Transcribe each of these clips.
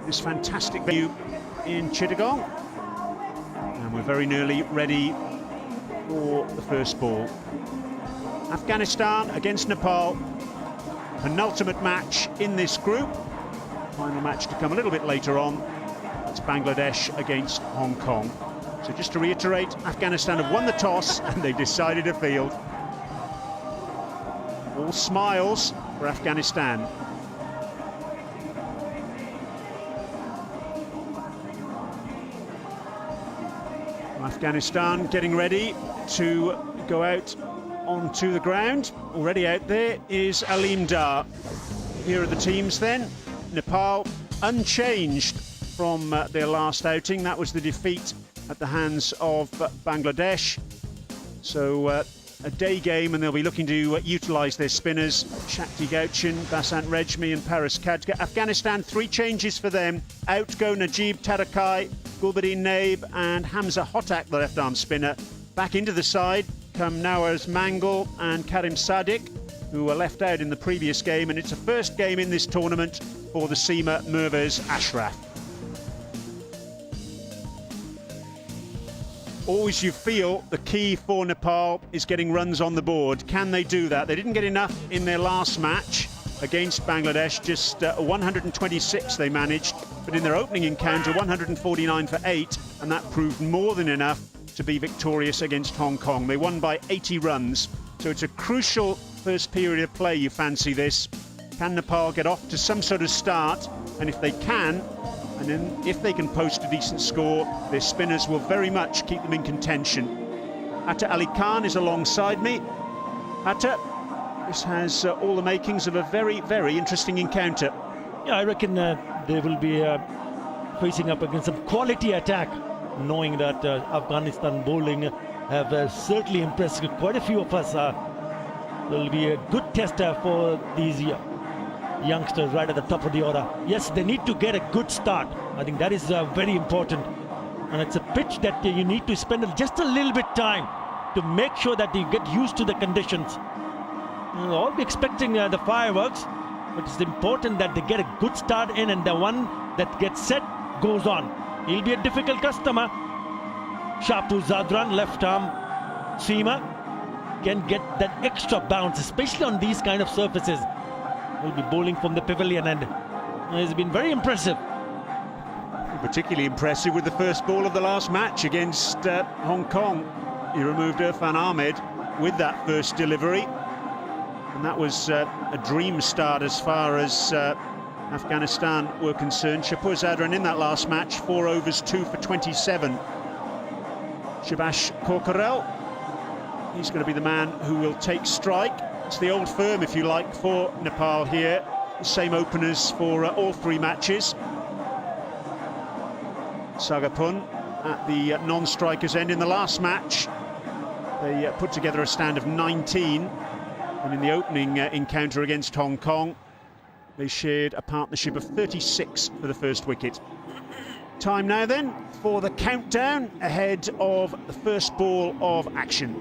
at this fantastic venue in Chittagong. And we're very nearly ready for the first ball. Afghanistan against Nepal, penultimate match in this group. Final match to come a little bit later on. It's Bangladesh against Hong Kong. So just to reiterate, Afghanistan have won the toss and they've decided to field. All smiles for Afghanistan. Afghanistan getting ready to go out onto the ground. Already out there is Aleem Dar. Here are the teams then. Nepal unchanged from their last outing. That was the defeat at the hands of Bangladesh. So a day game, and they'll be looking to utilise their spinners. Shakti Gauchin, Basant Rejmi and Paris Kadga. Afghanistan, 3 changes for them. Out go Najib Tarakai, Gulbadin Naib and Hamza Hotak, the left-arm spinner. Back into the side come Nawaz Mangal and Karim Sadiq, who were left out in the previous game, and it's a first game in this tournament for the Seema Mirvaz Ashraf. Always you feel the key for Nepal is getting runs on the board. Can they do that? They didn't get enough in their last match against Bangladesh, just 126 they managed, but in their opening encounter 149 for 8, and that proved more than enough to be victorious against Hong Kong. They won by 80 runs, so it's a crucial first period of play. You fancy this. Can Nepal get off to some sort of start? And if they can, and then if they can post a decent score, their spinners will very much keep them in contention. Atta Ali Khan is alongside me. Atta, this has all the makings of a very, very interesting encounter. Yeah, I reckon they will be facing up against some quality attack, knowing that Afghanistan bowling have certainly impressed quite a few of us. Will be a good tester for these youngsters right at the top of the order. Yes, they need to get a good start. I think that is very important. And it's a pitch that you need to spend just a little bit time to make sure that you get used to the conditions. We'll all be expecting the fireworks, but it's important that they get a good start in, and the one that gets set goes on. He'll be a difficult customer. Shapu Zadran, left arm seamer, can get that extra bounce, especially on these kind of surfaces. Will be bowling from the pavilion, and has been very impressive. Particularly impressive with the first ball of the last match against Hong Kong. He removed Irfan Ahmed with that first delivery, and that was a dream start as far as Afghanistan were concerned. Shapur Zadran in that last match, 4 overs, 2 for 27. Shabash Korkarel, he's going to be the man who will take strike. It's the old firm, if you like, for Nepal here. The same openers for all 3 matches. Sagapun at the non-strikers end. In the last match, they put together a stand of 19. And in the opening encounter against Hong Kong, they shared a partnership of 36 for the first wicket. Time now then for the countdown ahead of the first ball of action.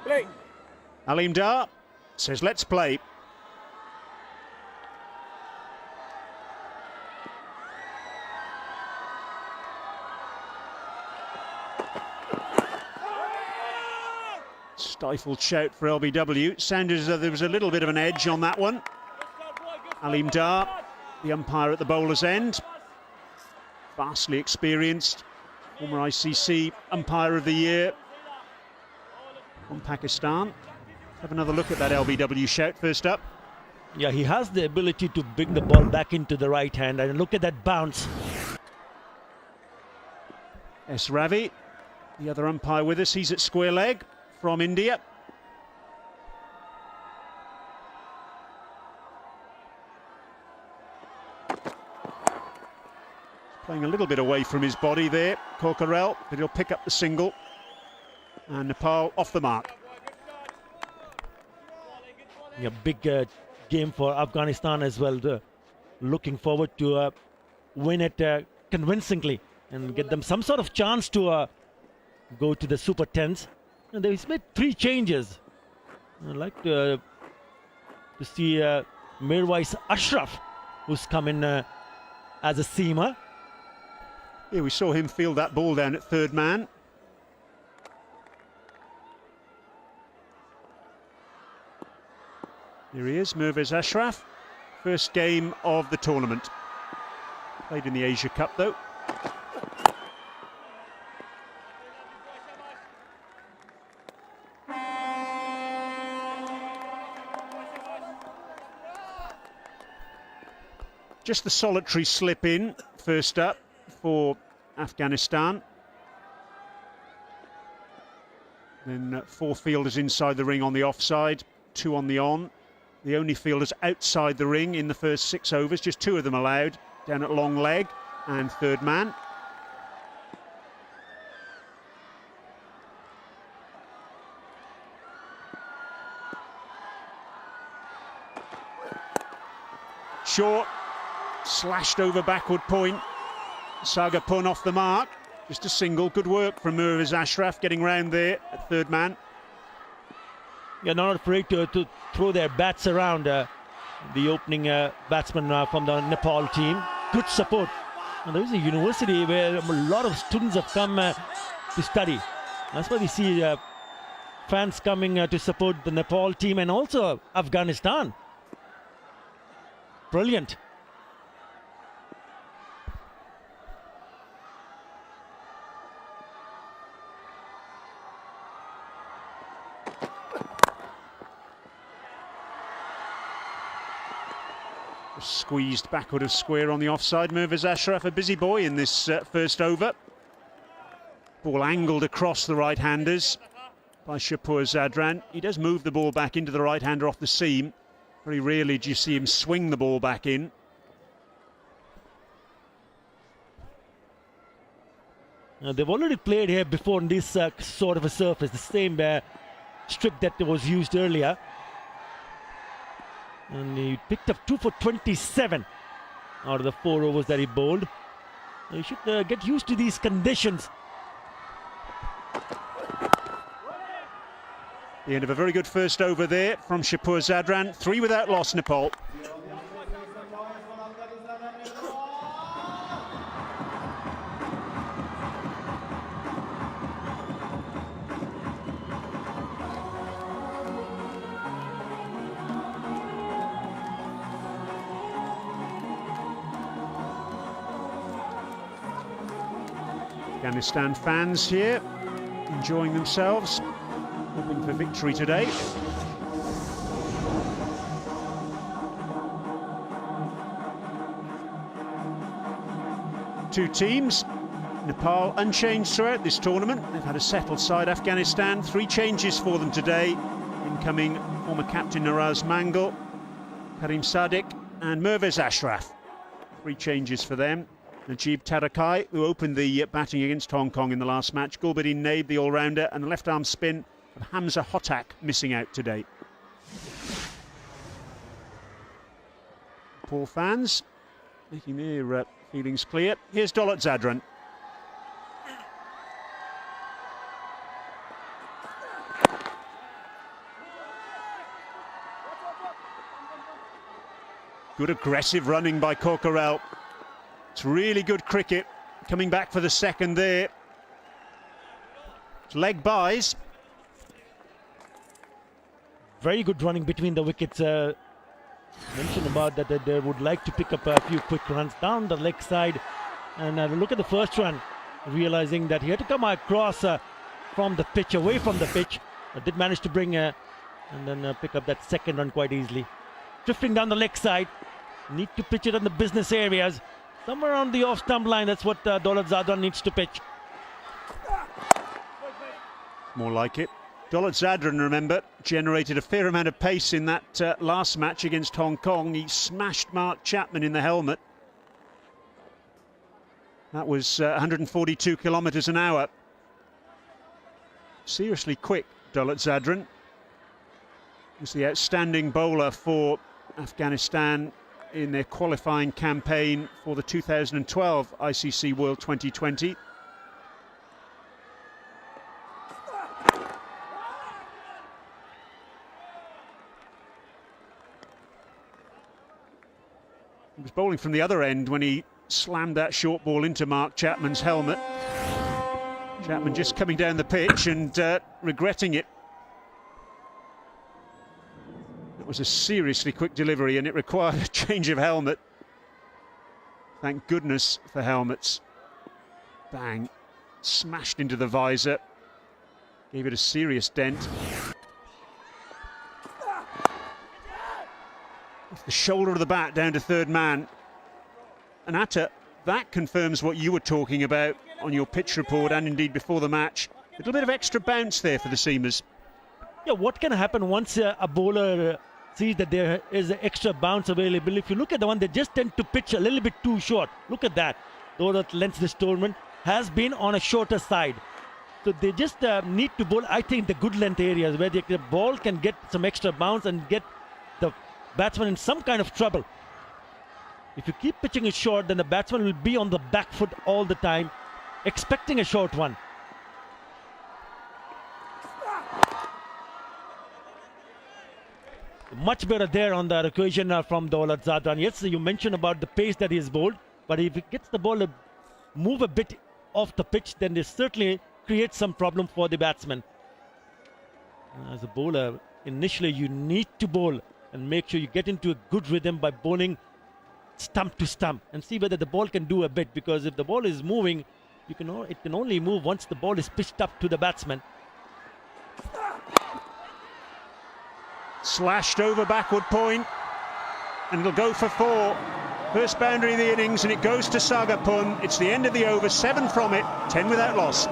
Play. Aleem Dar says, let's play. Stifled shout for LBW. Sounded as though there was a little bit of an edge on that one. Aleem Dar, the umpire at the bowler's end. Vastly experienced. Former ICC Umpire of the Year from Pakistan. Have another look at that LBW shout first up. Yeah, he has the ability to bring the ball back into the right hand, and look at that bounce. S. Ravi, the other umpire with us, he's at square leg from India. Playing a little bit away from his body there, Korkarel, but he'll pick up the single. And Nepal off the mark. A big game for Afghanistan as well. Looking forward to win it convincingly and get them some sort of chance to go to the Super 10s. And they've made 3 changes. I'd like to see Mirwais Ashraf, who's come in as a seamer. Yeah, we saw him field that ball down at third man. Here he is, Mirwais Ashraf. First game of the tournament. Played in the Asia Cup though. Just the solitary slip in, first up for Afghanistan. Then 4 fielders inside the ring on the offside, 2 on the on. The only fielders outside the ring in the first 6 overs, just 2 of them allowed, down at long leg and third man. Short, slashed over backward point. Saga Pun off the mark. Just a single. Good work from Mirwais Ashraf getting round there at third man. Yeah, not afraid to throw their bats around. The opening batsman from the Nepal team. Good support. And there is a university where a lot of students have come to study. That's why we see fans coming to support the Nepal team and also Afghanistan. Brilliant. Squeezed backward of square on the offside. Mirwais Ashraf, a busy boy in this first over. Ball angled across the right-handers by Shapur Zadran. He does move the ball back into the right-hander off the seam. Very rarely do you see him swing the ball back in. They've already played here before on this sort of a surface, the same strip that was used earlier. And he picked up 2 for 27 out of the 4 overs that he bowled. He should get used to these conditions. The end of a very good first over there from Shapur Zadran. 3 without loss, Nepal. Afghanistan fans here, enjoying themselves, hoping for victory today. Two teams, Nepal unchanged throughout this tournament. They've had a settled side, Afghanistan. 3 changes for them today. Incoming former captain Naraz Mangal, Karim Sadiq and Mirwais Ashraf. 3 changes for them. Najib Tarakai, who opened the batting against Hong Kong in the last match. Gulbuddin Naib, the all-rounder, and the left-arm spin of Hamza Hotak missing out today. Nepal fans making their feelings clear. Here's Daulat Zadran. Good aggressive running by Corkerell. It's really good cricket. Coming back for the second there. It's leg buys. Very good running between the wickets. Mentioned about that they would like to pick up a few quick runs down the leg side. And look at the first run, realizing that he had to come across from the pitch, away from the pitch. Did manage to bring and then pick up that second run quite easily. Drifting down the leg side. Need to pitch it on the business areas. Somewhere on the off-stump line, that's what Daulat Zadran needs to pitch. More like it. Daulat Zadran, remember, generated a fair amount of pace in that last match against Hong Kong. He smashed Mark Chapman in the helmet. That was 142 kilometres an hour. Seriously quick, Daulat Zadran. Was the outstanding bowler for Afghanistan in their qualifying campaign for the 2012 ICC World 2020. He was bowling from the other end when he slammed that short ball into Mark Chapman's helmet. Chapman just coming down the pitch and regretting it. It was a seriously quick delivery and it required a change of helmet. Thank goodness for helmets. Bang. Smashed into the visor. Gave it a serious dent. Off the shoulder of the bat down to third man. And Atta, that confirms what you were talking about on your pitch report and indeed before the match. A little bit of extra bounce there for the seamers. Yeah, what can happen once a bowler sees that there is an extra bounce available? If you look at the one, they just tend to pitch a little bit too short. Look at that. Though the length this tournament has been on a shorter side. So they just need to bowl, I think, the good length areas where the ball can get some extra bounce and get the batsman in some kind of trouble. If you keep pitching it short, then the batsman will be on the back foot all the time, expecting a short one. Much better there on that occasion from Daulat Zadran. Yes, you mentioned about the pace that he has bowled, but if he gets the ball to move a bit off the pitch, then this certainly creates some problem for the batsman. As a bowler, initially you need to bowl and make sure you get into a good rhythm by bowling stump to stump and see whether the ball can do a bit, because if the ball is moving, it can only move once the ball is pitched up to the batsman. Slashed over backward point, and it'll go for 4. First boundary of the innings, and it goes to Sagapun. It's the end of the over, 7 from it, 10 without loss.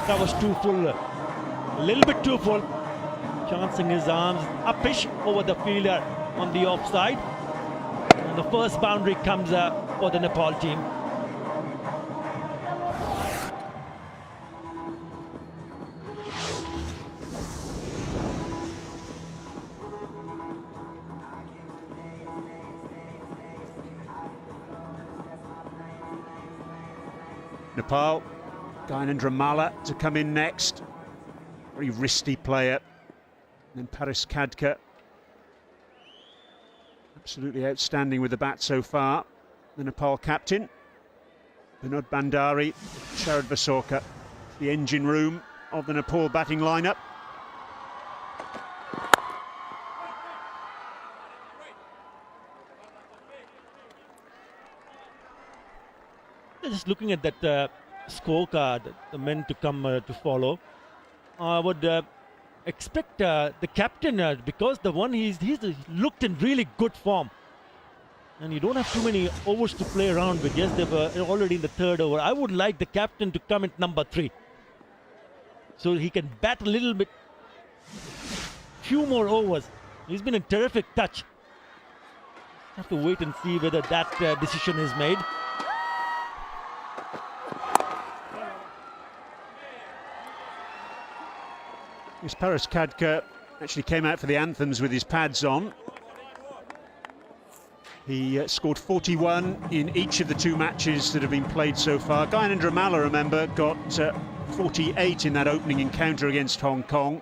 That was too full, a little bit too full. Chancing his arms upish over the fielder on the offside. And the first boundary comes for the Nepal team. Nepal, Gyanendra Malla to come in next. Very wristy player. And then Paris Khadka. Absolutely outstanding with the bat so far. The Nepal captain. Vinod Bandari, Sharad Vasorka. The engine room of the Nepal batting lineup. Just looking at that scorecard, the men to come to follow, I would expect the captain, because the one he's looked in really good form, and you don't have too many overs to play around with. Yes, they were already in the 3rd over. I would like the captain to come at number 3, so he can bat a little bit, few more overs. He's been in terrific touch. Have to wait and see whether that decision is made. Yes, Paris Khadka actually came out for the anthems with his pads on. He scored 41 in each of the 2 matches that have been played so far. Gyanendra Malla, remember, got 48 in that opening encounter against Hong Kong.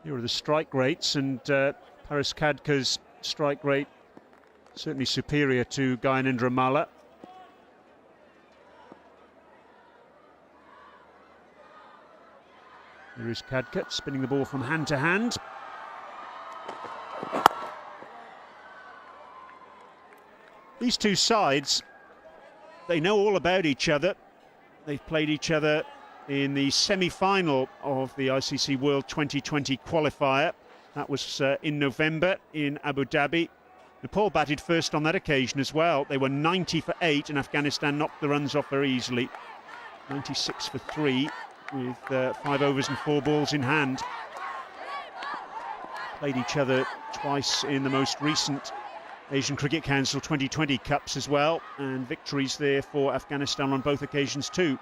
Here are the strike rates, and Paris Khadka's strike rate certainly superior to Gyanendra Malla. Here is Khadka spinning the ball from hand to hand. These 2 sides, they know all about each other. They've played each other in the semi-final of the ICC World 2020 qualifier. That was in November in Abu Dhabi. Nepal batted first on that occasion as well. They were 90 for 8 and Afghanistan knocked the runs off very easily. 96 for 3 with 5 overs and 4 balls in hand. Played each other twice in the most recent Asian Cricket Council 2020 Cups as well, and victories there for Afghanistan on both occasions too.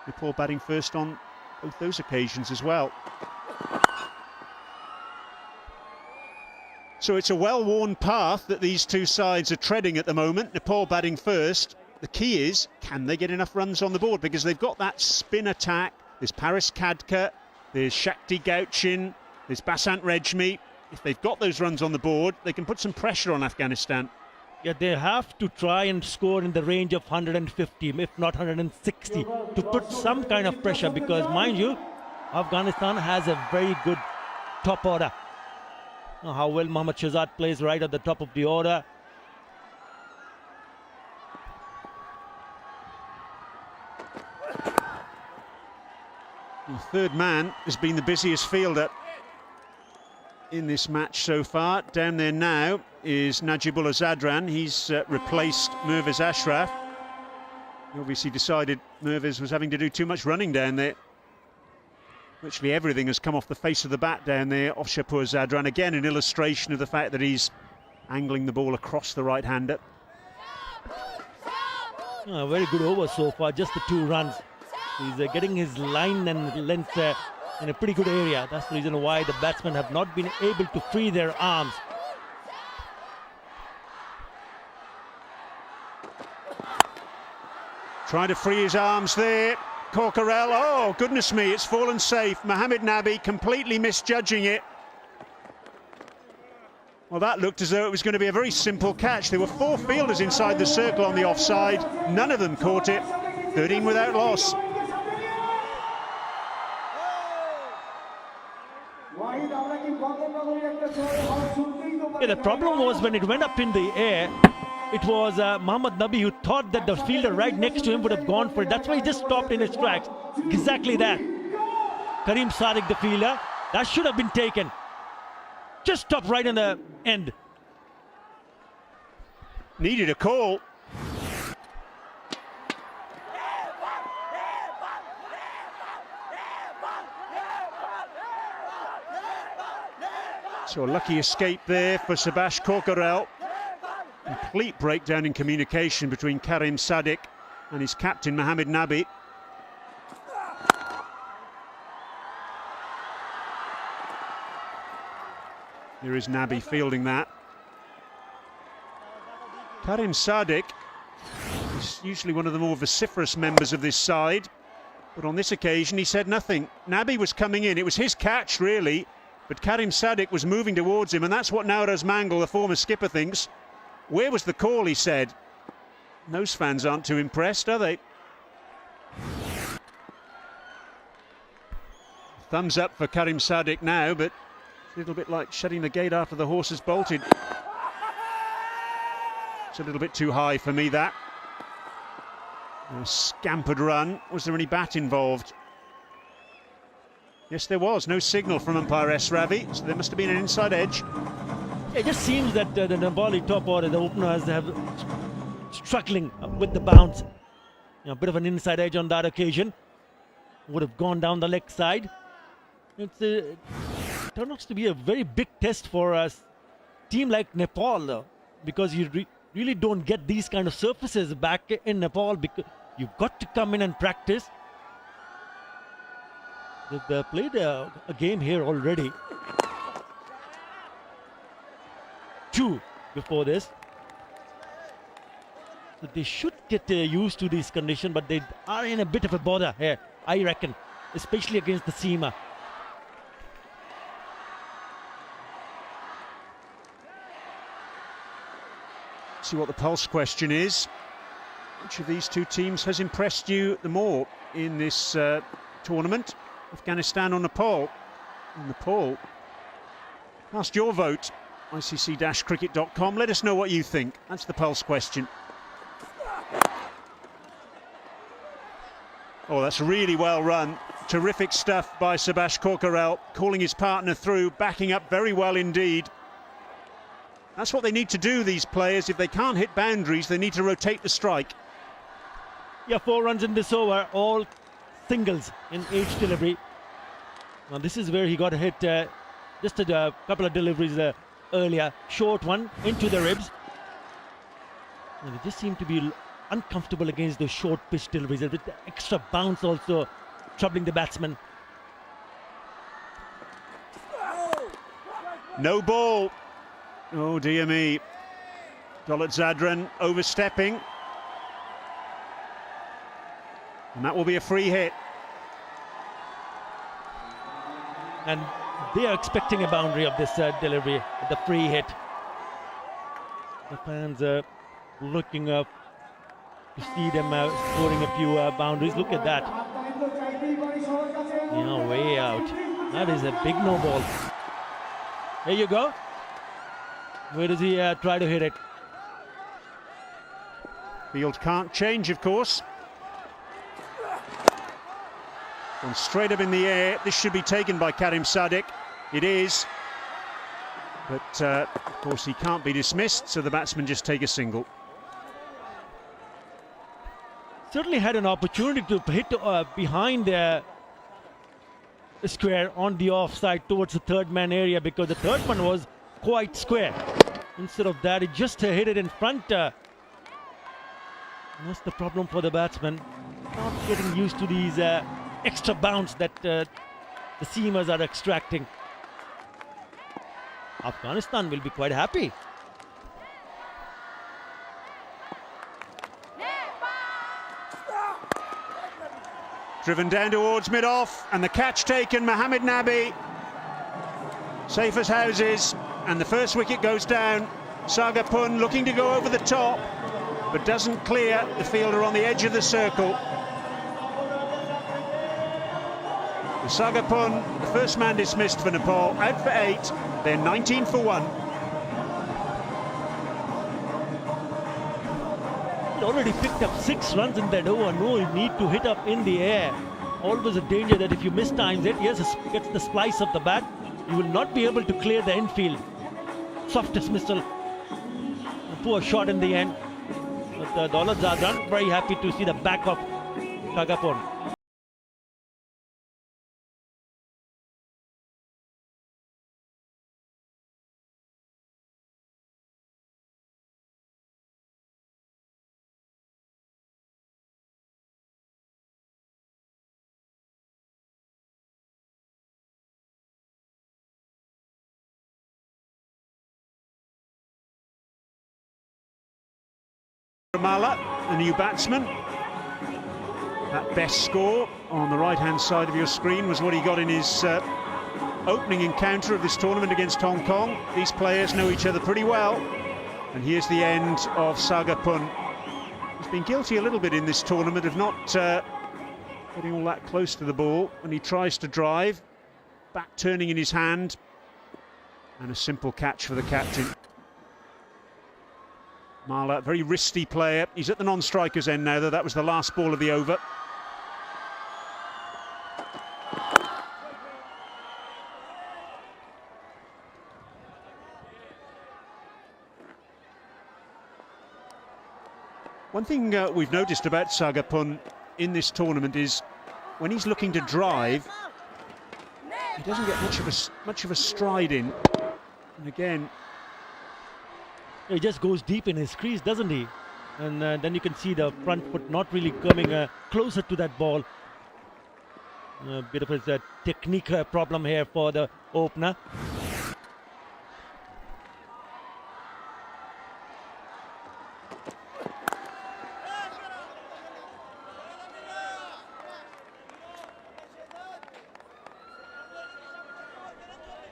Nepal batting first on both those occasions as well. So it's a well-worn path that these two sides are treading at the moment. Nepal batting first. The key is, can they get enough runs on the board? Because they've got that spin attack. There's Paris Khadka, there's Shakti Gauchin, there's Basant Rejmi. If they've got those runs on the board, they can put some pressure on Afghanistan. Yeah, they have to try and score in the range of 150, if not 160, to put some kind of pressure, because, mind you, Afghanistan has a very good top order. How well Mohammad Shahzad plays right at the top of the order. The third man has been the busiest fielder in this match so far. Down there now is Najibullah Zadran. He's replaced Mirwais Ashraf. He obviously decided Mirwais was having to do too much running down there. Virtually everything has come off the face of the bat down there off Shapur Zadran. Again, an illustration of the fact that he's angling the ball across the right-hander. Very good over so far, just the 2 runs. He's getting his line and length in a pretty good area. That's the reason why the batsmen have not been able to free their arms. Trying to free his arms there. Corkerell, oh goodness me, it's fallen safe. Mohammad Nabi completely misjudging it. Well, that looked as though it was going to be a very simple catch. There were 4 fielders inside the circle on the offside. None of them caught it. 13 without loss. Yeah, the problem was when it went up in the air, it was Mohammad Nabi who thought that the fielder right next to him would have gone for it. That's why he just stopped in his tracks. Exactly that. Karim Sadiq, the fielder, that should have been taken. Just stopped right in the end. Needed a call. So a lucky escape there for Subhash Corkerell. Complete breakdown in communication between Karim Sadiq and his captain Mohammad Nabi. Here is Nabi fielding that. Karim Sadiq is usually one of the more vociferous members of this side, but on this occasion he said nothing. Nabi was coming in, it was his catch really, but Karim Sadiq was moving towards him, and that's what Nawraz Mangal, the former skipper, thinks. Where was the call, he said. And those fans aren't too impressed, are they? Thumbs up for Karim Sadiq now, but it's a little bit like shutting the gate after the horse has bolted. It's a little bit too high for me, that. A scampered run. Was there any bat involved? Yes, there was. No signal from umpire S. Ravi, so there must have been an inside edge. It just seems that the Nepali top order, the openers, have struggling with the bounce. A bit of an inside edge on that occasion. Would have gone down the leg side. It turns out to be a very big test for a team like Nepal, though, because you really don't get these kind of surfaces back in Nepal, because you've got to come in and practice. They've played a game here already. 2 before this. So they should get used to this condition, but they are in a bit of a bother here, I reckon, especially against the seamer. See what the pulse question is. Which of these 2 teams has impressed you the more in this tournament? Afghanistan or Nepal? Nepal. Cast your vote. ICC-cricket.com. Let us know what you think. That's the pulse question. Oh, that's really well run. Terrific stuff by Subhash Corkerell, calling his partner through, backing up very well indeed. That's what they need to do, these players. If they can't hit boundaries, they need to rotate the strike. Yeah, 4 runs in this over, all singles in each delivery. Now this is where he got hit just a couple of deliveries earlier. Short one into the ribs. And they just seem to be uncomfortable against those short pitch deliveries, with the extra bounce also troubling the batsman. No ball. Oh dear me. Dolat Zadran overstepping. And that will be a free hit. And they are expecting a boundary of this delivery, the free hit. The fans are looking up to see them scoring a few boundaries. Look at that. Yeah, way out. That is a big no ball. There you go. Where does he try to hit it? Field can't change, of course. And straight up in the air. This should be taken by Karim Sadiq. It is. But, of course, he can't be dismissed, so the batsmen just take a single. Certainly had an opportunity to hit behind the square on the offside towards the third man area, because the third one was quite square. Instead of that, he just hit it in front. That's the problem for the batsman. Not getting used to these extra bounce that the seamers are extracting. Afghanistan will be quite happy. Driven down towards mid-off, and the catch taken, Mohammed Nabi. Safe as houses, and the first wicket goes down. Sagapun looking to go over the top, but doesn't clear the fielder on the edge of the circle. The Sagapun, the first man dismissed for Nepal, out for 8. They're 19 for 1. Already picked up 6 runs in that over. No need to hit up in the air. Always a danger that if you mistimes it, yes, it gets the splice of the bat, you will not be able to clear the infield. Soft dismissal. A poor shot in the end. But Dolat Zadran very happy to see the back of Sagapun. Ramallah, the new batsman. That best score on the right-hand side of your screen was what he got in his opening encounter of this tournament against Hong Kong. These players know each other pretty well. And here's the end of Sagapun. He's been guilty a little bit in this tournament of not getting all that close to the ball when he tries to drive. Bat turning in his hand. And a simple catch for the captain. Mala, very wristy player. He's at the non-striker's end now, though. That was the last ball of the over. One thing we've noticed about Sagapun in this tournament is when he's looking to drive, he doesn't get much of a stride in. And again, he just goes deep in his crease, doesn't he? And then you can see the front foot not really coming closer to that ball. A bit of a technique problem here for the opener.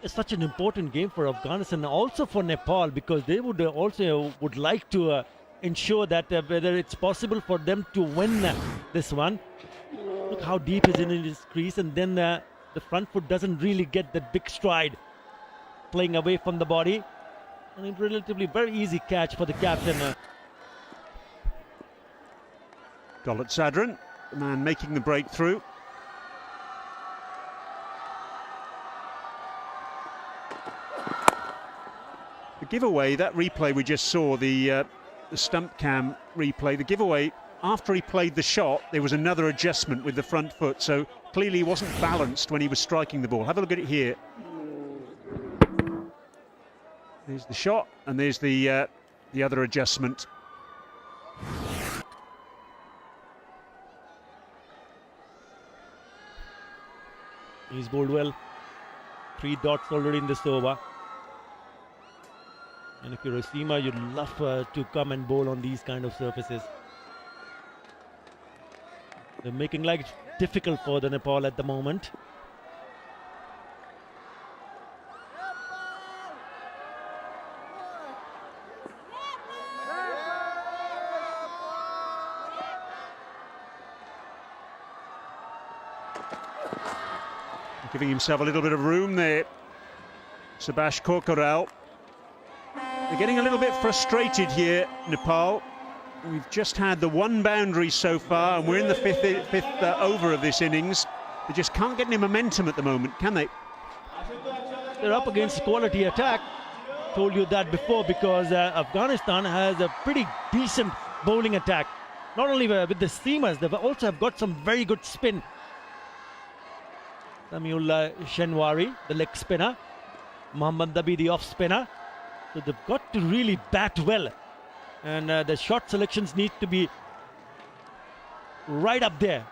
It's such an important game for Afghanistan, also for Nepal, because they would also like to ensure that whether it's possible for them to win this one. Look how deep is in his crease, and then the front foot doesn't really get that big stride, playing away from the body. And a relatively very easy catch for the captain. Dolat Zadran, the man making the breakthrough. The giveaway, that replay we just saw, the stump cam replay, the giveaway, after he played the shot, there was another adjustment with the front foot, so clearly he wasn't balanced when he was striking the ball. Have a look at it here. There's the shot, and there's the other adjustment. He's bowled well. 3 dots already in this over. And if you're a seamer, you'd love to come and bowl on these kind of surfaces. They're making life difficult for the Nepal at the moment. Giving himself a little bit of room there, Subhash Korkaral. They're getting a little bit frustrated here, Nepal. We've just had the 1 boundary so far, and we're in the fifth over of this innings. They just can't get any momentum at the moment, can they? They're up against quality attack. Told you that before, because Afghanistan has a pretty decent bowling attack. Not only with the seamers, they've also have got some very good spin. Samuel Shenwari, the leg spinner. Mohammad Dabi, the off spinner. So they've got to really bat well. And the shot selections need to be right up there.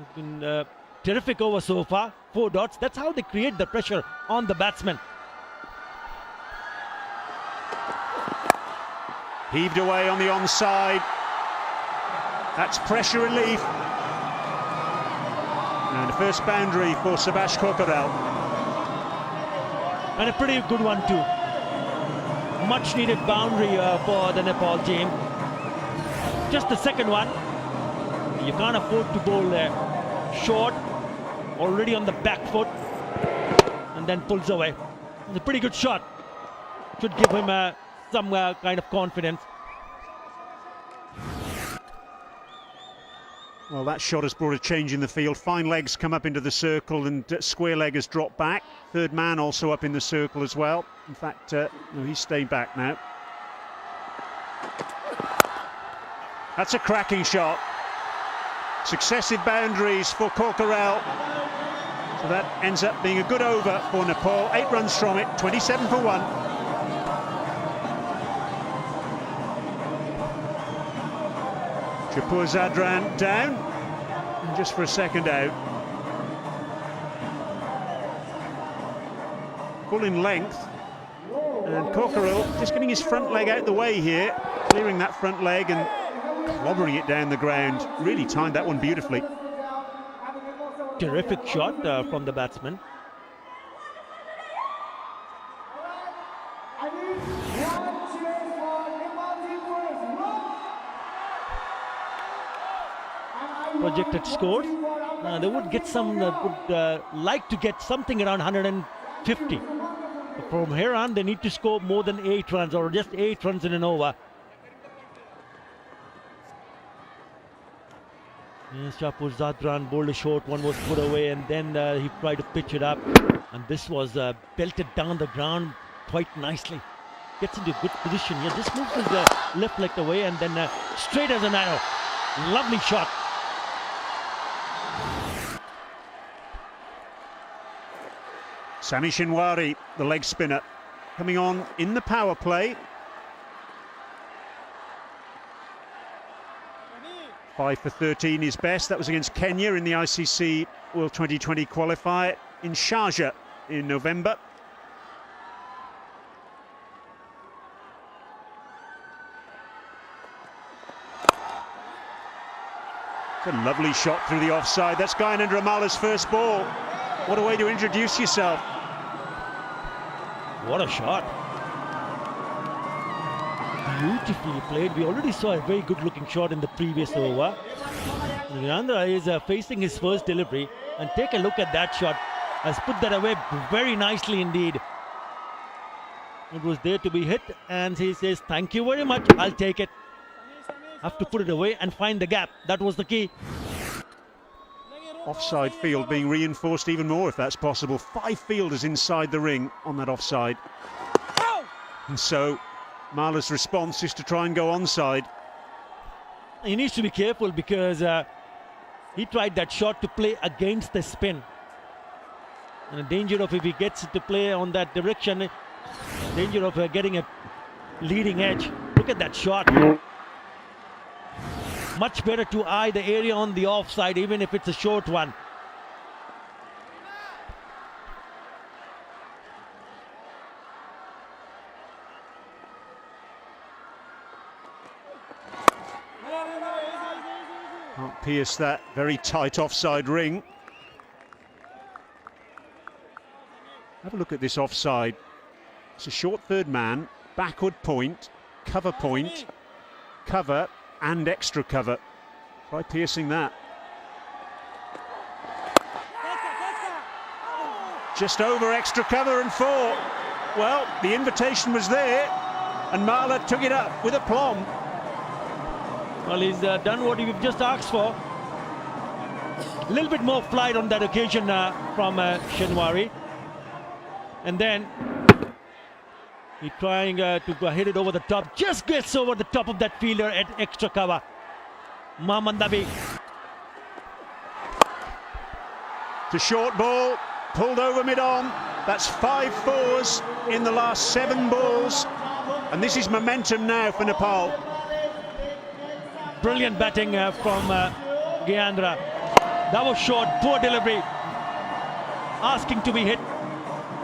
It's been a terrific over so far. 4 dots. That's how they create the pressure on the batsmen. Heaved away on the onside. That's pressure relief. And the first boundary for Subhash Korkaral. And a pretty good one too. Much needed boundary for the Nepal team. Just the second one. You can't afford to bowl there. Short, already on the back foot, and then pulls away. It's a pretty good shot. Should give him some kind of confidence. Well, that shot has brought a change in the field. Fine legs come up into the circle, and square leg has dropped back. Third man also up in the circle as well. In fact, no, he's stayed back now. That's a cracking shot. Successive boundaries for Korkaral. So that ends up being a good over for Nepal. 8 runs from it, 27 for 1. Chapur Zadran down, and just for a second out. Full in length, and Korkaral just getting his front leg out the way here, clearing that front leg and clobbering it down the ground. Really timed that one beautifully. Terrific shot from the batsman. Projected scores. They would get some, would like to get something around 150. From here on, they need to score more than 8 runs, or just 8 runs in an over. Yes, Chapur Zadran bowled a short one, was put away, and then he tried to pitch it up. And this was belted down the ground quite nicely. Gets into a good position here. Just moves his left leg away, and then straight as an arrow. Lovely shot. Sami Shinwari, the leg spinner, coming on in the power play. 5 for 13 is best. That was against Kenya in the ICC World 2020 qualifier in Sharjah in November. It's a lovely shot through the offside. That's Gyanan Ramala's first ball. What a way to introduce yourself. What a shot. Beautifully played. We already saw a very good looking shot in the previous over. Virendra is facing his first delivery, and take a look at that shot. Has put that away very nicely indeed. It was there to be hit, and he says, thank you very much, I'll take it. Have to put it away and find the gap. That was the key. Offside field being reinforced even more if that's possible. 5 fielders inside the ring on that offside. And so Mala's response is to try and go onside. He needs to be careful, because he tried that shot to play against the spin. And the danger of, if he gets to play on that direction, danger of getting a leading edge. Look at that shot. Much better to eye the area on the offside, even if it's a short one. Can't pierce that very tight offside ring. Have a look at this offside. It's a short third man, backward point, cover, and extra cover. Try piercing that. Just over extra cover and 4. Well, the invitation was there, and Marla took it up with aplomb. Well, he's done what we've just asked for. A little bit more flight on that occasion from Shenwari. And then he's trying to hit it over the top. Just gets over the top of that fielder at extra cover. Mohammad Nabi. To short ball, pulled over mid-on. That's 5 fours in the last 7 balls. And this is momentum now for Nepal. Brilliant batting from Gyanendra. That was short, poor delivery. Asking to be hit.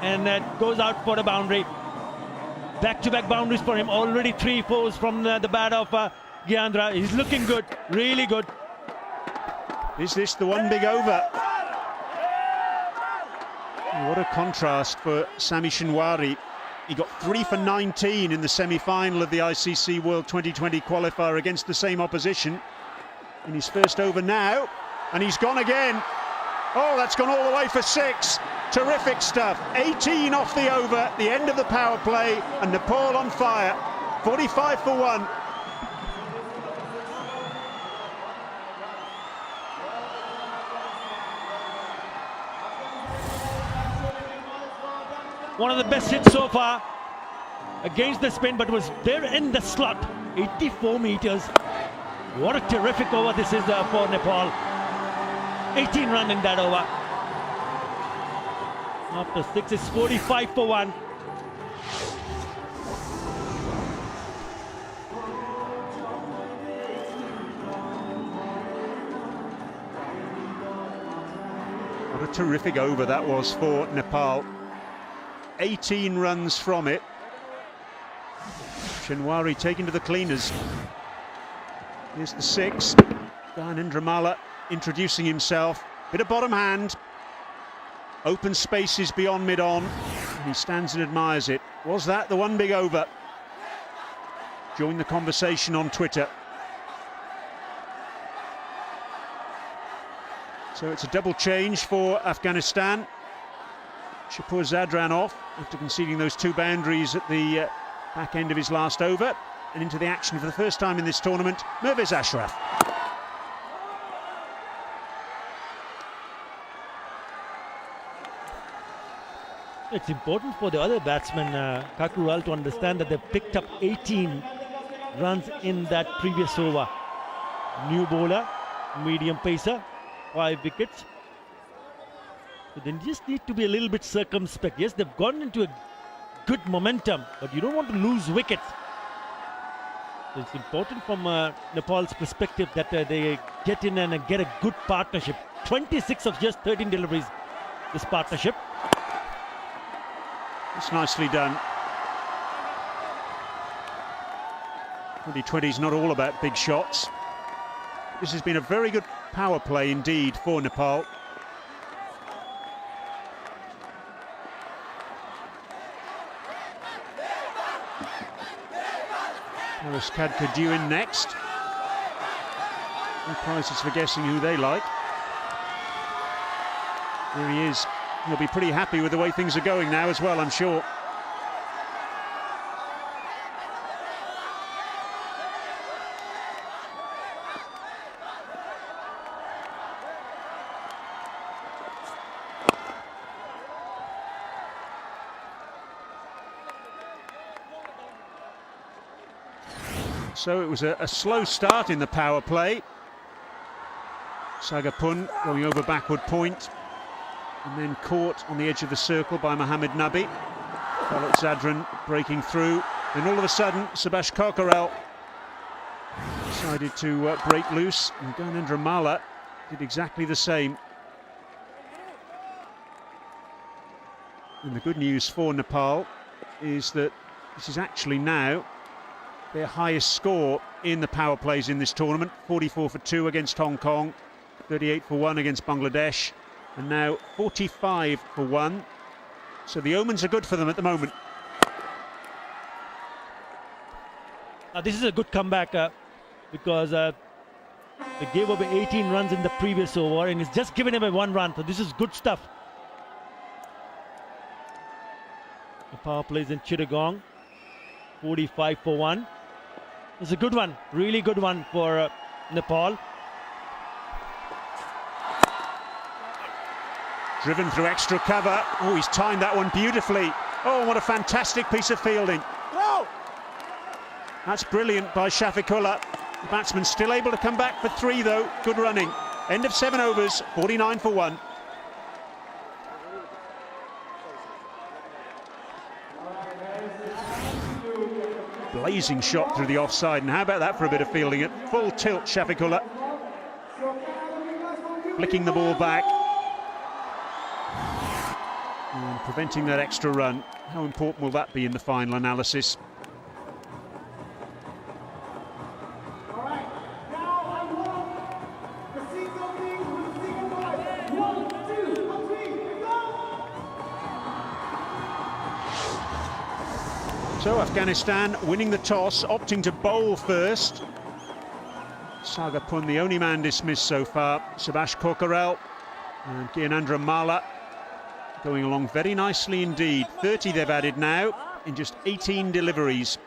And that goes out for the boundary. Back-to-back boundaries for him. Already 3 fours from the bat of Gyanendra. He's looking good, really good. Is this the one big over? What a contrast for Sami Shenwari. He got 3 for 19 in the semi-final of the ICC World 2020 qualifier against the same opposition. In his first over now, and he's gone again. Oh, that's gone all the way for 6. Terrific stuff. 18 off the over, the end of the power play, and Nepal on fire. 45 for 1. One of the best hits so far against the spin, but was there in the slot. 84 meters. What a terrific over this is for Nepal. 18 run in that over. After 6, it's 45 for 1. What a terrific over that was for Nepal. 18 runs from it. Shenwari taken to the cleaners. Here's the 6. Gyanendra introducing himself. Bit of bottom hand. Open spaces beyond mid-on. He stands and admires it. Was that the one big over? Join the conversation on Twitter. So it's a double change for Afghanistan. Shapur Zadran off after conceding those 2 boundaries at the back end of his last over. And into the action for the first time in this tournament, Mirwais Ashraf. It's important for the other batsmen, Kakural, to understand that they've picked up 18 runs in that previous over. New bowler, medium pacer, 5 wickets. So they just need to be a little bit circumspect. Yes, they've gone into a good momentum, but you don't want to lose wickets. So it's important from Nepal's perspective that they get in and get a good partnership. 26 of just 13 deliveries, this partnership. It's nicely done. 2020 is not all about big shots. This has been a very good power play indeed for Nepal. Paris Khadka due in next. No prizes for guessing who they like. There he is. He'll be pretty happy with the way things are going now as well, I'm sure. So it was a slow start in the power play. Sagapun going over backward point. And then caught on the edge of the circle by Mohammad Nabi. Khaled Zadran breaking through. Then all of a sudden, Subhash Kakural decided to break loose, and Gyanendra did exactly the same. And the good news for Nepal is that this is actually now their highest score in the power plays in this tournament. 44 for 2 against Hong Kong, 38 for 1 against Bangladesh, and now 45 for 1. So the omens are good for them at the moment. This is a good comeback because they gave away 18 runs in the previous over and it's just given away 1 run. So this is good stuff. The power plays in Chittagong, 45 for 1. It's a good one, really good one for Nepal. Driven through extra cover. Oh, he's timed that one beautifully. Oh, what a fantastic piece of fielding. That's brilliant by Shafiqullah. The batsman still able to come back for 3 though. Good running. End of 7 overs, 49 for 1. Blazing shot through the offside, and how about that for a bit of fielding at full tilt. Shafiqullah flicking the ball back and preventing that extra run. How important will that be in the final analysis? So Afghanistan winning the toss, opting to bowl first. Sagapun, the only man dismissed so far. Subhash Kokarel and Gyanendra Malla going along very nicely indeed. 30 they've added now in just 18 deliveries.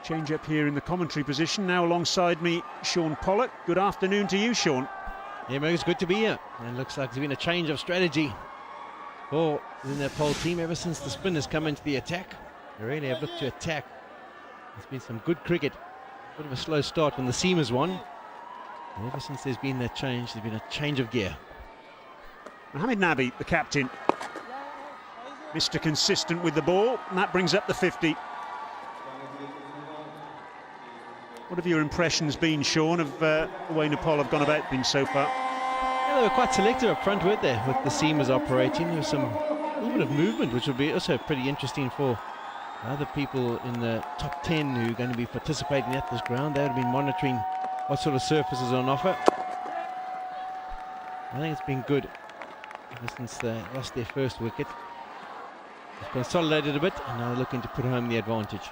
Change up here in the commentary position. Now alongside me, Sean Pollock. Good afternoon to you, Sean. Yeah, Mo, it's good to be here. And it looks like there's been a change of strategy for the Nepal team ever since the spinners come into the attack. They really have looked to attack. There's been some good cricket. Bit of a slow start when the seamers won. And ever since there's been that change, there's been a change of gear. Mohamed Nabi, the captain, Mr. Consistent with the ball, and that brings up the 50. What have your impressions been, Sean, of the way Nepal have gone about things so far? Yeah, they were quite selective up front, weren't they, with the seamers operating. There was a little bit of movement, which will be also pretty interesting for other people in the top 10 who are going to be participating at this ground. They would have been monitoring what sort of surfaces are on offer. I think it's been good ever since they lost their first wicket. They've consolidated a bit and now they're looking to put home the advantage.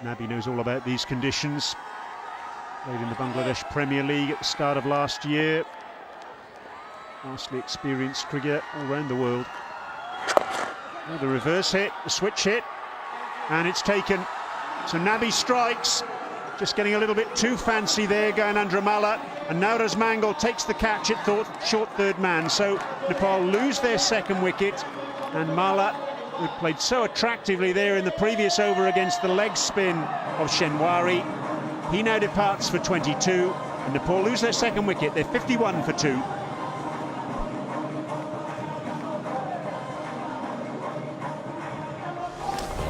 Nabi knows all about these conditions. Played in the Bangladesh Premier League at the start of last year. Vastly experienced cricketer all around the world. Oh, the reverse hit, the switch hit, and it's taken. So Nabi strikes, just getting a little bit too fancy there, Gyanendra Malla, and now Mangal takes the catch at short third man. So Nepal lose their second wicket, and Malla, who played so attractively there in the previous over against the leg spin of Shenwari, he now departs for 22, and Nepal lose their second wicket. They're 51 for 2.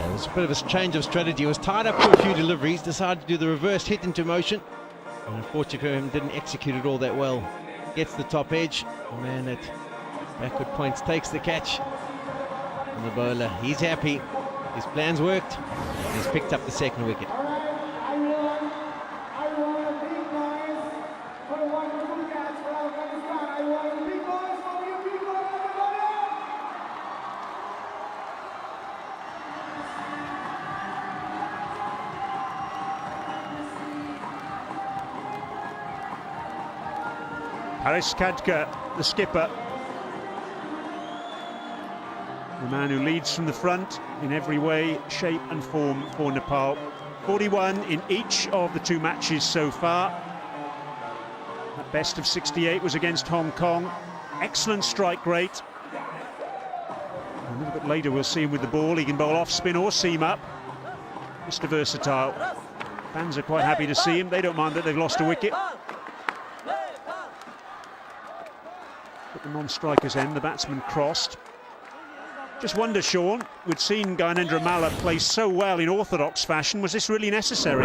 It was a bit of a change of strategy. He was tied up for a few deliveries, decided to do the reverse hit into motion, and unfortunately didn't execute it all that well. Gets the top edge, the man at backward points takes the catch. And the bowler, he's happy, his plans worked, he's picked up the second wicket. Haris Khadka, the skipper, the man who leads from the front in every way, shape and form for Nepal. 41 in each of the 2 matches so far. That best of 68 was against Hong Kong. Excellent strike rate. A little bit later we'll see him with the ball. He can bowl off spin or seam up. Mr. Versatile. Fans are quite happy to see him. They don't mind that they've lost a wicket. At the non-striker's end, the batsman crossed. Just wonder, Sean, we'd seen Gyanendra Malla play so well in orthodox fashion. Was this really necessary?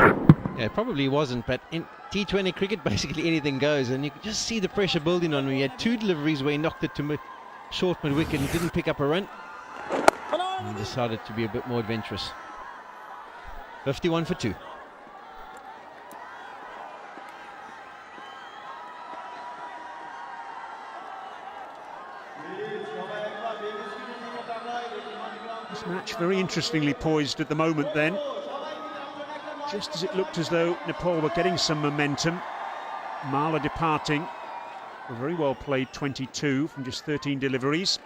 Yeah, it probably wasn't, but in T20 cricket, basically anything goes, and you can just see the pressure building on him. He had 2 deliveries where he knocked it to short mid-wicket and didn't pick up a run. And he decided to be a bit more adventurous. 51 for 2. This match very interestingly poised at the moment then. Just as it looked as though Nepal were getting some momentum, Malla departing. A very well played 22 from just 13 deliveries.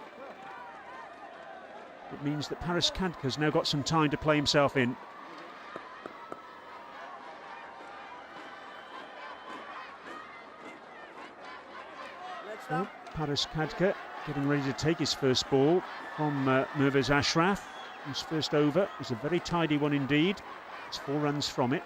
It means that Paris Khadka's now got some time to play himself in. So, Paris Khadka getting ready to take his first ball from Mirvaz Ashraf, whose first over was a very tidy one indeed. It's 4 runs from it.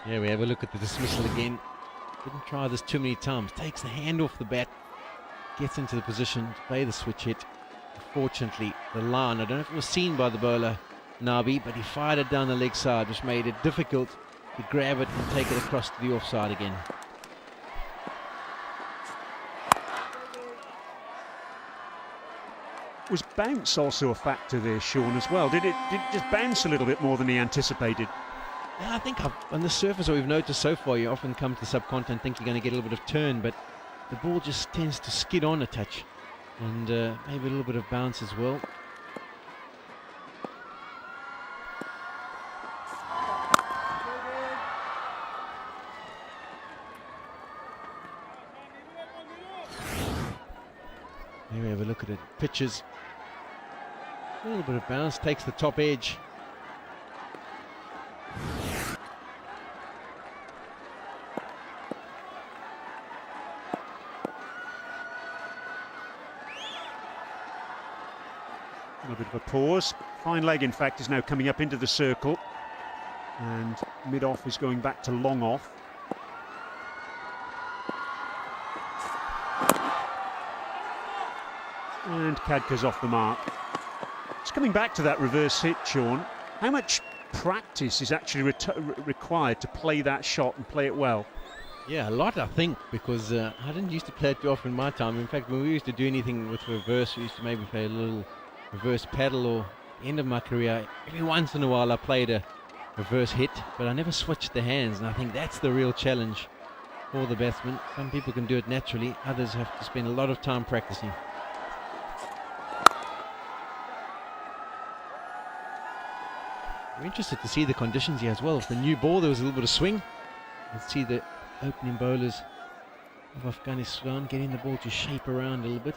Yeah, we have a look at the dismissal again. Didn't try this too many times. Takes the hand off the bat, gets into the position to play the switch hit. Unfortunately, the line, I don't know if it was seen by the bowler Nabi, but he fired it down the leg side, which made it difficult to grab it and take it across to the offside again. Was bounce also a factor there, Sean, as well? Did it just bounce a little bit more than he anticipated? Yeah, I think on the surface, what we've noticed so far, you often come to the subcontinent think you're going to get a little bit of turn, but the ball just tends to skid on a touch, and maybe a little bit of bounce as well. Here we have a look at it. Pitches. A little bit of bounce, takes the top edge. A bit of a pause. Fine leg, in fact, is now coming up into the circle. And mid-off is going back to long off. And Khadka's off the mark. It's coming back to that reverse hit, Sean. How much practice is actually required to play that shot and play it well? Yeah, a lot, I think, because I didn't used to play it too often in my time. In fact, when we used to do anything with reverse, we used to maybe play a little reverse paddle, or end of my career, every once in a while I played a reverse hit, but I never switched the hands, and I think that's the real challenge for the batsman. Some people can do it naturally, others have to spend a lot of time practicing. We're interested to see the conditions here as well. With the new ball, there was a little bit of swing. Let's see the opening bowlers of Afghanistan getting the ball to shape around a little bit.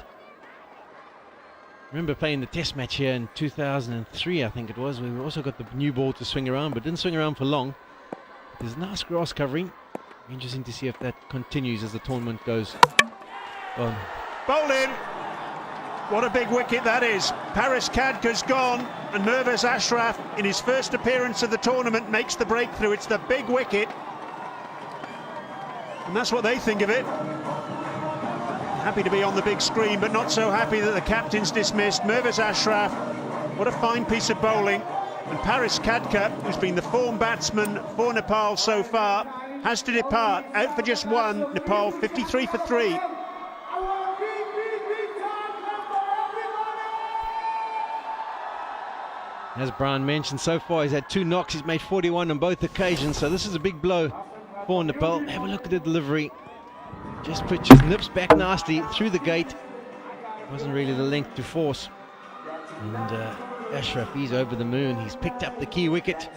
Remember playing the test match here in 2003, I think it was. We also got the new ball to swing around, but didn't swing around for long. There's nice grass covering. Interesting to see if that continues as the tournament goes on. Bowling! What a big wicket that is. Paris Khadka's gone, and Mirvaz Ashraf, in his first appearance of the tournament, makes the breakthrough. It's the big wicket. And that's what they think of it. Happy to be on the big screen, but not so happy that the captain's dismissed. Mirvaz Ashraf, what a fine piece of bowling. And Paris Khadka, who's been the form batsman for Nepal so far, has to depart. Out for just 1. Nepal 53 for 3. As Brian mentioned, so far he's had 2 knocks. He's made 41 on both occasions, so this is a big blow for Nepal. Have a look at the delivery. Just pitches, nips back nicely through the gate. Wasn't really the length to force. And Ashraf, he's over the moon. He's picked up the key wicket.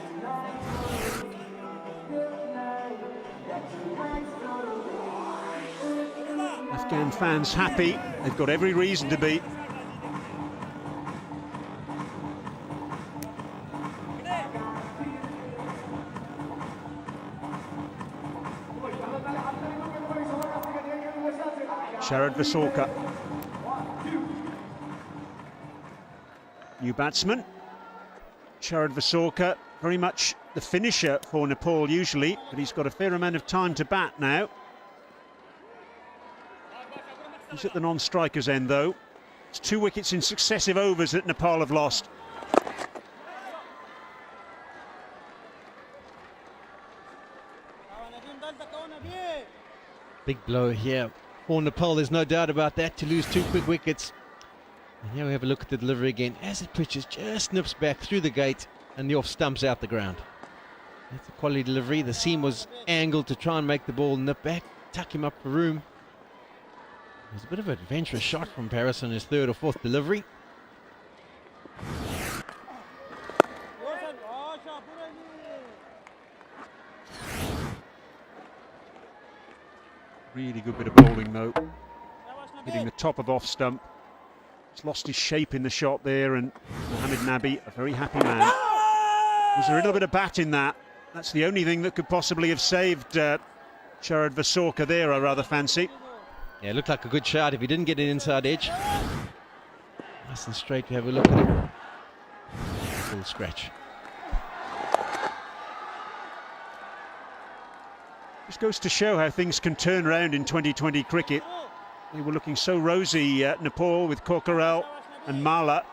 Afghan fans happy. They've got every reason to be. Sharad Vasorka, new batsman. Sharad Vasorka very much the finisher for Nepal usually, but he's got a fair amount of time to bat now. He's at the non-strikers end though. It's 2 wickets in successive overs that Nepal have lost. Big blow here for Nepal, there's no doubt about that, to lose 2 quick wickets. And here we have a look at the delivery again. As it pitches, just nips back through the gate and the off stumps out the ground. That's a quality delivery. The seam was angled to try and make the ball nip back, tuck him up for room. It was a bit of an adventurous shot from Paris on his 3rd or 4th delivery. Really good bit of bowling though. Hitting the top of off stump. He's lost his shape in the shot there, and Mohamed Nabi, a very happy man. Was a little bit of bat in that. That's the only thing that could possibly have saved Sharad Vasorka there, I rather fancy. Yeah, it looked like a good shot if he didn't get an inside edge. Nice and straight, we have a look at it. Full scratch. This goes to show how things can turn around in 2020 cricket. They were looking so rosy at Nepal with Kokharel and Mala.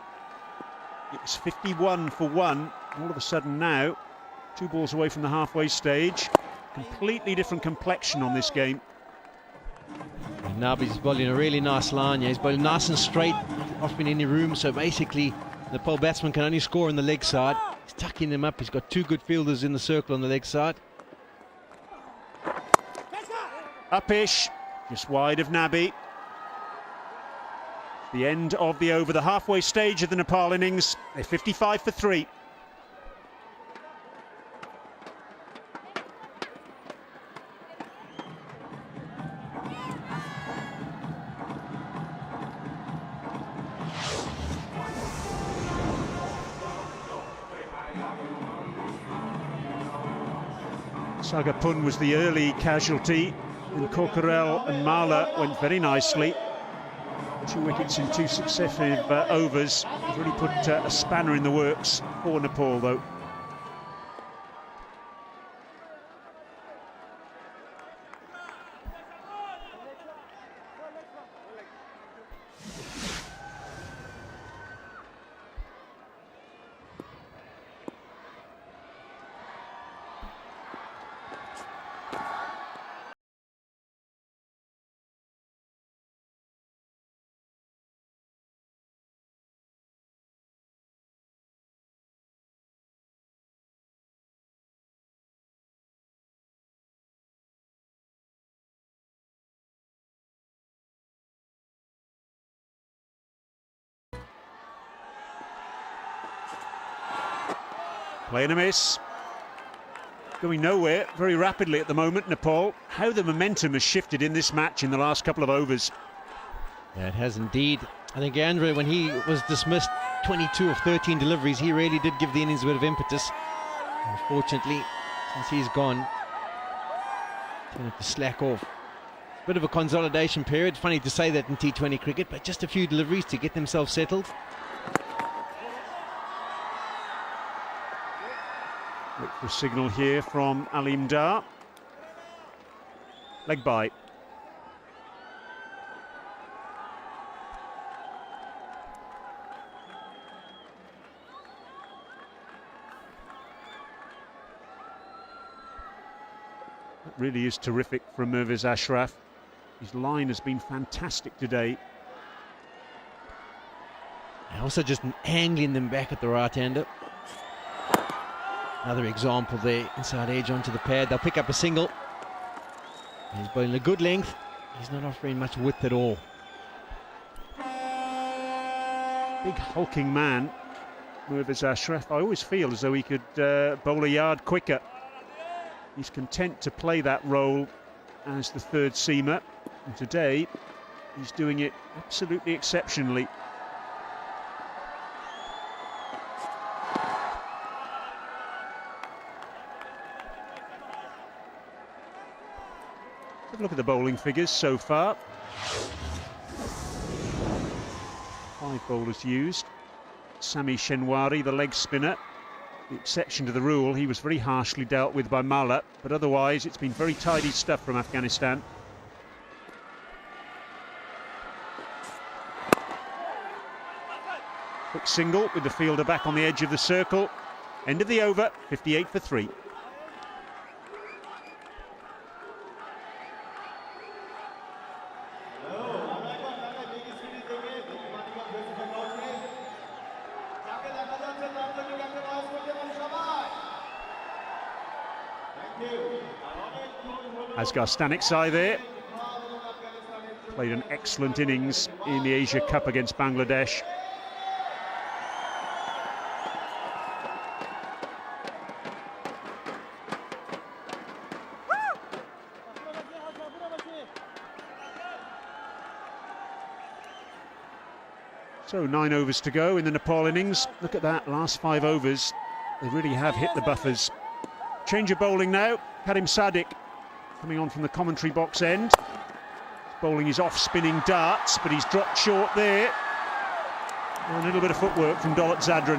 It was 51 for 1. All of a sudden now, 2 balls away from the halfway stage. Completely different complexion on this game. And Nabi's bowling a really nice line. Yeah, he's bowling nice and straight, not been any room. So basically, the Nepal batsman can only score on the leg side. He's tucking them up. He's got 2 good fielders in the circle on the leg side. Upish, just wide of Nabi. The end of the over, the halfway stage of the Nepal innings. They're 55 for 3. Sagapun was the early casualty, and Kokharel and Mala went very nicely. 2 wickets in 2 successive overs. Really put a spanner in the works for Nepal though. Playing a miss. Going nowhere very rapidly at the moment, Nepal. How the momentum has shifted in this match in the last couple of overs. Yeah, it has indeed. I think Andre, when he was dismissed, 22 of 13 deliveries, he really did give the innings a bit of impetus. Unfortunately, since he's gone, he's going to have to slack off. Bit of a consolidation period. Funny to say that in T20 cricket, but just a few deliveries to get themselves settled. Look for a signal here from Alim Dar. Leg by. That really is terrific from Mirwais Ashraf. His line has been fantastic today. Also just angling them back at the right-hander. Another example there, inside edge onto the pad. They'll pick up a single. He's bowling a good length. He's not offering much width at all. Big hulking man, Mirwais Ashraf. I always feel as though he could bowl a yard quicker. He's content to play that role as the third seamer, and today he's doing it absolutely exceptionally. Have a look at the bowling figures so far. 5 bowlers used. Sami Shenwari, the leg spinner, the exception to the rule. He was very harshly dealt with by Malla, but otherwise it's been very tidy stuff from Afghanistan. Quick single with the fielder back on the edge of the circle. End of the over, 58 for 3. Asghar Staniksai there. Played an excellent innings in the Asia Cup against Bangladesh. So 9 overs to go in the Nepal innings. Look at that, last 5 overs. They really have hit the buffers. Change of bowling now. Karim Sadiq coming on from the commentary box end. Bowling his off-spinning darts, but he's dropped short there. And a little bit of footwork from Daulat Zadran.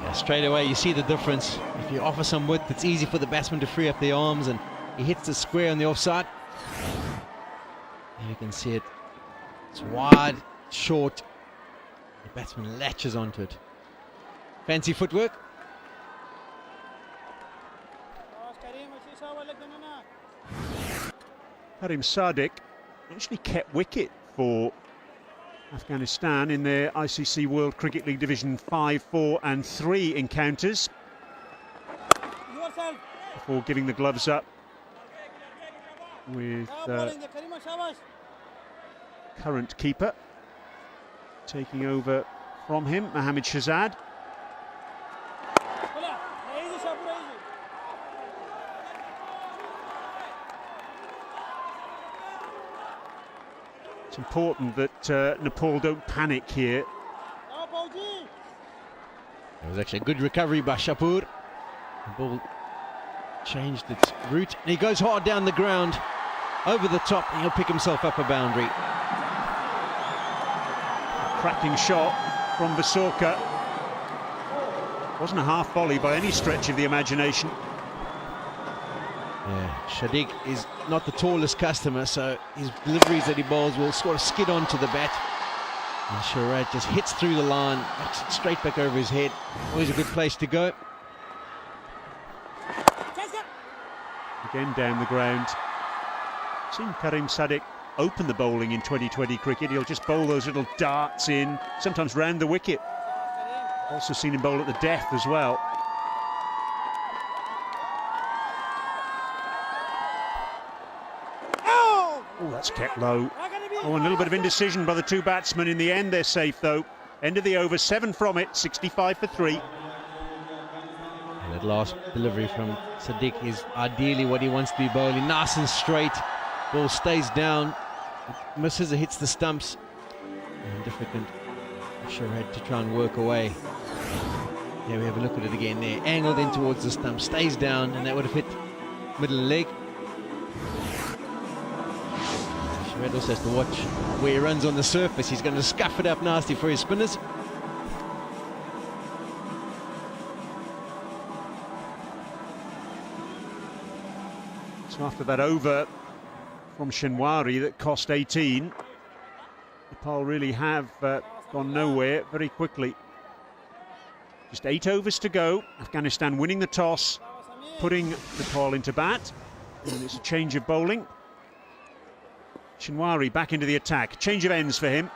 Yeah, straight away you see the difference. If you offer some width, it's easy for the batsman to free up the arms, and he hits the square on the offside. And you can see it. It's wide, short. The batsman latches onto it. Fancy footwork. Karim Sadiq actually kept wicket for Afghanistan in their ICC World Cricket League Division 5, 4 and 3 encounters before giving the gloves up with current keeper taking over from him, Mohammad Shahzad. It's important that Nepal don't panic here. It was actually a good recovery by Shapur. The ball changed its route, and he goes hard down the ground, over the top, and he'll pick himself up a boundary. Cracking shot from Vasorka. Wasn't a half volley by any stretch of the imagination. Yeah, Sadiq is not the tallest customer, so his deliveries that he bowls will sort of skid onto the bat. And Shahzad just hits through the line, knocks it straight back over his head. Always a good place to go. Again down the ground. Seen Karim Sadiq open the bowling in 2020 cricket. He'll just bowl those little darts in, sometimes round the wicket. Also seen him bowl at the death as well. Oh, that's kept low. Oh, and a little bit of indecision by the two batsmen. In the end, they're safe though. End of the over, 7 from it, 65 for 3. And that last delivery from Sadiq is ideally what he wants to be bowling. Nice and straight. Ball stays down. It misses, it hits the stumps. And difficult Shahzad to try and work away. Yeah, we have a look at it again there. Angled in towards the stump, stays down, and that would have hit middle leg. Shahzad also has to watch where he runs on the surface. He's going to scuff it up nasty for his spinners. So after that over from Shinwari that cost 18, Nepal really have gone nowhere very quickly. Just 8 overs to go. Afghanistan winning the toss, putting Nepal into bat. And it's a change of bowling. Shinwari back into the attack. Change of ends for him.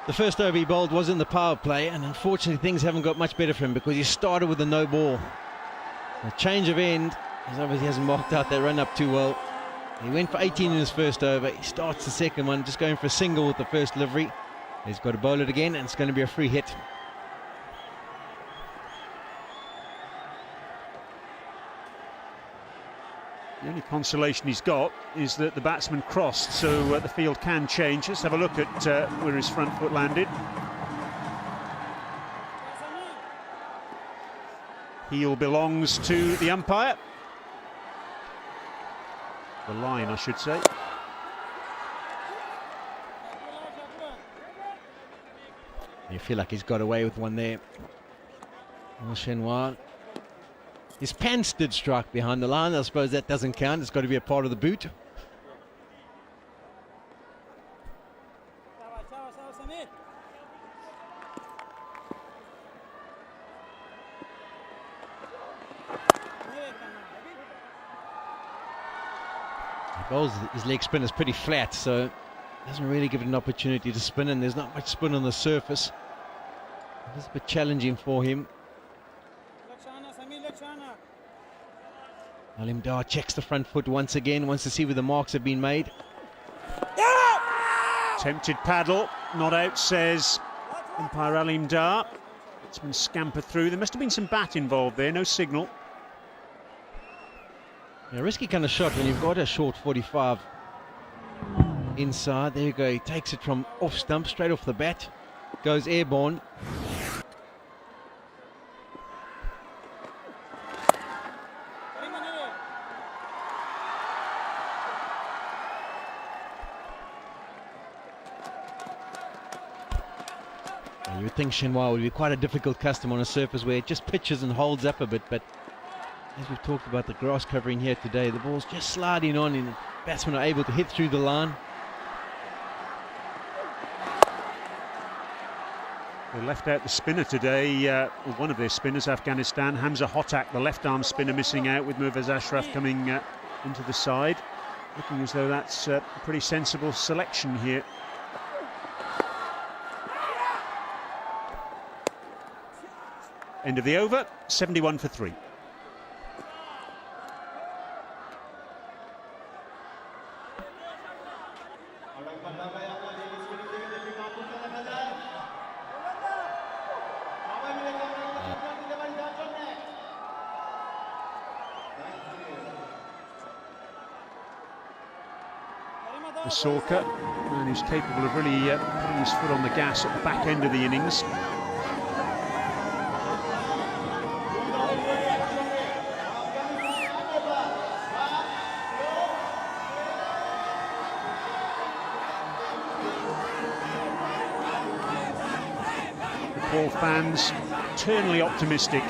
The first over he bowled was in the power play, and unfortunately things haven't got much better for him because he started with a no ball. A change of end, he obviously hasn't marked out that run up too well. He went for 18 in his first over. He starts the second one, just going for a single with the first delivery. He's got to bowl it again, and it's going to be a free hit. The only consolation he's got is that the batsman crossed, so the field can change. Let's have a look at where his front foot landed. Heel belongs to the umpire. The line, I should say. You feel like he's got away with one there. Well, Shenhua. His pants did strike behind the line. I suppose that doesn't count. It's got to be a part of the boot. He bowls his leg spin is pretty flat, so doesn't really give it an opportunity to spin, and there's not much spin on the surface. It's a bit challenging for him. Alim Dar checks the front foot once again, wants to see where the marks have been made. Tempted paddle, not out, says umpire Alim Dar. Batsman scamper through. There must have been some bat involved there, no signal. A risky kind of shot when you've got a short 45 inside. There you go, he takes it from off stump, straight off the bat, goes airborne. You would think Shenhua would be quite a difficult customer on a surface where it just pitches and holds up a bit, but as we've talked about the grass covering here today, the ball's just sliding on and batsmen are able to hit through the line. They left out the spinner today, one of their spinners, Afghanistan, Hamza Hotak, the left-arm spinner, missing out, with Mirvaz Ashraf coming into the side. Looking as though that's a pretty sensible selection here. End of the over, 71 for 3. Sorka, man who's capable of really putting his foot on the gas at the back end of the innings. Nepal fans eternally optimistic,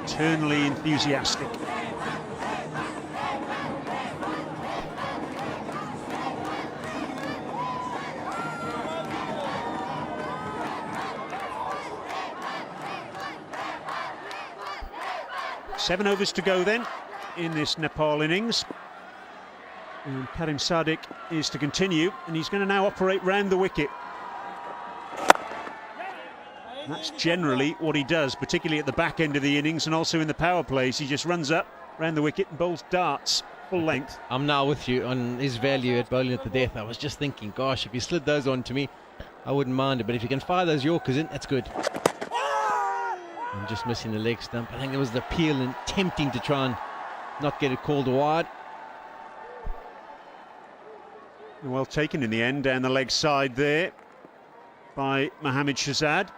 eternally enthusiastic. Seven overs to go then in this Nepal innings. And Karim Sadiq is to continue, and he's going to now operate round the wicket. That's generally what he does, particularly at the back end of the innings and also in the power plays. He just runs up round the wicket and bowls darts full length. I'm now with you on his value at bowling at the death. I was just thinking, gosh, if you slid those on to me, I wouldn't mind it. But if you can fire those Yorkers in, that's good. I'm just missing the leg stump. I think it was the peel and tempting to try and not get it called wide. Well taken in the end, down the leg side there by Mohammad Shahzad.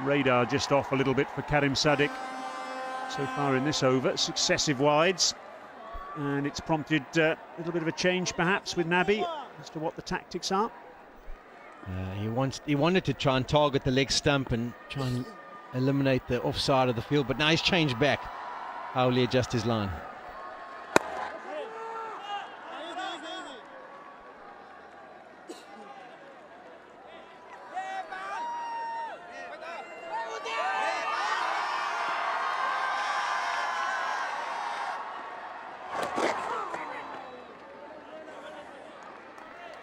Radar just off a little bit for Karim Sadiq so far in this over. Successive wides, and it's prompted a little bit of a change perhaps with Nabi as to what the tactics are. He wanted to try and target the leg stump and try and eliminate the offside of the field, but now he's changed back. How will he adjust his line?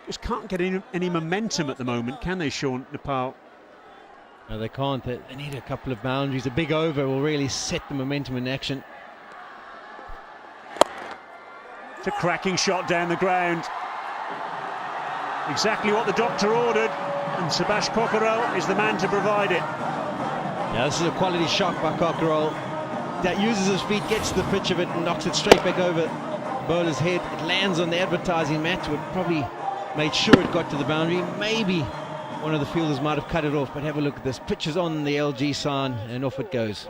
Just can't get any momentum at the moment, can they, Sean, Nepal? No, they can't. They need a couple of boundaries. A big over will really set the momentum in action. It's a cracking shot down the ground. Exactly what the doctor ordered, and Subhash Kokkarel is the man to provide it. Yeah, this is a quality shot by Kokkarel. That uses his feet, gets to the pitch of it, and knocks it straight back over the bowler's head. It lands on the advertising mat. Would probably made sure it got to the boundary. Maybe one of the fielders might have cut it off, but have a look at this. Pitch is on the LG sign, and off it goes.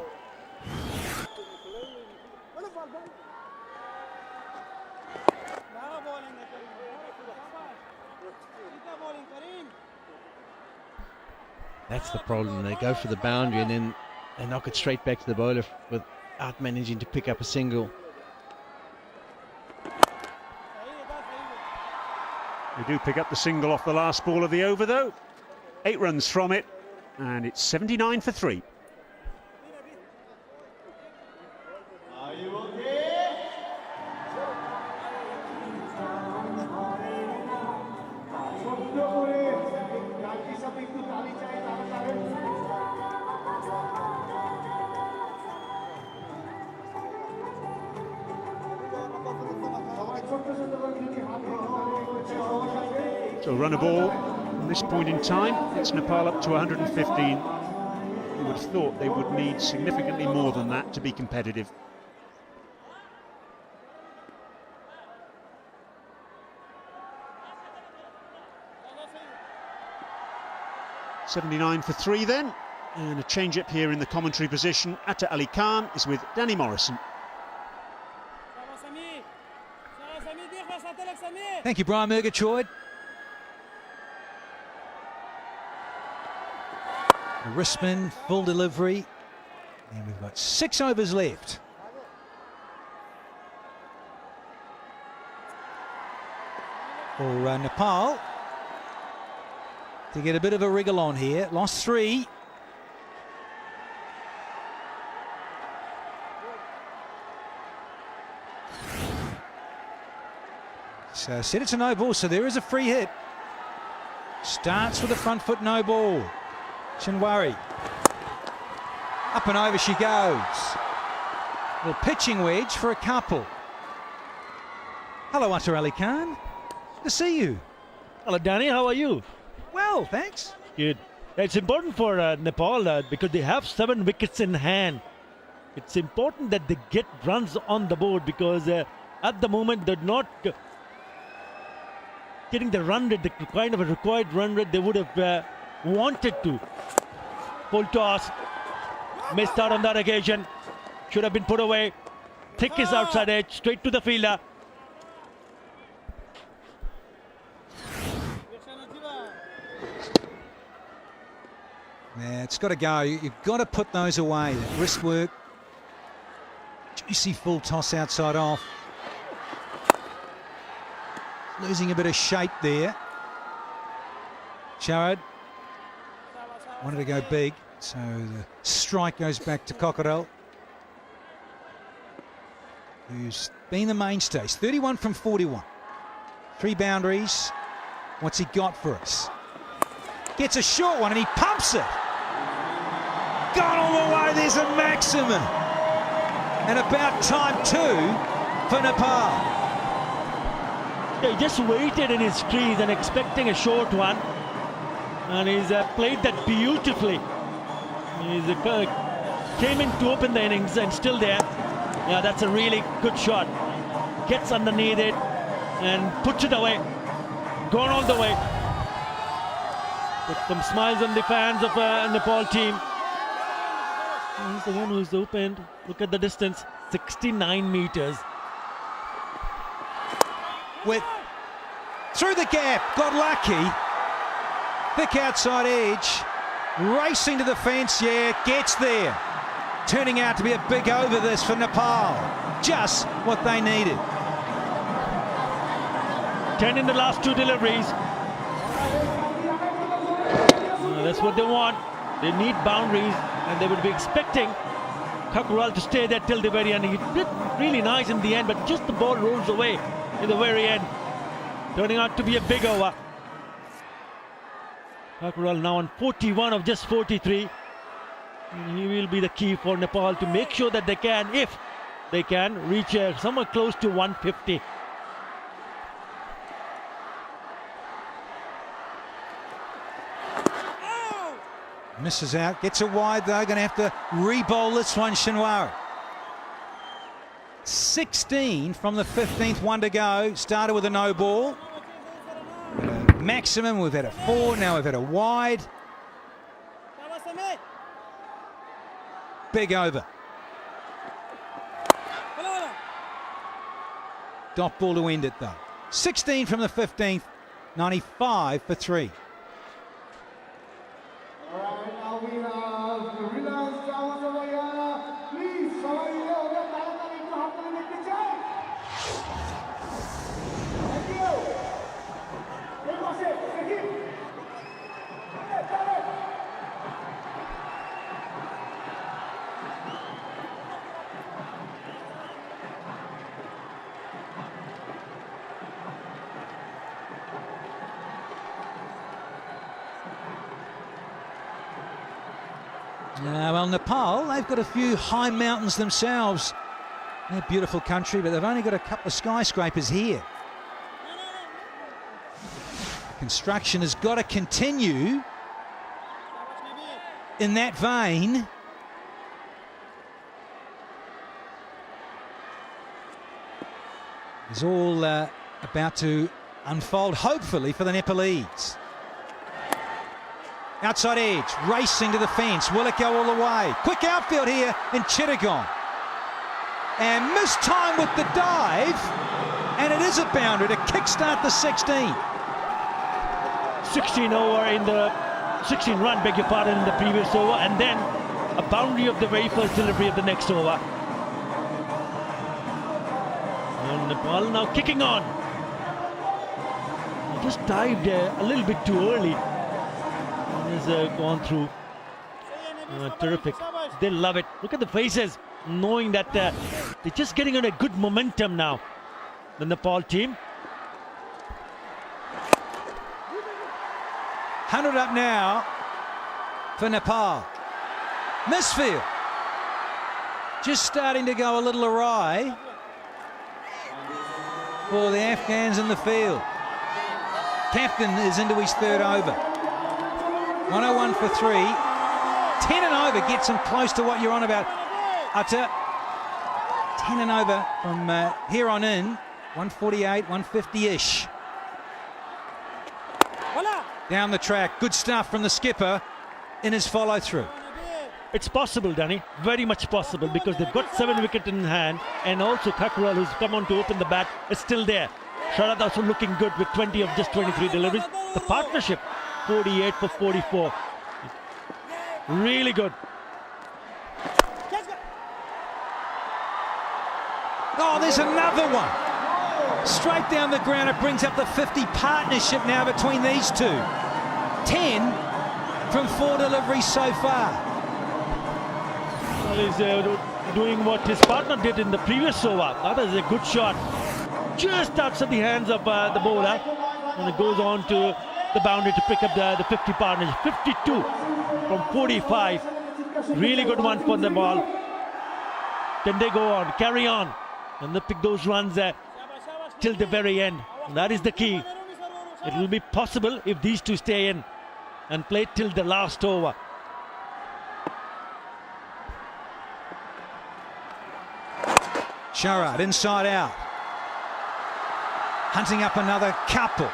That's the problem. They go for the boundary and then they knock it straight back to the bowler without managing to pick up a single. They do pick up the single off the last ball of the over, though. 8 runs from it, and it's 79 for 3. So run a ball at this point in time. It's Nepal up to 115. You would have thought they would need significantly more than that to be competitive. $79 for 3 then, and a change-up here in the commentary position. Atta Ali Khan is with Danny Morrison. Thank you, Brian Murgatroyd. A wristman, full delivery, and we've got 6 overs left. For Nepal to get a bit of a wriggle on here. Lost 3. So set it to no ball, so there is a free hit. Starts with a front foot no ball. Shinwari. Up and over she goes. The pitching wedge for a couple. Hello, Atta Ali Khan. Good to see you. Hello, Danny. How are you? Well, thanks. Good. It's important for Nepal because they have 7 wickets in hand. It's important that they get runs on the board because at the moment they're not getting the run rate, the kind of a required run rate they would have wanted to. Full toss. Missed out on that occasion. Should have been put away. Thick is outside edge. Straight to the fielder. Yeah, it's got to go. You've got to put those away. Wrist work. Juicy full toss outside off. Losing a bit of shape there. Sharad wanted to go big, so the strike goes back to Cockerell, who's been the mainstays. 31 from 41. 3 boundaries. What's he got for us? Gets a short one and he pumps it. Gone all the way. There's a maximum. And about time 2 for Nepal. He just waited in his crease and expecting a short one, and he's played that beautifully. He's came in to open the innings and still there. Yeah, that's a really good shot. Gets underneath it and puts it away. Gone all the way. Put some smiles on the fans of Nepal team. He's the one who's opened. Look at the distance, 69 meters. With through the gap, got lucky. Thick outside edge, racing to the fence, yeah, gets there. Turning out to be a big over this for Nepal. Just what they needed. 10 in the last 2 deliveries. That's what they want. They need boundaries, and they would be expecting Cockerell to stay there till the very end. He did really nice in the end, but just the ball rolls away in the very end, turning out to be a big over. Cockerell now on 41 of just 43. He will be the key for Nepal to make sure that they can, if they can, reach somewhere close to 150. Misses out, gets it wide though, going to have to re-bowl this one, Shinwari. 16 from the 15th, 1 to go. Started with a no ball. Maximum, we've had a 4, now we've had a wide. Big over. Dot ball to end it though. 16 from the 15th, 95 for 3. Well, Nepal, they've got a few high mountains themselves. They're a beautiful country, but they've only got a couple of skyscrapers here. Construction has got to continue in that vein. It's all about to unfold, hopefully, for the Nepalese. Outside edge, racing to the fence. Will it go all the way? Quick outfield here in Chittagong. And missed time with the dive. And it is a boundary to kickstart the 16. 16 over in the 16 run, beg your pardon, in the previous over, and then a boundary of the very first delivery of the next over. And Nepal now kicking on. He just dived a little bit too early. Has gone through. Terrific. They love it. Look at the faces, knowing that they're just getting on a good momentum now, the Nepal team. 100 up now for Nepal. Misfield. Just starting to go a little awry for the Afghans in the field. Captain is into his third over. 101 for 3. 10 and over gets him close to what you're on about, Utter. 10 and over from here on in. 148, 150-ish. Down the track. Good stuff from the skipper in his follow-through. It's possible, Danny. Very much possible, because they've got 7 wickets in hand, and also Thakral, who's come on to open the bat, is still there. Sharad also looking good with 20 of just 23 deliveries. The partnership, 48 for 44. Really good. Oh, there's another one. Straight down the ground. It brings up the 50 partnership now between these two. 10 from 4 deliveries so far. Well, he's doing what his partner did in the previous over. That is a good shot. Just outside the hands of the bowler. And it goes on to the boundary to pick up the 50 partnership. 52 from 45. Really good one for the ball. Can they go on, carry on, and they pick those runs till the very end? And that is the key. It will be possible if these two stay in and play till the last over. Sharad inside out. Hunting up another couple.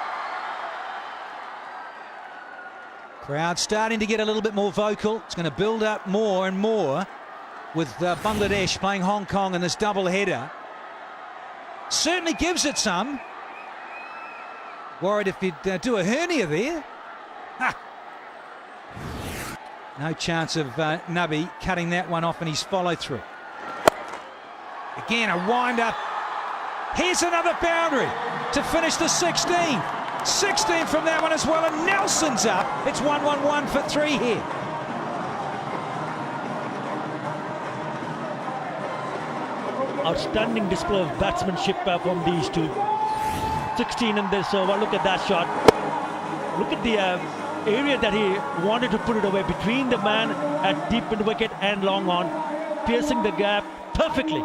Crowd starting to get a little bit more vocal. It's going to build up more and more with Bangladesh playing Hong Kong in this double header. Certainly gives it some. Worried if you'd do a hernia there. Ha! No chance of Nabi cutting that one off in his follow-through. Again, a wind-up. Here's another boundary to finish the 16. 16 from that one as well, and Nelson's up. It's 1-1-1 for 3 here. Outstanding display of batsmanship from these two. 16 in this over. Look at that shot. Look at the area that he wanted to put it away between the man at deep mid wicket and long on, piercing the gap perfectly.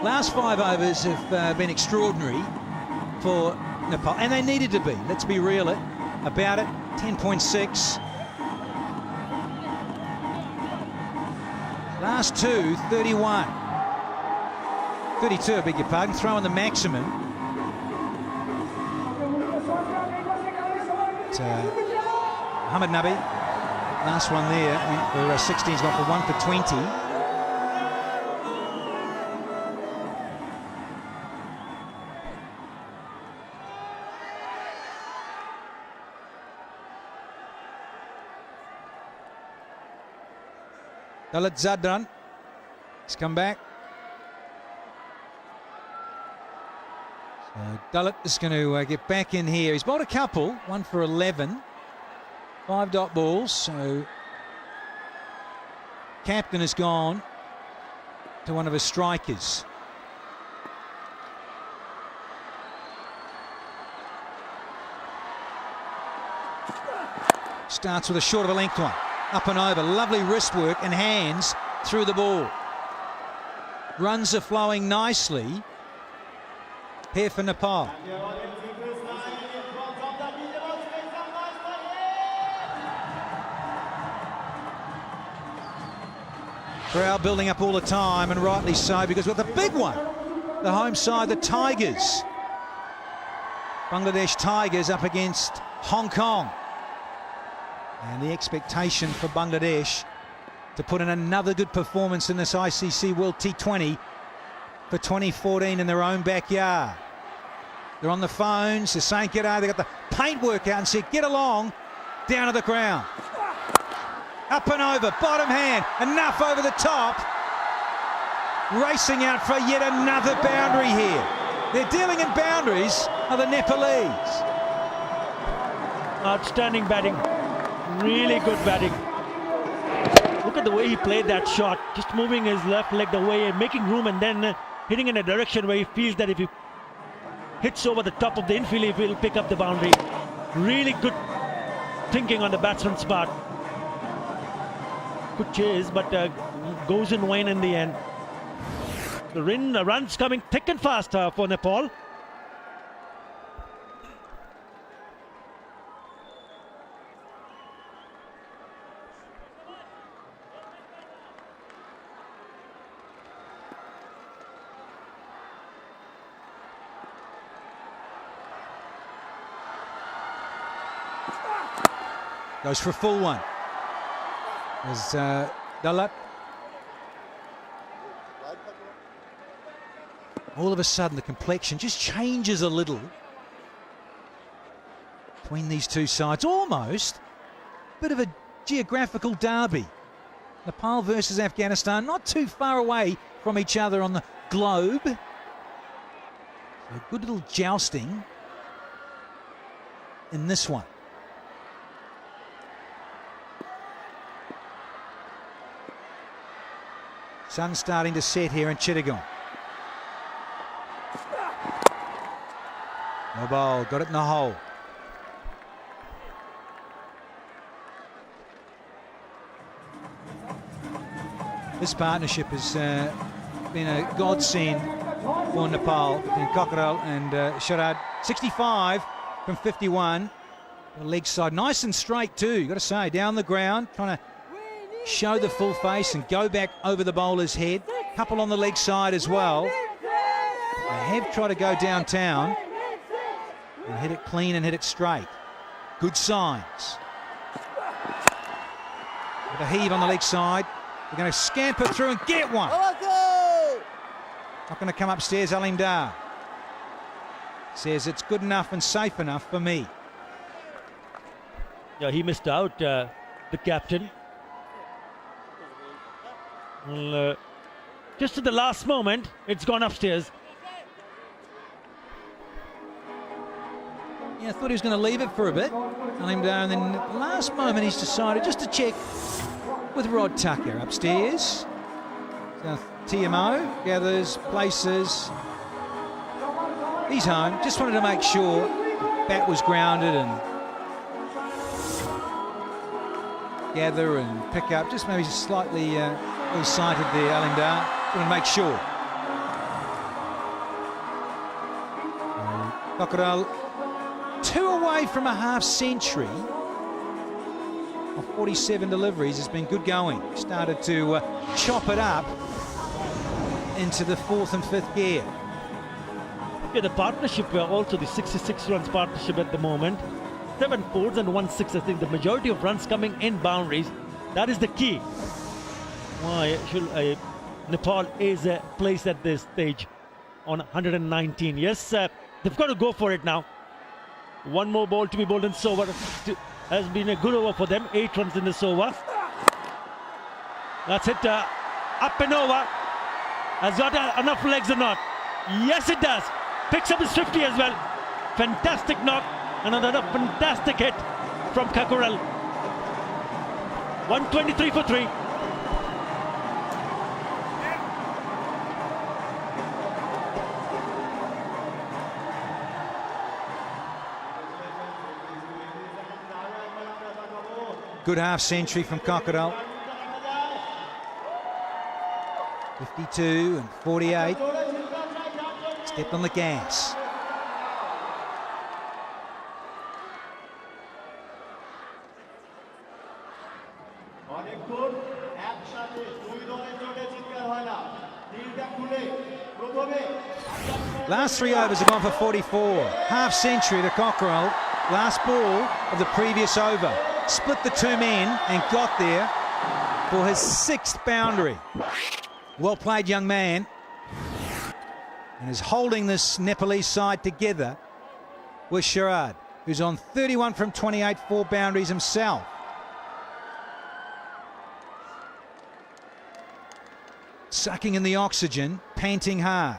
Last 5 overs have been extraordinary for Nepal, and they needed to be. Let's be real about it. 10.6. Last 2, 31. 32, I beg your pardon. Throw in the maximum. It's Mohammad Nabi. Last one there, went for 16's gone for 1 for 20. Dalit Zadran has come back. So Dalit is going to get back in here. He's bowled a couple, 1 for 11. 5 dot balls, so captain has gone to one of his strikers. Starts with a short of a length one. Up and over, lovely wrist work and hands through the ball. Runs are flowing nicely here for Nepal. Crowd building up all the time, and rightly so, because with the big one, the home side, the Tigers. Bangladesh Tigers up against Hong Kong. And the expectation for Bangladesh to put in another good performance in this ICC World T20 for 2014 in their own backyard. They're on the phones, they're saying get out, they've got the paint work out and said get along, down to the ground. Up and over, bottom hand, enough over the top. Racing out for yet another boundary here. They're dealing in boundaries are the Nepalese. Outstanding batting. Really good batting. Look at the way he played that shot. Just moving his left leg away and making room, and then hitting in a direction where he feels that if he hits over the top of the infield, he will pick up the boundary. Really good thinking on the batsman's part. Good chase, but goes in vain in the end. The runs coming thick and fast for Nepal. Goes for a full one. There's Dalit. All of a sudden the complexion just changes a little between these two sides. Almost a bit of a geographical derby. Nepal versus Afghanistan, not too far away from each other on the globe. So a good little jousting in this one. Sun's starting to set here in Chittagong. No ball, got it in the hole. This partnership has been a godsend for Nepal between Cockerell and Sharad. 65 from 51. The leg side, nice and straight too, you've got to say, down the ground, trying to show the full face and go back over the bowler's head. Couple on the leg side as well. They have tried to go downtown and hit it clean and hit it straight. Good signs. With a heave on the leg side. They're going to scamper through and get one. Not going to come upstairs, Alim Dar. Says it's good enough and safe enough for me. Yeah, he missed out, the captain. Well, just at the last moment, it's gone upstairs. Yeah, I thought he was going to leave it for a bit. Alim Dar, and then at the last moment he's decided just to check with Rod Tucker upstairs. So TMO gathers, places. He's home. Just wanted to make sure the bat was grounded and gather and pick up. Just maybe slightly ill-sighted there, Alim Dar. Want to make sure. Cockerell 2 away from a half century of 47 deliveries. Has been good going. Started to chop it up into the 4th and 5th gear. Yeah, the partnership, also the 66 runs partnership at the moment. 7 fours and 1 6. I think the majority of runs coming in boundaries. That is the key. Why should Nepal is placed at this stage on 119. Yes, they've got to go for it now. One more ball to be bowled in this over. Has been a good over for them. 8 runs in this over. That's it. Up and over. Has got enough legs or not? Yes, it does. Picks up his 50 as well. Fantastic knock. And another fantastic hit from Kakural. 123 for 3. Good half century from Kakural. 52 and 48. Stepped on the gas. Last 3 overs have gone for 44. Half century to Kakural. Last ball of the previous over. Split the 2 men and got there for his 6th boundary. Well played, young man. And is holding this Nepalese side together with Sharad, who's on 31 from 28, 4 boundaries himself. Sucking in the oxygen, panting hard.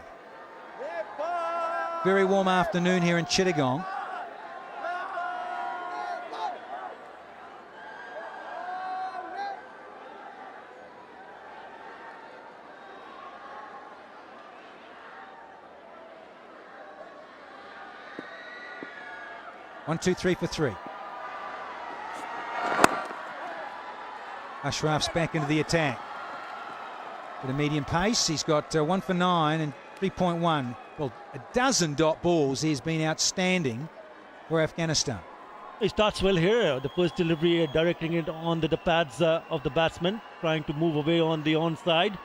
Very warm afternoon here in Chittagong. One, two, 3 for 3. Ashraf's back into the attack. With a medium pace, he's got 1 for 9 and 3.1. Well, a dozen dot balls. He's been outstanding for Afghanistan. He starts well here. The first delivery directing it on the pads of the batsman, trying to move away on the onside,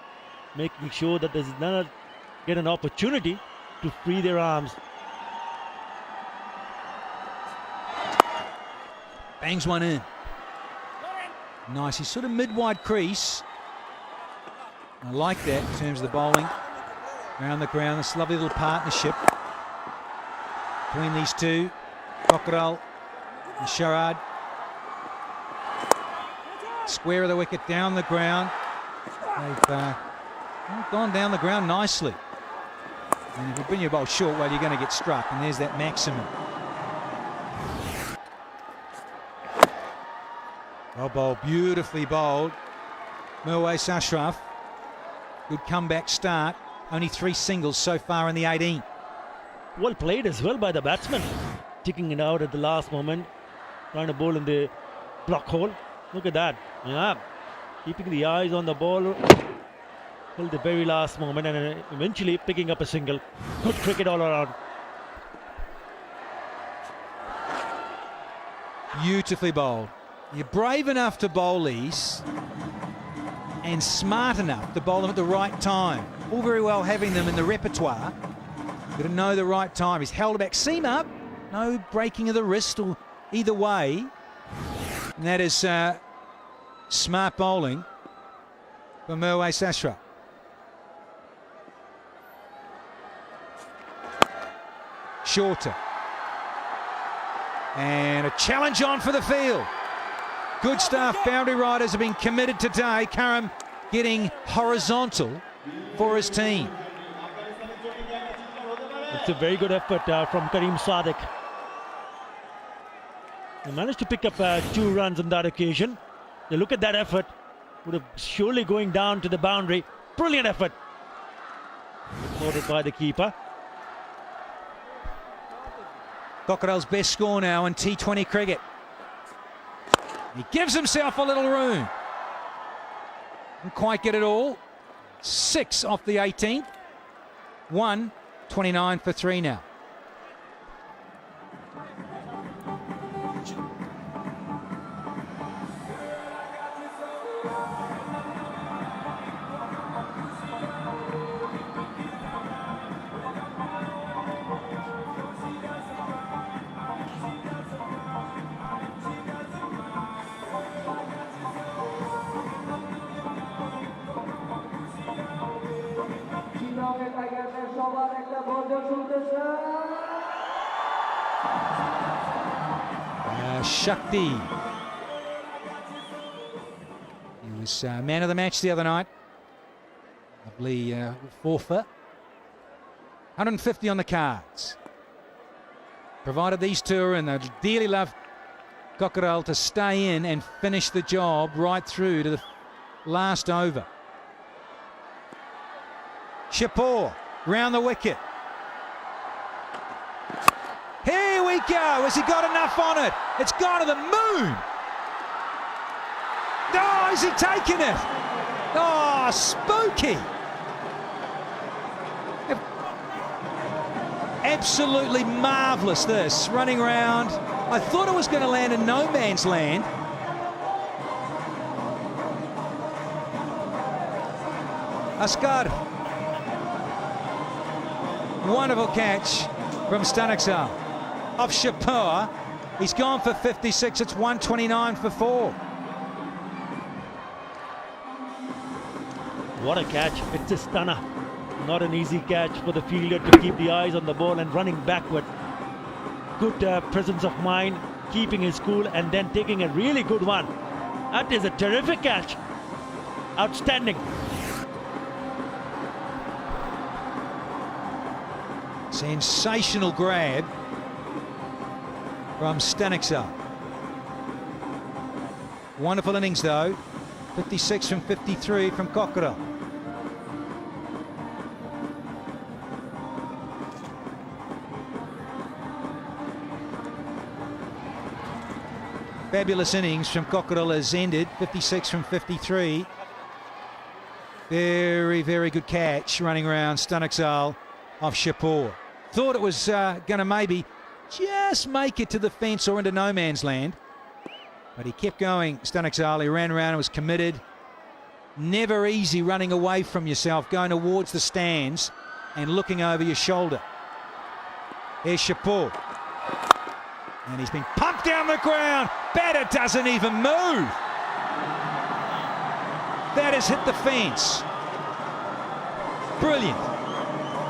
making sure that there's none get an opportunity to free their arms. Bangs one in. Nice. He's sort of mid-wide crease. I like that in terms of the bowling. Around the ground, this lovely little partnership between these two, Kakural and Sharad. Square of the wicket, down the ground. They've gone down the ground nicely. And if you bring your bowl short, well, you're going to get struck, and there's that maximum. Well bowled, beautifully bowled. Mirwais Ashraf. Good comeback start. Only 3 singles so far in the 18. Well played as well by the batsman. Ticking it out at the last moment. Trying to bowl in the block hole. Look at that. Yeah. Keeping the eyes on the ball till the very last moment and eventually picking up a single. Good cricket all around. Beautifully bowled. You're brave enough to bowl these and smart enough to bowl them at the right time. All very well having them in the repertoire. Got to know the right time. He's held it back. Seam up. No breaking of the wrist or either way. And that is smart bowling for Mirwais Ashraf. Shorter. And a challenge on for the field. Good stuff. Boundary riders have been committed today. Karam getting horizontal for his team. It's a very good effort from Karim Sadiq. He managed to pick up 2 runs on that occasion. You look at that effort. Would have surely going down to the boundary. Brilliant effort. Supported by the keeper. Kakural's best score now in T20 cricket. He gives himself a little room. Didn't quite get it all. 6 off the 18th. 129 for 3 now. Shakti. He was man of the match the other night. Lovely forfeit. 150 on the cards. Provided these two are in, they'd dearly love Cockerell to stay in and finish the job right through to the last over. Shapur round the wicket. Here we go. Has he got enough on it? It's gone to the moon. Oh, is he taking it? Oh, spooky. Absolutely marvellous, this. Running around. I thought it was going to land in no man's land. Asghar. Wonderful catch from Stanislav. Off Shapur. He's gone for 56. It's 129 for 4. What a catch. It's a stunner. Not an easy catch for the fielder to keep the eyes on the ball and running backward. Good presence of mind, keeping his cool and then taking a really good one. That is a terrific catch. Outstanding. Sensational grab from Stanislav. Wonderful innings though. 56 from 53 from Cockerell. Fabulous innings from Cockerell has ended. 56 from 53. Very, very good catch running around Stanislav off Shapur. Thought it was going to maybe just make it to the fence or into no man's land. But he kept going, Stanislav. He ran around and was committed. Never easy running away from yourself, going towards the stands and looking over your shoulder. There's Shapur. And he's been pumped down the ground. Batter doesn't even move. That has hit the fence. Brilliant.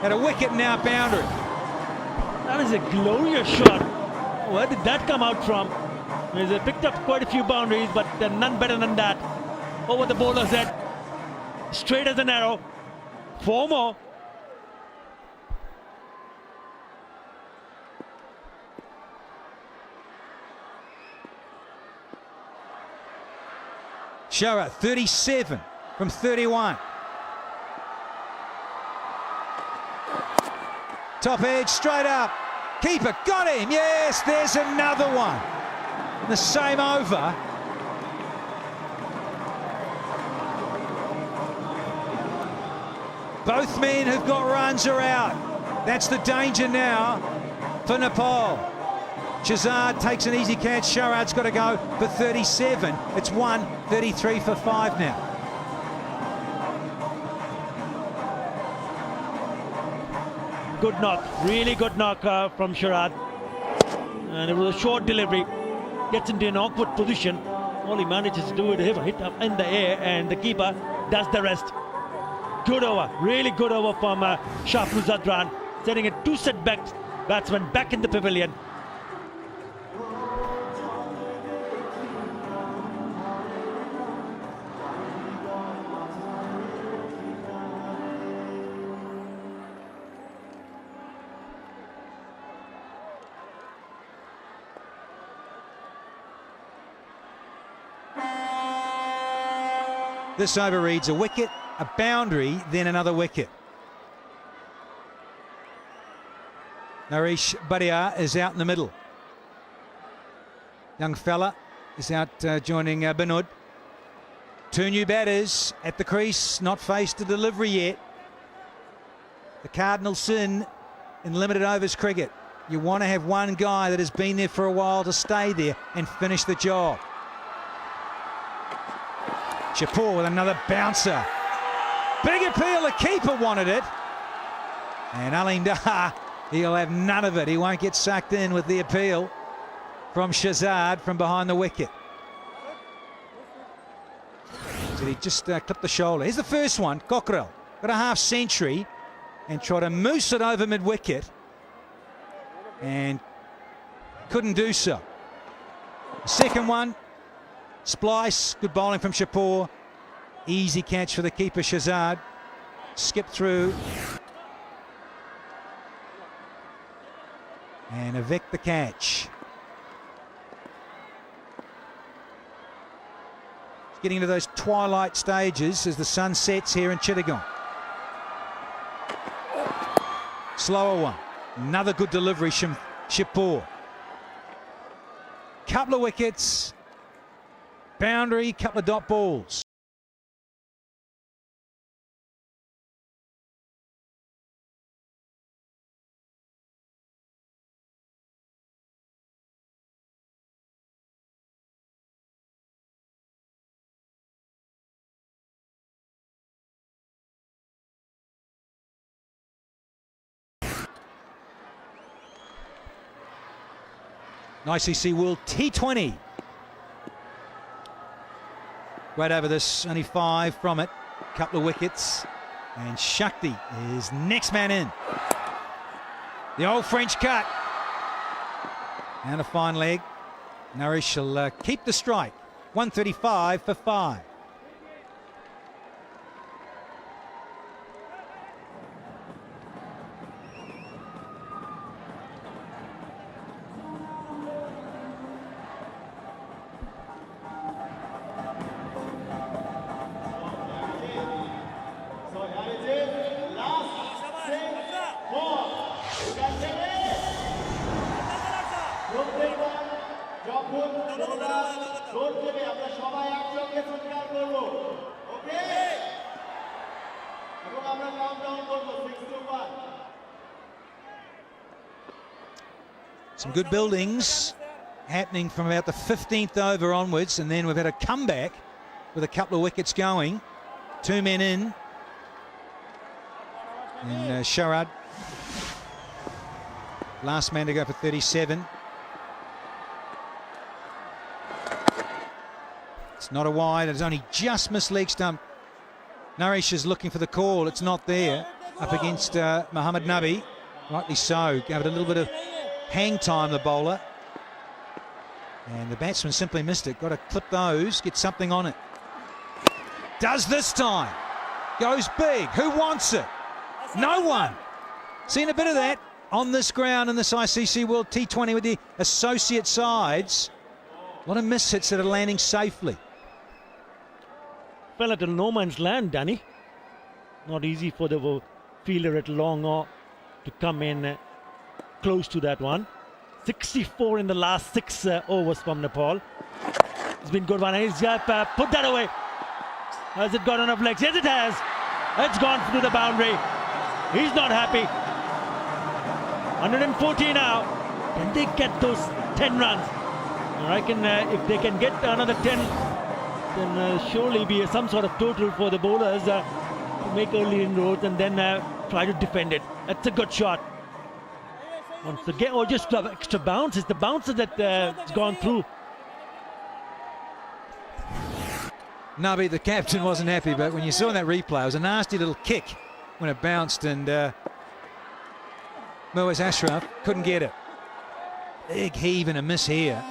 At a wicket now boundary. That is a glorious shot. Where did that come out from? He's picked up quite a few boundaries, but none better than that. Over the bowler's head. Straight as an arrow. 4 more. Shara, 37 from 31. Top edge, straight up. Keeper, got him. Yes, there's another one. The same over. Both men who've got runs are out. That's the danger now for Nepal. Shahzad takes an easy catch. Sharad's got to go for 37. It's 133 for 5 now. Good knock, really good knock from Sharad. And it was a short delivery. Gets into an awkward position. All he manages to do is hit up in the air, and the keeper does the rest. Good over, really good over from Shafru Zadran, sending a 2 setback batsman back in the pavilion. This over reads a wicket, a boundary, then another wicket. Naresh Bhatia is out in the middle. Young fella is out joining Banud. 2 new batters at the crease, not faced a delivery yet. The cardinal sin in limited overs cricket. You want to have one guy that has been there for a while to stay there and finish the job. Shapur with another bouncer. Big appeal, the keeper wanted it. And Aleem Dar, he'll have none of it. He won't get sucked in with the appeal from Shahzad from behind the wicket. So he just clipped the shoulder. Here's the first one, Cockerell. Got a half century. and try to moose it over mid-wicket, and couldn't do so. The second one, splice, good bowling from Shapur. Easy catch for the keeper, Shazad. Skip through. And evict the catch. It's getting to those twilight stages as the sun sets here in Chittagong. Slower one. Another good delivery, Shapur. Couple of wickets. Boundary, couple of dot balls. ICC World T20. Right over this, only 5 from it. Couple of wickets. And Shakti is next man in. The old French cut. And a fine leg. Nourish will keep the strike. 135 for 5. Some good buildings happening from about the 15th over onwards, and then we've had a comeback with a couple of wickets going. 2 men in. And Sharad, last man to go for 37. It's not a wide, it's only just missed leg stump. Nourish is looking for the call, it's not there. Up against Mohammad Nabi, rightly so. Gave it a little bit of hang time, the bowler. And the batsman simply missed it. Got to clip those, get something on it. Does this time. Goes big. Who wants it? No one. Seen a bit of that on this ground in this ICC World T20 with the associate sides. A lot of mishits that are landing safely. Fell at a no man's land, Danny. Not easy for the fielder at long to come in close to that one. 64 in the last 6 overs from Nepal. It's been good one. He's put that away. Has it got enough legs? Yes, it has. It's gone through the boundary. He's not happy. 140 now. Can they get those 10 runs? I reckon if they can get another 10, then surely be some sort of total for the bowlers to make early inroads and then try to defend it. That's a good shot. Once again, or just extra bounce. It's the bouncer that's gone through. Nabi, the captain, wasn't happy, but when you saw that replay, it was a nasty little kick when it bounced, and Muaz Ashraf couldn't get it. Big heave and a miss here.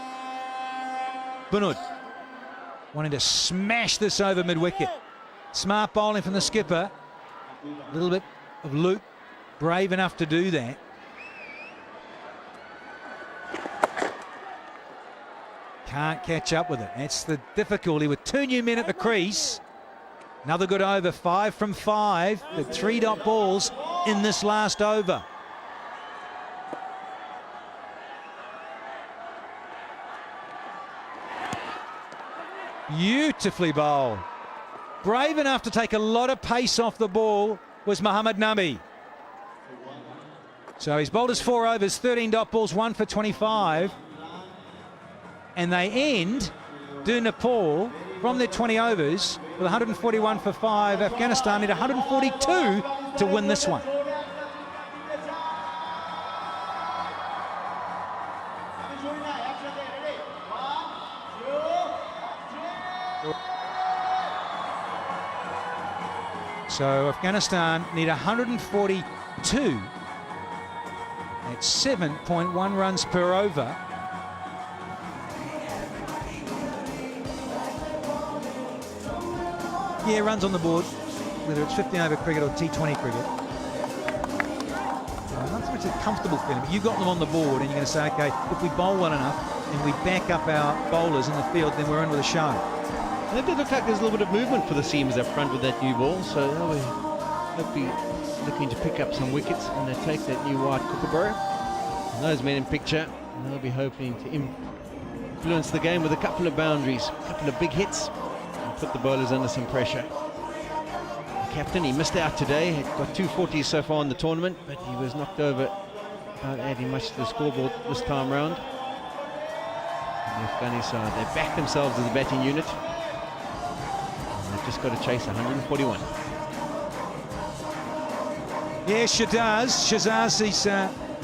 Bunud wanting to smash this over mid-wicket. Smart bowling from the skipper. A little bit of loop. Brave enough to do that. Can't catch up with it. That's the difficulty with 2 new men at the crease. Another good over, 5 from 5. The 3 dot balls in this last over. Beautifully bowled. Brave enough to take a lot of pace off the ball was Mohammad Nabi. So he's bowled his 4 overs, 13 dot balls, 1 for 25. And they end, do Nepal, from their 20 overs with 141 for 5. Afghanistan need 142 to win this one. So Afghanistan need 140 2 at 7.1 runs per over. Yeah, runs on the board, whether it's 15 over cricket or T20 cricket. Not so much a comfortable feeling, but you got them on the board and you're going to say, okay, if we bowl well enough and we back up our bowlers in the field, then we're in with a show. And it did look like there's a little bit of movement for the seamers up front with that new ball, so we're hopefully looking to pick up some wickets, and they take that new white kookaburra. And those men in picture, and they'll be hoping to influence the game with a couple of boundaries, a couple of big hits, and put the bowlers under some pressure. The captain, he missed out today, he'd got 240s so far in the tournament, but he was knocked over without adding much to the scoreboard this time round. And the Afghanistan, they backed themselves as a batting unit. Just got to chase 141. Yeah, Shazaz,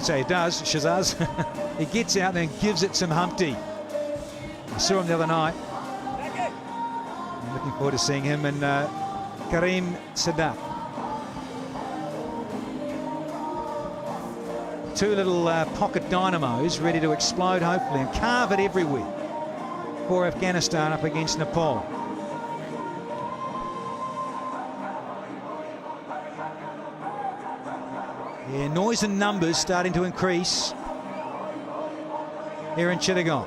Shazaz, he gets out and gives it some Humpty. I saw him the other night. I'm looking forward to seeing him and Karim Sadat. Two little pocket dynamos ready to explode, hopefully, and carve it everywhere for Afghanistan up against Nepal. Yeah, noise and numbers starting to increase here in Chittagong.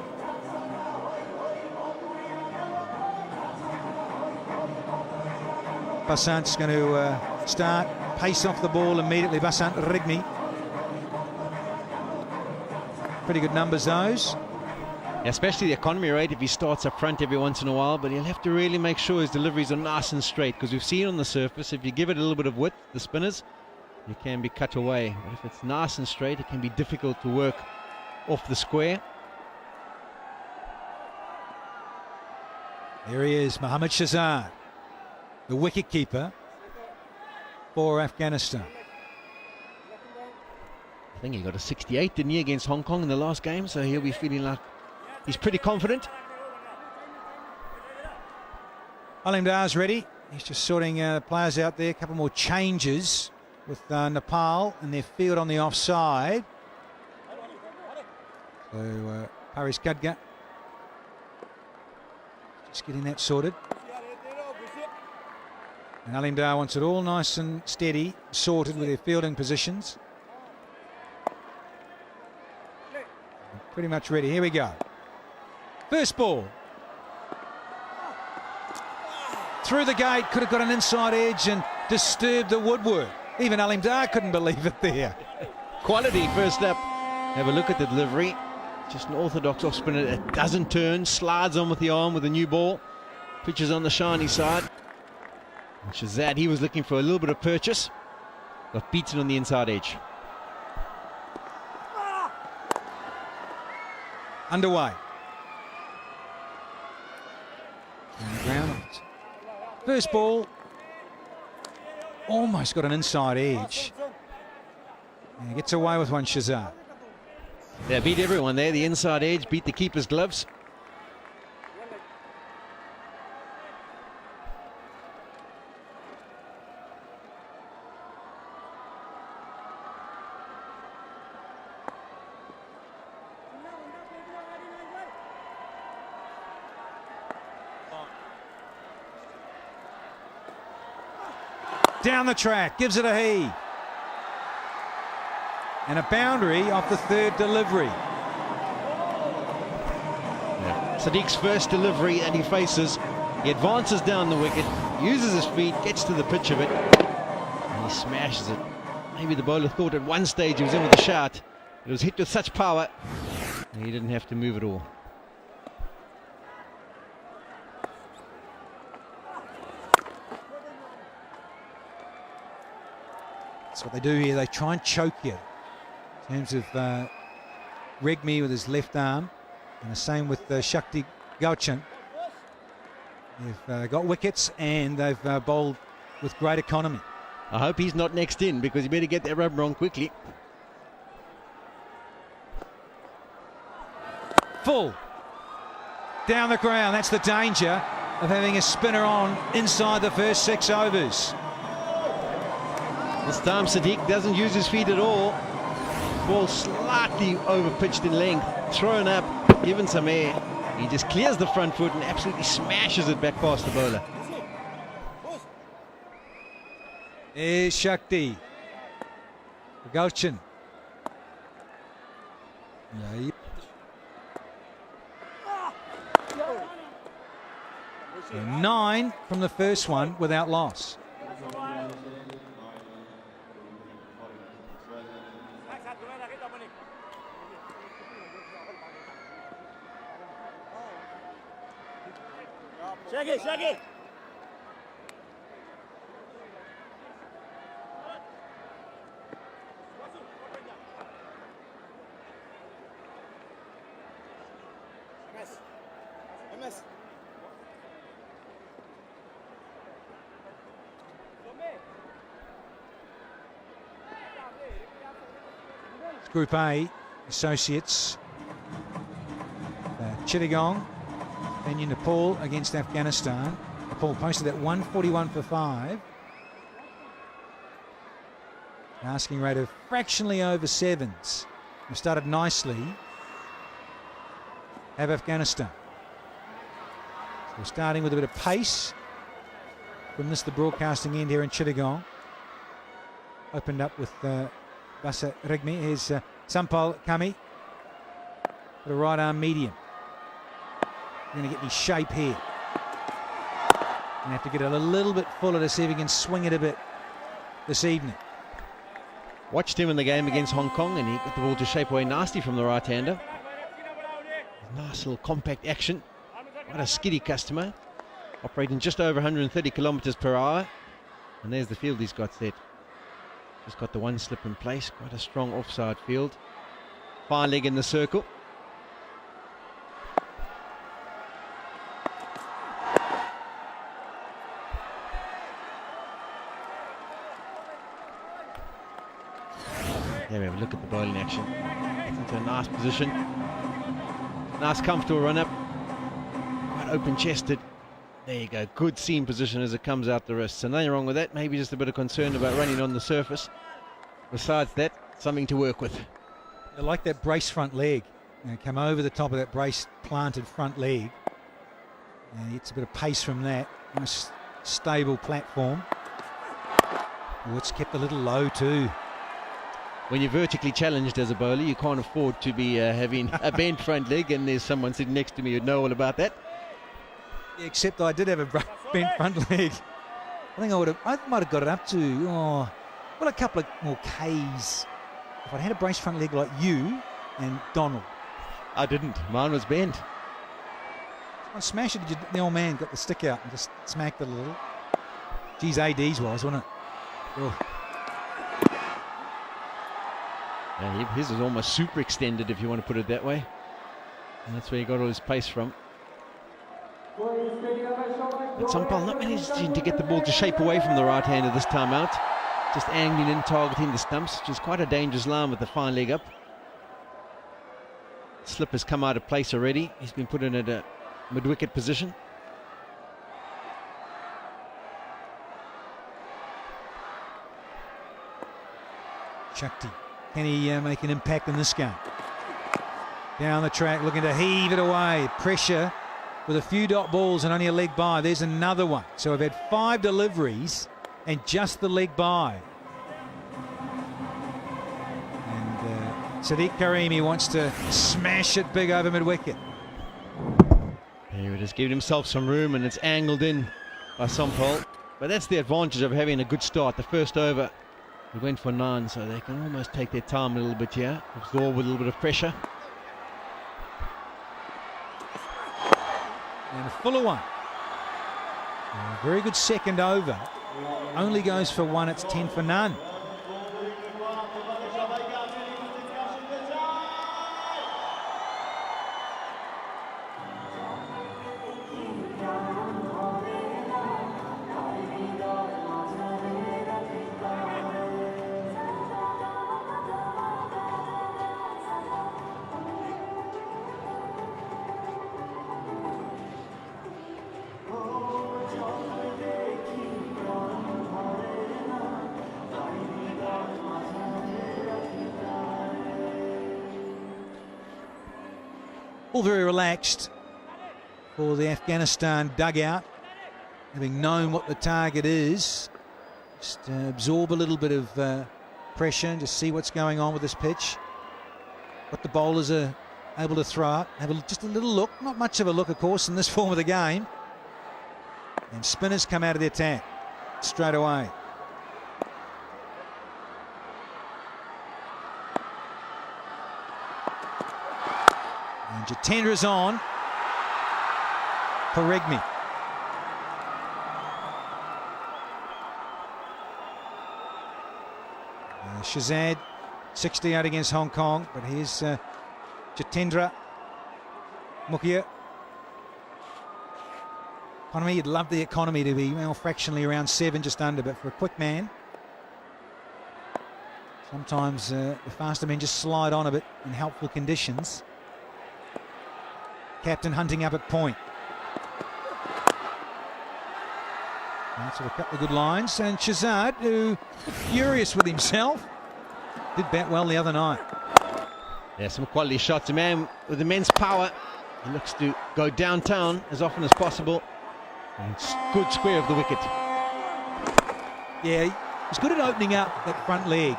Basant's going to start, pace off the ball immediately. Basant Rigmi. Pretty good numbers, those. Yeah, especially the economy rate if he starts up front every once in a while, but he'll have to really make sure his deliveries are nice and straight, because we've seen on the surface, if you give it a little bit of width, the spinners, you can be cut away. But if it's nice and straight, it can be difficult to work off the square. Here he is, Mohammad Shahzad, the wicket-keeper for Afghanistan. I think he got a 68, didn't he, against Hong Kong in the last game, so he'll be feeling like he's pretty confident. Alim Dar's ready. He's just sorting players out there. A couple more changes with Nepal and their field on the offside. So Paris Kadga just getting that sorted. And Alim Dar wants it all nice and steady, sorted with their fielding positions. Pretty much ready. Here we go. First ball. Through the gate, could have got an inside edge and disturbed the woodwork. Even Alim Dar couldn't believe it there. Quality first up. Have a look at the delivery. Just an orthodox off spinner that doesn't turn, slides on with the arm with a new ball. Pitches on the shiny side. And Shahzad, he was looking for a little bit of purchase. Got beaten on the inside edge. Underway. On the ground. First ball. Almost got an inside edge. And he gets away with one, Shahzad. Yeah, beat everyone there. The inside edge, beat the keeper's gloves. Down the track, gives it a heave. And a boundary off the third delivery. Yeah. Sadiq's first delivery that he faces, he advances down the wicket, uses his feet, gets to the pitch of it, and he smashes it. Maybe the bowler thought at one stage he was in with a shot. It was hit with such power, and he didn't have to move at all. That's what they do here. They try and choke you. In terms of Regmi with his left arm, and the same with Shakti Gauchan. They've got wickets and they've bowled with great economy. I hope he's not next in, because you better get that rubber on quickly. Full. Down the ground. That's the danger of having a spinner on inside the first 6 overs. This time Sadiq doesn't use his feet at all. Ball slightly over-pitched in length, thrown up, given some air. He just clears the front foot and absolutely smashes it back past the bowler. Here's Shakti. Gauchin. Yep. So 9 from the first one without loss. Shaggy. MS. Group A, associates. Chittagong and Nepal against Afghanistan. Nepal posted at 141 for 5. An asking rate of fractionally over 7s. They started nicely. Have Afghanistan. So we're starting with a bit of pace from this, the broadcasting end here in Chittagong. Opened up with Basa Rigmi. Here's Sampal Kami. The right arm medium. Going to get his shape here. Going to have to get it a little bit fuller to see if he can swing it a bit this evening. Watched him in the game against Hong Kong, and he got the ball to shape away nasty from the right-hander. Nice little compact action. What a skiddy customer. Operating just over 130 kilometres per hour. And there's the field he's got set. Just got the one slip in place. Quite a strong offside field. Fine leg in the circle. There we have a look at the bowling action. Gets into a nice position. Nice comfortable run up. Quite open chested. There you go. Good seam position as it comes out the wrist. So nothing wrong with that. Maybe just a bit of concern about running on the surface. Besides that, something to work with. I like that brace front leg. Come over the top of that brace planted front leg. And it's a bit of pace from that. Nice stable platform. Oh, it's kept a little low too. When you're vertically challenged as a bowler, you can't afford to be having a bent front leg, and there's someone sitting next to me who'd know all about that. Yeah, except I did have a bent front leg. I think I might have got it up to, well, a couple of more Ks. If I'd had a brace front leg like you and Donald. I didn't. Mine was bent. I smashed it. The old man got the stick out and just smacked it a little. Geez, AD's was, wasn't it? Oh. Yeah, his was almost super extended, if you want to put it that way. And that's where he got all his pace from. But Sampal not managing to get the ball to shape away from the right-hander this time out. Just angling in, targeting the stumps, which is quite a dangerous line with the fine leg up. Slip has come out of place already. He's been put in at a mid-wicket position. Shakti. Can he make an impact in this game? Down the track, looking to heave it away. Pressure with a few dot balls and only a leg by. There's another one. So we've had 5 deliveries and just the leg by. And Sadiq Karimi wants to smash it big over mid-wicket. He would just given himself some room, and it's angled in by Sampal. But that's the advantage of having a good start. The first over, we went for 9, so they can almost take their time a little bit here, absorb with a little bit of pressure. And a fuller one. A very good second over. Only goes for 1, it's 10 for none. All very relaxed for the Afghanistan dugout, having known what the target is. Just absorb a little bit of pressure and just see what's going on with this pitch. What the bowlers are able to throw up. Have just a little look, not much of a look, of course, in this form of the game. And spinners come out of the attack straight away. And Jatendra's on for Regmi. Shahzad 68 against Hong Kong, but here's Jatendra Mukhia. Economy, you'd love the economy to be fractionally around 7, just under, but for a quick man, sometimes the faster men just slide on a bit in helpful conditions. Captain hunting up at point. So a couple of good lines, and Shahzad, who furious with himself, did bat well the other night. Yeah, some quality shots. A man with immense power. He looks to go downtown as often as possible. And it's good square of the wicket. Yeah, he's good at opening up that front leg.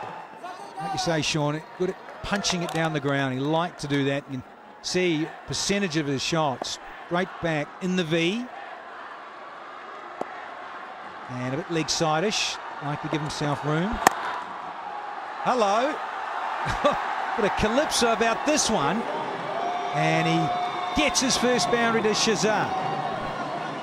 Like you say, Sean, good at punching it down the ground. He liked to do that. You can see percentage of his shots straight back in the V. And a bit leg side-ish, like to give himself room. Hello. What a calypso about this one. And he gets his first boundary to Shahzad.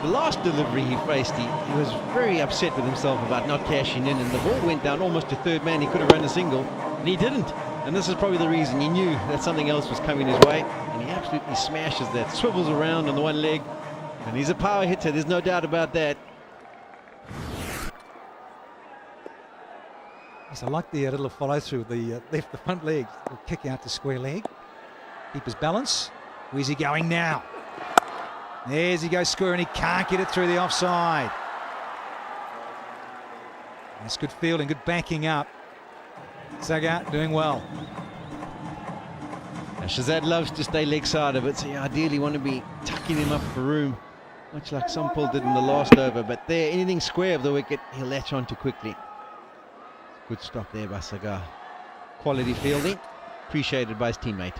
The last delivery he faced, he was very upset with himself about not cashing in, and the ball went down almost to third man. He could have run a single, and he didn't. And this is probably the reason. He knew that something else was coming his way, and he absolutely smashes that, swivels around on the one leg, and he's a power hitter. There's no doubt about that. Yes, I like the little follow through with the left, the front leg. Little kick out to square leg. Keep his balance. Where's he going now? There's he goes square, and he can't get it through the offside. That's good fielding, good backing up. Sagat doing well. Shahzad loves to stay leg side of it, so you ideally want to be tucking him up for room, much like Sampul did in the last over. But there, anything square of the wicket, he'll latch on too quickly. Good stop there by Sagar. Quality fielding, appreciated by his teammate.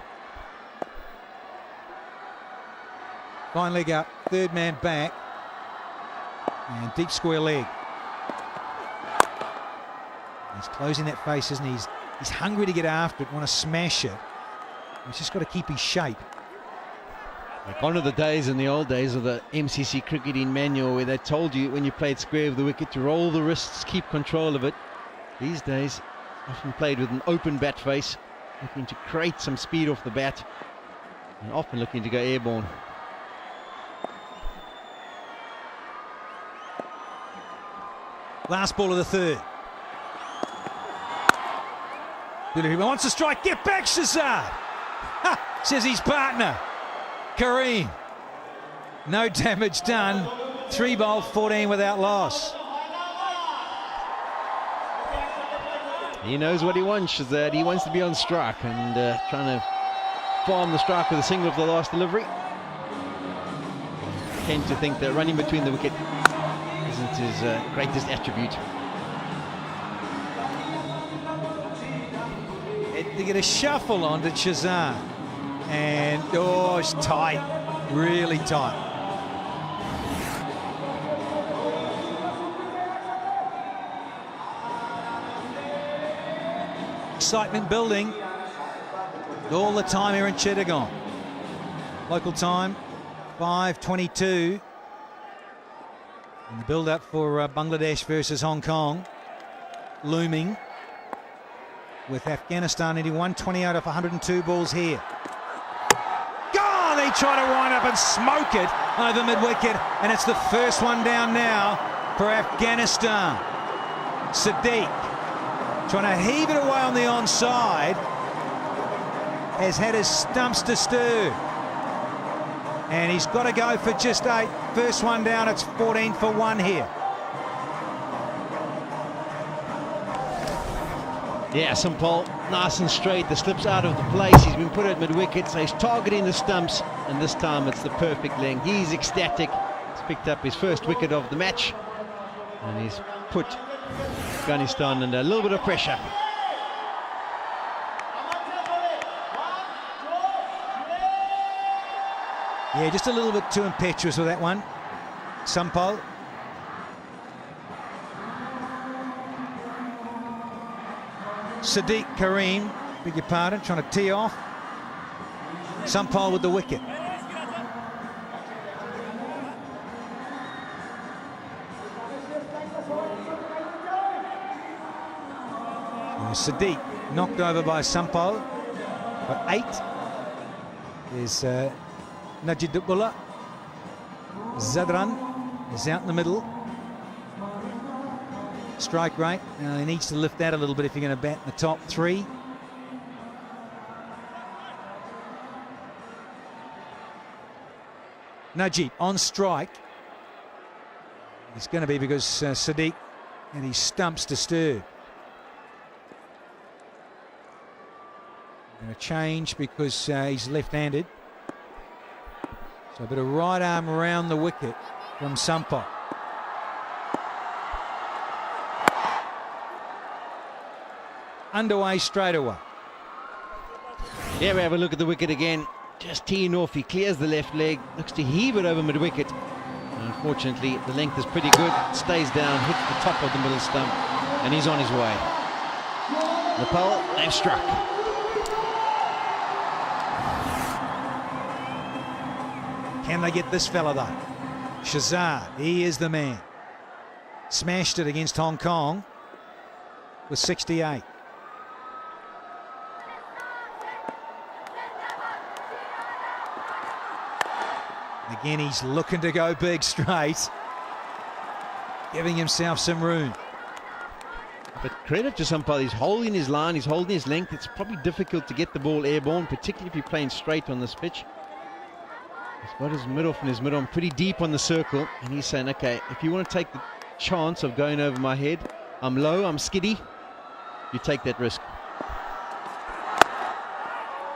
Fine leg up, third man back, and deep square leg. He's closing that face, isn't he? He's hungry to get after it, want to smash it. He's just got to keep his shape. Like one of the days in the old days of the MCC cricketing manual where they told you when you played square of the wicket to roll the wrists, keep control of it. These days, often played with an open bat face, looking to create some speed off the bat, and often looking to go airborne. Last ball of the third. He wants to strike. Get back, Shahzad! Ha! Says his partner, Kareem. No damage done. 3 bowled, 14 without loss. He knows what he wants, Shahzad. He wants to be on strike and trying to farm the strike with a single of the last delivery. I tend to think that running between the wicket isn't his greatest attribute. They get a shuffle on to Shahzad. And, oh, it's tight. Really tight. Excitement building all the time here in Chittagong. Local time 5:22. And the build-up for Bangladesh versus Hong Kong looming, with Afghanistan needing 128 off 102 balls here. Gone! They try to wind up and smoke it over mid-wicket, and it's the first one down now for Afghanistan. Sadiq trying to heave it away on the onside, has had his stumps disturbed. And he's got to go for just 8. First one down, it's 14 for 1 here. Yeah, Sampul, nice and straight. The slip's out of the place. He's been put at mid-wicket, so he's targeting the stumps. and this time it's the perfect length. He's ecstatic. He's picked up his first wicket of the match, and he's put Afghanistan under a little bit of pressure. Yeah, just a little bit too impetuous with that one. Sampal. Sadiq Karim, beg your pardon, trying to tee off. Sampal with the wicket. Sadiq knocked over by Sampal for 8. There's Najidullah. Zadran is out in the middle. Strike rate. He needs to lift that a little bit if you're going to bat in the top 3. Najib on strike. It's going to be because Sadiq and his stumps disturbed. Going to change because he's left-handed. So a bit of right arm around the wicket from Sampal. Underway straight away. Yeah, we have a look at the wicket again. Just teeing off, he clears the left leg, looks to heave it over mid-wicket. Unfortunately, the length is pretty good. Stays down, hits the top of the middle stump, and he's on his way. Nepal, they've struck. Can they get this fella though? Shahzad, he is the man. Smashed it against Hong Kong with 68. Again, he's looking to go big straight, giving himself some room. But credit to Sampal, he's holding his line, he's holding his length. It's probably difficult to get the ball airborne, particularly if you're playing straight on this pitch. He's got his mid-off and his mid-on pretty deep on the circle, and he's saying, okay, if you want to take the chance of going over my head, I'm low, I'm skiddy, you take that risk.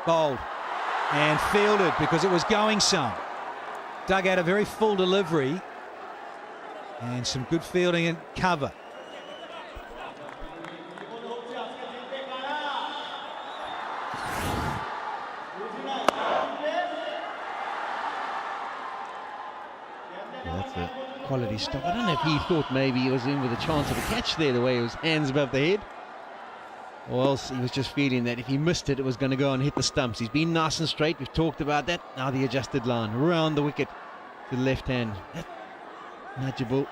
Bowled and fielded because it was going some. Dug out a very full delivery and some good fielding and cover. That's a quality stop. I don't know if he thought maybe he was in with a chance of a catch there, the way he was hands above the head. Or else he was just feeling that if he missed it, it was going to go and hit the stumps. He's been nice and straight. We've talked about that. Now the adjusted line around the wicket to the left hand. Najibul.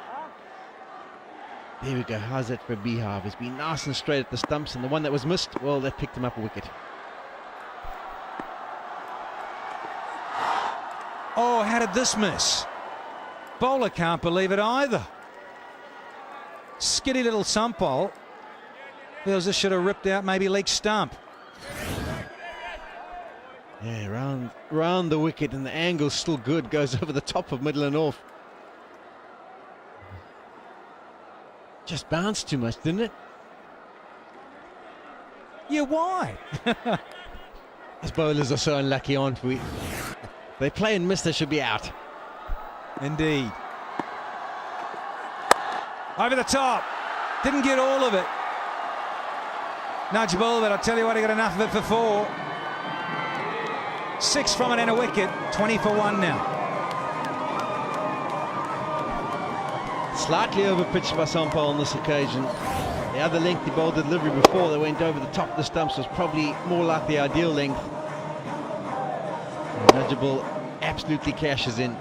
There we go. How's that for Bihar? He's been nice and straight at the stumps, and the one that was missed, well, that picked him up a wicket. Oh, how did this miss? Bowler can't believe it either. Skiddy little Sampal. Feels this should have ripped out maybe leg stump. Yeah, round the wicket, and the angle's still good. Goes over the top of middle and off. Just bounced too much, didn't it? Yeah, why? These bowlers are so unlucky, aren't we? They play and miss, they should be out. Indeed. Over the top. Didn't get all of it. Nudge ball, but I'll tell you what, he got enough of it for 4. 6 from it and a wicket. 20 for 1 now. Slightly overpitched by Sampal on this occasion. The other length he bowled the delivery before that went over the top of the stumps was probably more like the ideal length. Najibul absolutely cashes in.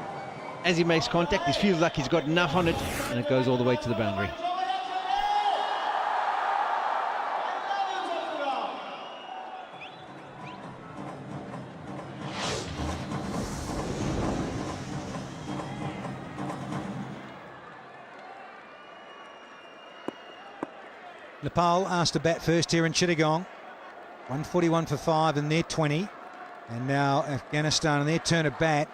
As he makes contact, he feels like he's got enough on it, and it goes all the way to the boundary. Nepal asked to bat first here in Chittagong. 141 for 5 in their 20. And now Afghanistan in their turn to bat.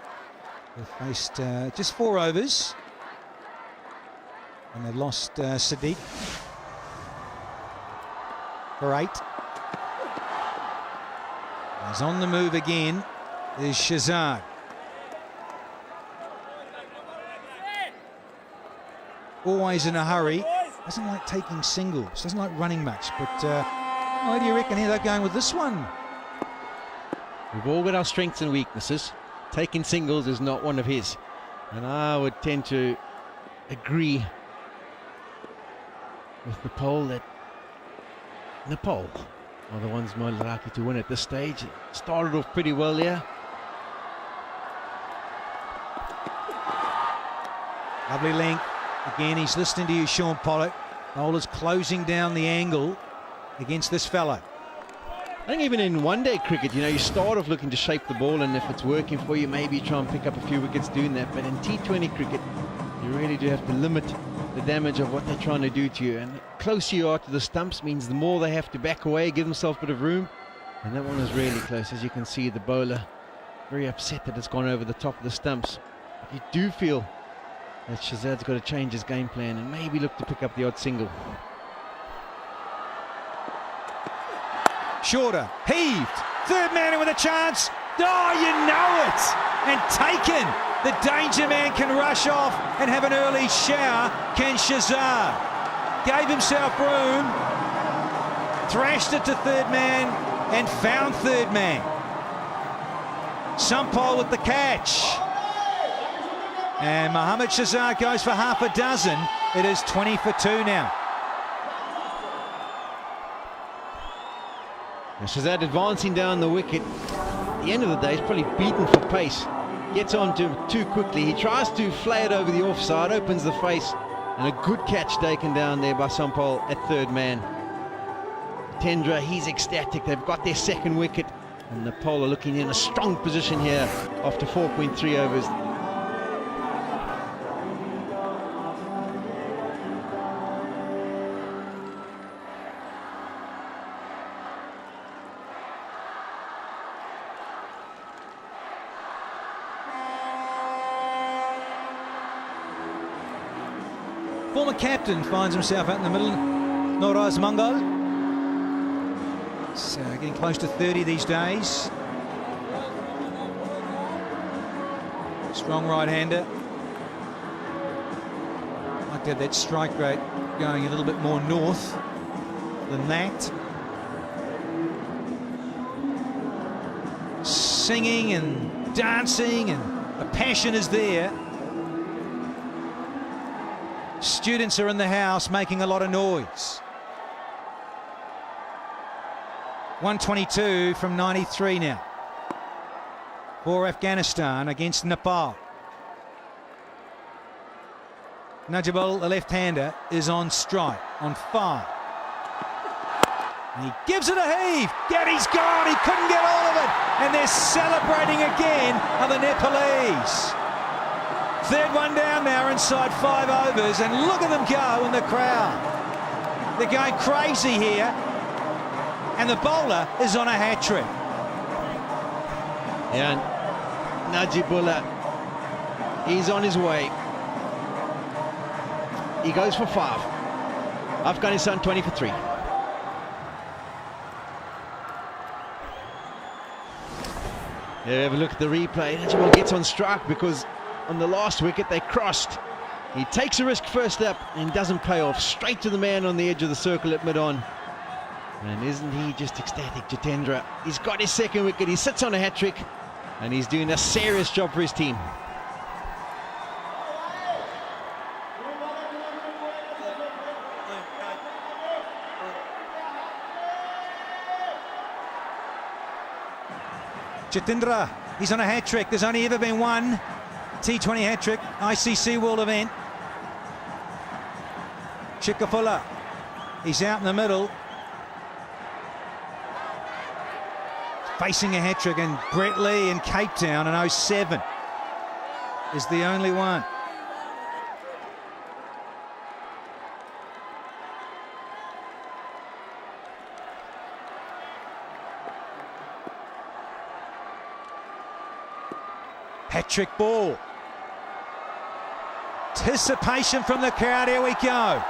They've faced just 4 overs. And they've lost Sadiq for 8. He's on the move again. There's Shahzad. always in a hurry. Doesn't like taking singles, doesn't like running much. But what do you reckon here they're going with this one? We've all got our strengths and weaknesses. Taking singles is not one of his. And I would tend to agree with Nepal that Nepal are the ones more likely to win at this stage. It started off pretty well there. Lovely length. Again, he's listening to you, Sean Pollock. Bowler's closing down the angle against this fellow. I think even in one-day cricket, you know, you start off looking to shape the ball, and if it's working for you, maybe you try and pick up a few wickets doing that. But in T20 cricket, you really do have to limit the damage of what they're trying to do to you. And the closer you are to the stumps means the more they have to back away, give themselves a bit of room. And that one is really close. As you can see, the bowler very upset that it's gone over the top of the stumps. But you do feel that Shahzad's got to change his game plan and maybe look to pick up the odd single. Shorter, heaved, third man in with a chance. Oh, you know it! And taken. The danger man can rush off and have an early shower. Can Shahzad. Gave himself room, thrashed it to third man and found third man. Sampal with the catch. And Mohammad Shahzad goes for half a dozen. It is 20 for 2 now. And Shahzad advancing down the wicket. At the end of the day, he's probably beaten for pace. Gets on to him too quickly. He tries to flay it over the offside, opens the face, and a good catch taken down there by Sampal at third man. Tendra, he's ecstatic. They've got their second wicket, and Nepal are looking in a strong position here after 4.3 overs. Former captain finds himself out in the middle. Noraz Mangal. It's getting close to 30 these days. Strong right-hander. Like to have that strike rate going a little bit more north than that. Singing and dancing, and the passion is there. Students are in the house making a lot of noise. 122 from 93 now for Afghanistan against Nepal. Najibul, the left-hander, is on strike, on 5. And he gives it a heave. Yet he's gone. He couldn't get all of it. And they're celebrating again, are the Nepalese. Third one down now inside 5 overs, and look at them go in the crowd. They're going crazy here, and the bowler is on a hat-trick. Yeah, Najibullah, he's on his way. He goes for 5. Afghanistan 20 for 3. Yeah, have a look at the replay. Najibullah gets on strike because on the last wicket they crossed. He takes a risk first up and doesn't pay off. Straight to the man on the edge of the circle at mid-on. And isn't he just ecstatic, Jitendra? He's got his second wicket. He sits on a hat-trick and he's doing a serious job for his team. Jitendra, he's on a hat-trick. There's only ever been one T20 hat-trick, ICC World event. Chikafula, he's out in the middle. Facing a hat-trick, and Brett Lee in Cape Town in 07 is the only one. Hat-trick ball. Anticipation from the crowd. Here we go.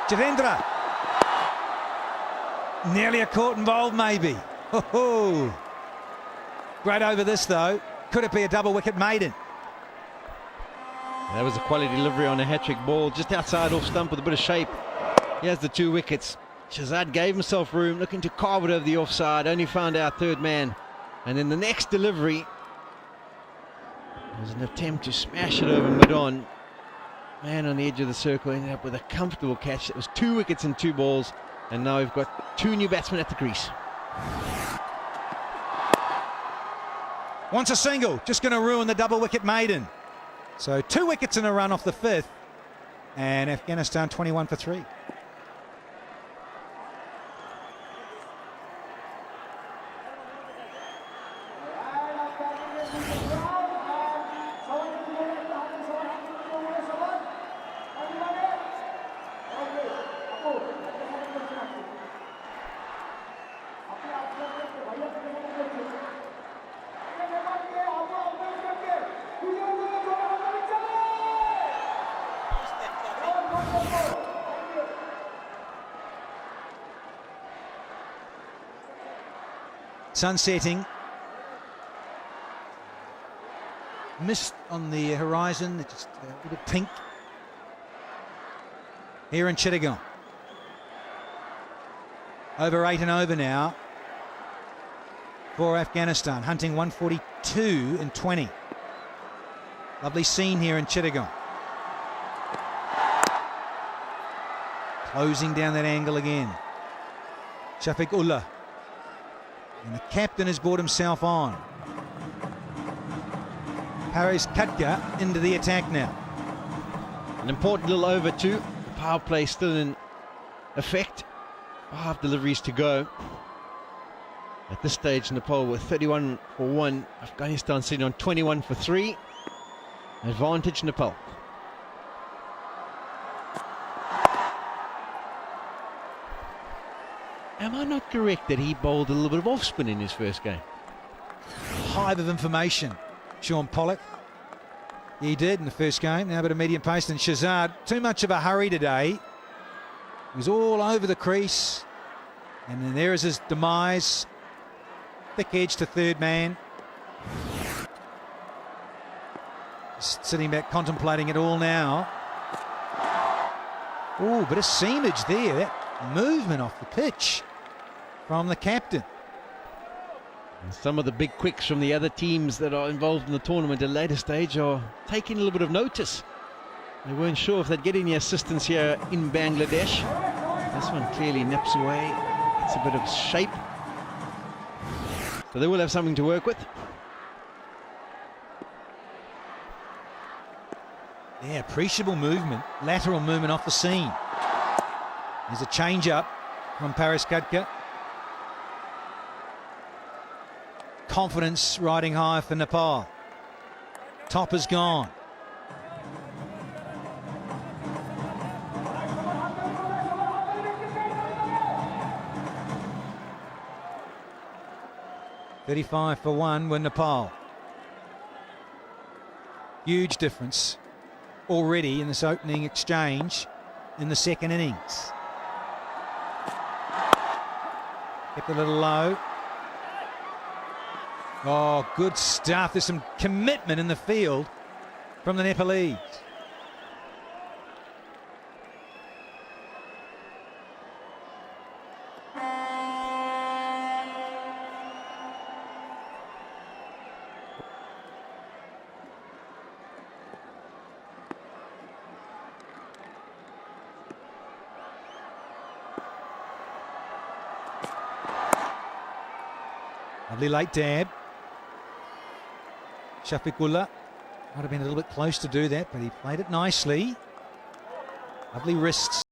Javendra. Nearly a caught involved, maybe. Oh, great over this, though. Could it be a double wicket maiden? That was a quality delivery on a hat-trick ball, just outside off stump with a bit of shape. He has the 2 wickets. Shahzad gave himself room, looking to carve it over the offside, only found our third man. And then the next delivery was an attempt to smash it over mid-on. Man on the edge of the circle ended up with a comfortable catch. It was 2 wickets and 2 balls, and now we've got 2 new batsmen at the crease. Wants a single, just going to ruin the double wicket maiden. So 2 wickets in a run off the 5th, and Afghanistan 21 for 3. Sun setting. Mist on the horizon, just a little pink. Here in Chittagong. Over 8 and over now for Afghanistan, hunting 142 and 20. Lovely scene here in Chittagong. Closing down that angle again. Shafiq Ullah. And the captain has brought himself on. Paris Katka into the attack now. An important little over too. The power play still in effect. 5 deliveries to go. At this stage, Nepal with 31 for 1. Afghanistan sitting on 21 for 3. Advantage Nepal. Am I not correct that he bowled a little bit of off spin in his first game? Hive of information, Sean Pollock. He did in the first game. Now a bit of medium pace. And Shahzad, too much of a hurry today. He was all over the crease. And then there is his demise. Thick edge to third man. Just sitting back contemplating it all now. Oh, bit of seamage there. That movement off the pitch from the captain. And some of the big quicks from the other teams that are involved in the tournament at a later stage are taking a little bit of notice. They weren't sure if they'd get any assistance here in Bangladesh. This one clearly nips away. It's a bit of shape. So they will have something to work with. Yeah, appreciable movement, lateral movement off the seam. There's a change up from Paris Katka. Confidence riding high for Nepal. Top is gone. .35 for 1 with Nepal. Huge difference already in this opening exchange in the second innings. Kept a little low. Oh, good stuff. There's some commitment in the field from the Nepalese. Lovely late dab. Shafiqullah might have been a little bit close to do that, but he played it nicely. Lovely wrists.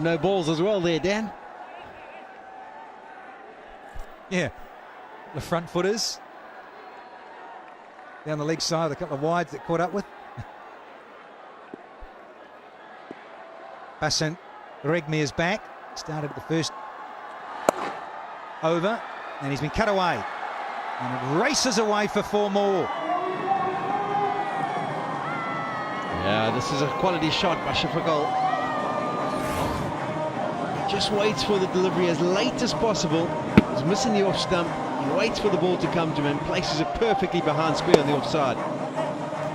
No balls as well there, Dan. Yeah, the front footers down the leg side, a couple of wides that caught up with. Basant Regmi is back. Started the first over, and he's been cut away. And it races away for 4 more. Yeah, this is a quality shot by Shafagol. He just waits for the delivery as late as possible. He's missing the off stump. He waits for the ball to come to him and places it perfectly behind square on the offside.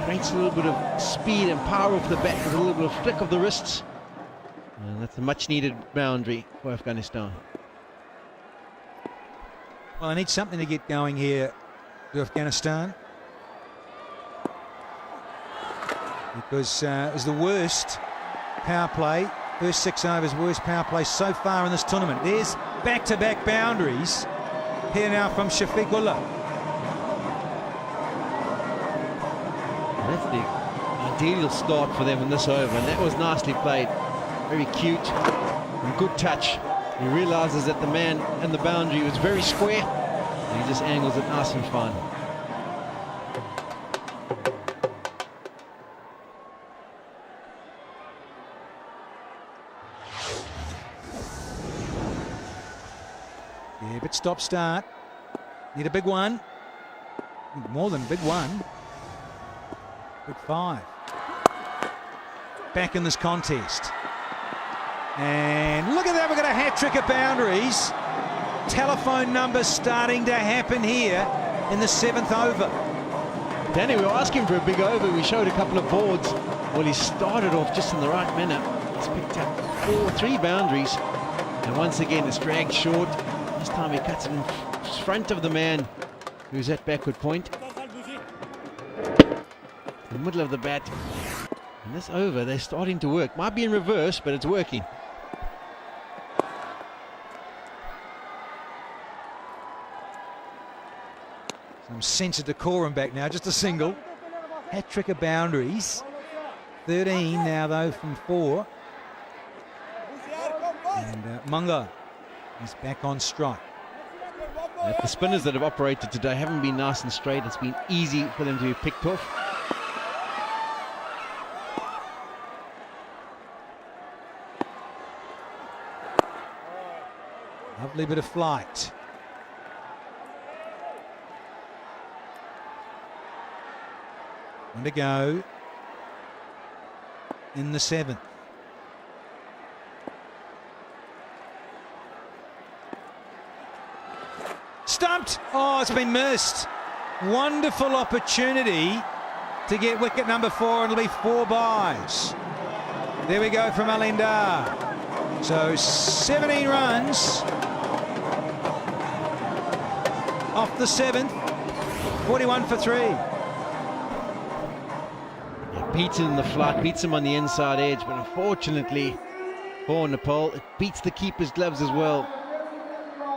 Creates a little bit of speed and power off the bat with a little bit of flick of the wrists. And that's a much needed boundary for Afghanistan. Well, I need something to get going here to Afghanistan, because it was the worst power play, first 6 overs, worst power play so far in this tournament. There's back-to-back boundaries here now from Shafiqullah. That's the ideal start for them in this over, and that was nicely played. Very cute and good touch. He realizes that the man and the boundary was very square, and he just angles it nice and fine. Yeah, but stop-start. Need a big one. More than a big one. Big 5. Back in this contest. And look at that, we've got a hat-trick of boundaries. Telephone numbers starting to happen here in the 7th over. Danny, we were asking for a big over. We showed a couple of boards. Well, he started off just in the right manner. He's picked up 3 boundaries. And once again, it's dragged short. This time he cuts it in front of the man who's at backward point. In the middle of the bat. And this over, they're starting to work. Might be in reverse, but it's working. Some sense of decorum back now, just a single. Hat-trick of boundaries. 13 now, though, from 4. And Munga is back on strike. The spinners that have operated today haven't been nice and straight. It's been easy for them to be picked off. Lovely bit of flight. One to go in the 7th. Stumped. Oh, it's been missed. Wonderful opportunity to get wicket number 4, and it'll be 4 byes. There we go from Alindar. So 17 runs off the 7th. 41 for 3. Beats him in the flight, beats him on the inside edge, but unfortunately for Nepal, it beats the keeper's gloves as well.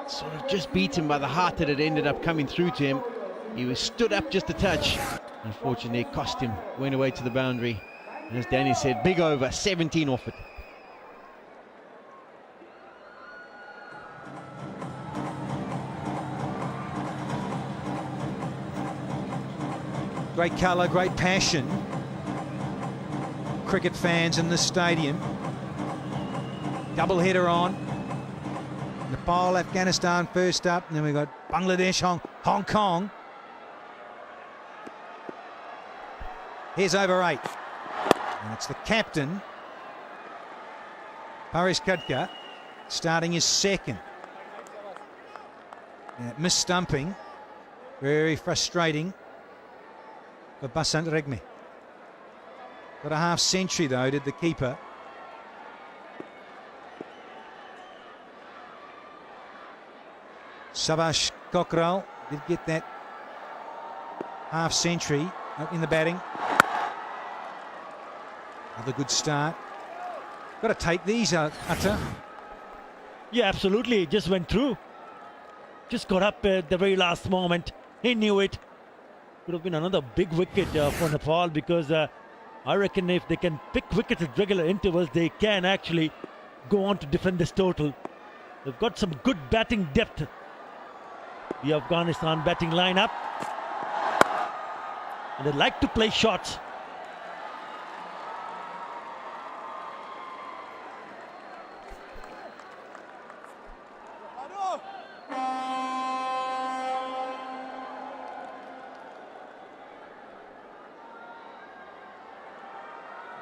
Sort of just beat him by the height that it ended up coming through to him. He was stood up just a touch. Unfortunately, it cost him, went away to the boundary. And as Danny said, big over, 17 off it. Great colour, great passion. Cricket fans in this stadium. Double header on. Nepal, Afghanistan first up, and then we've got Bangladesh, Hong Kong. Here's over 8. And it's the captain, Paresh Khadka, starting his 2nd. Missed stumping. Very frustrating for Basant Regmi. Got a half century though, did the keeper. Sabash Kokral did get that half century in the batting. Another good start. Got to take these, Atta. Yeah, absolutely. Just went through. Just got up at the very last moment. He knew it. Could have been another big wicket for Nepal, because I reckon if they can pick wickets at regular intervals, they can actually go on to defend this total. They've got some good batting depth, the Afghanistan batting lineup, and they like to play shots.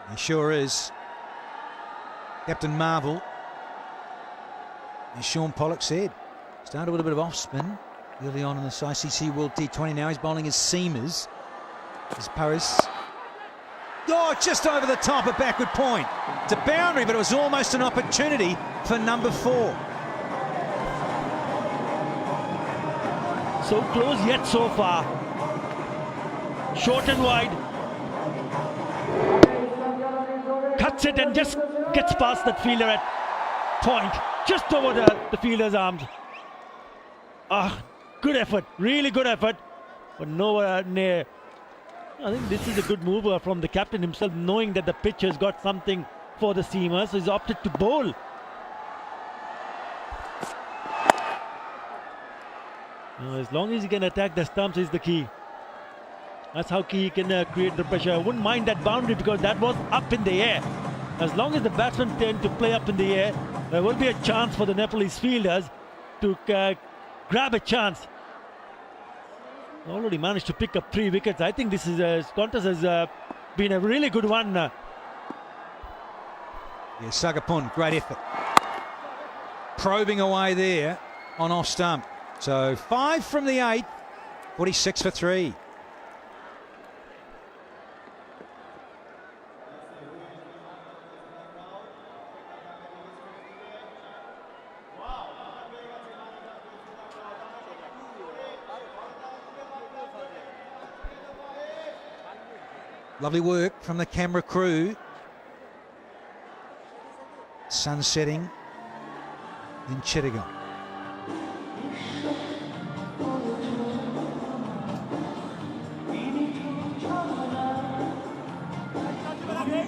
He sure is. Captain Marvel, as Sean Pollock said, started with a bit of off spin early on in this ICC World T20. Now he's bowling his seamers. As Paris. Oh, just over the top, a backward point. It's a boundary, but it was almost an opportunity for number 4. So close yet so far. Short and wide. Cuts it and just gets past that fielder at point, just over the fielder's arms. Good effort, really good effort, but nowhere near. I think this is a good move from the captain himself, knowing that the pitch has got something for the seamers, so he's opted to bowl. As long as he can attack the stumps is the key. That's how he can create the pressure. I wouldn't mind that boundary because that was up in the air. As long as the batsmen tend to play up in the air, there will be a chance for the Nepalese fielders to grab a chance. Already managed to pick up 3 wickets. I think this contest has been a really good one. Yeah, Sagapun, great effort. Probing away there on off stump. So 5 from the 8, 46 for 3. Lovely work from the camera crew. Sun setting in Chittagong.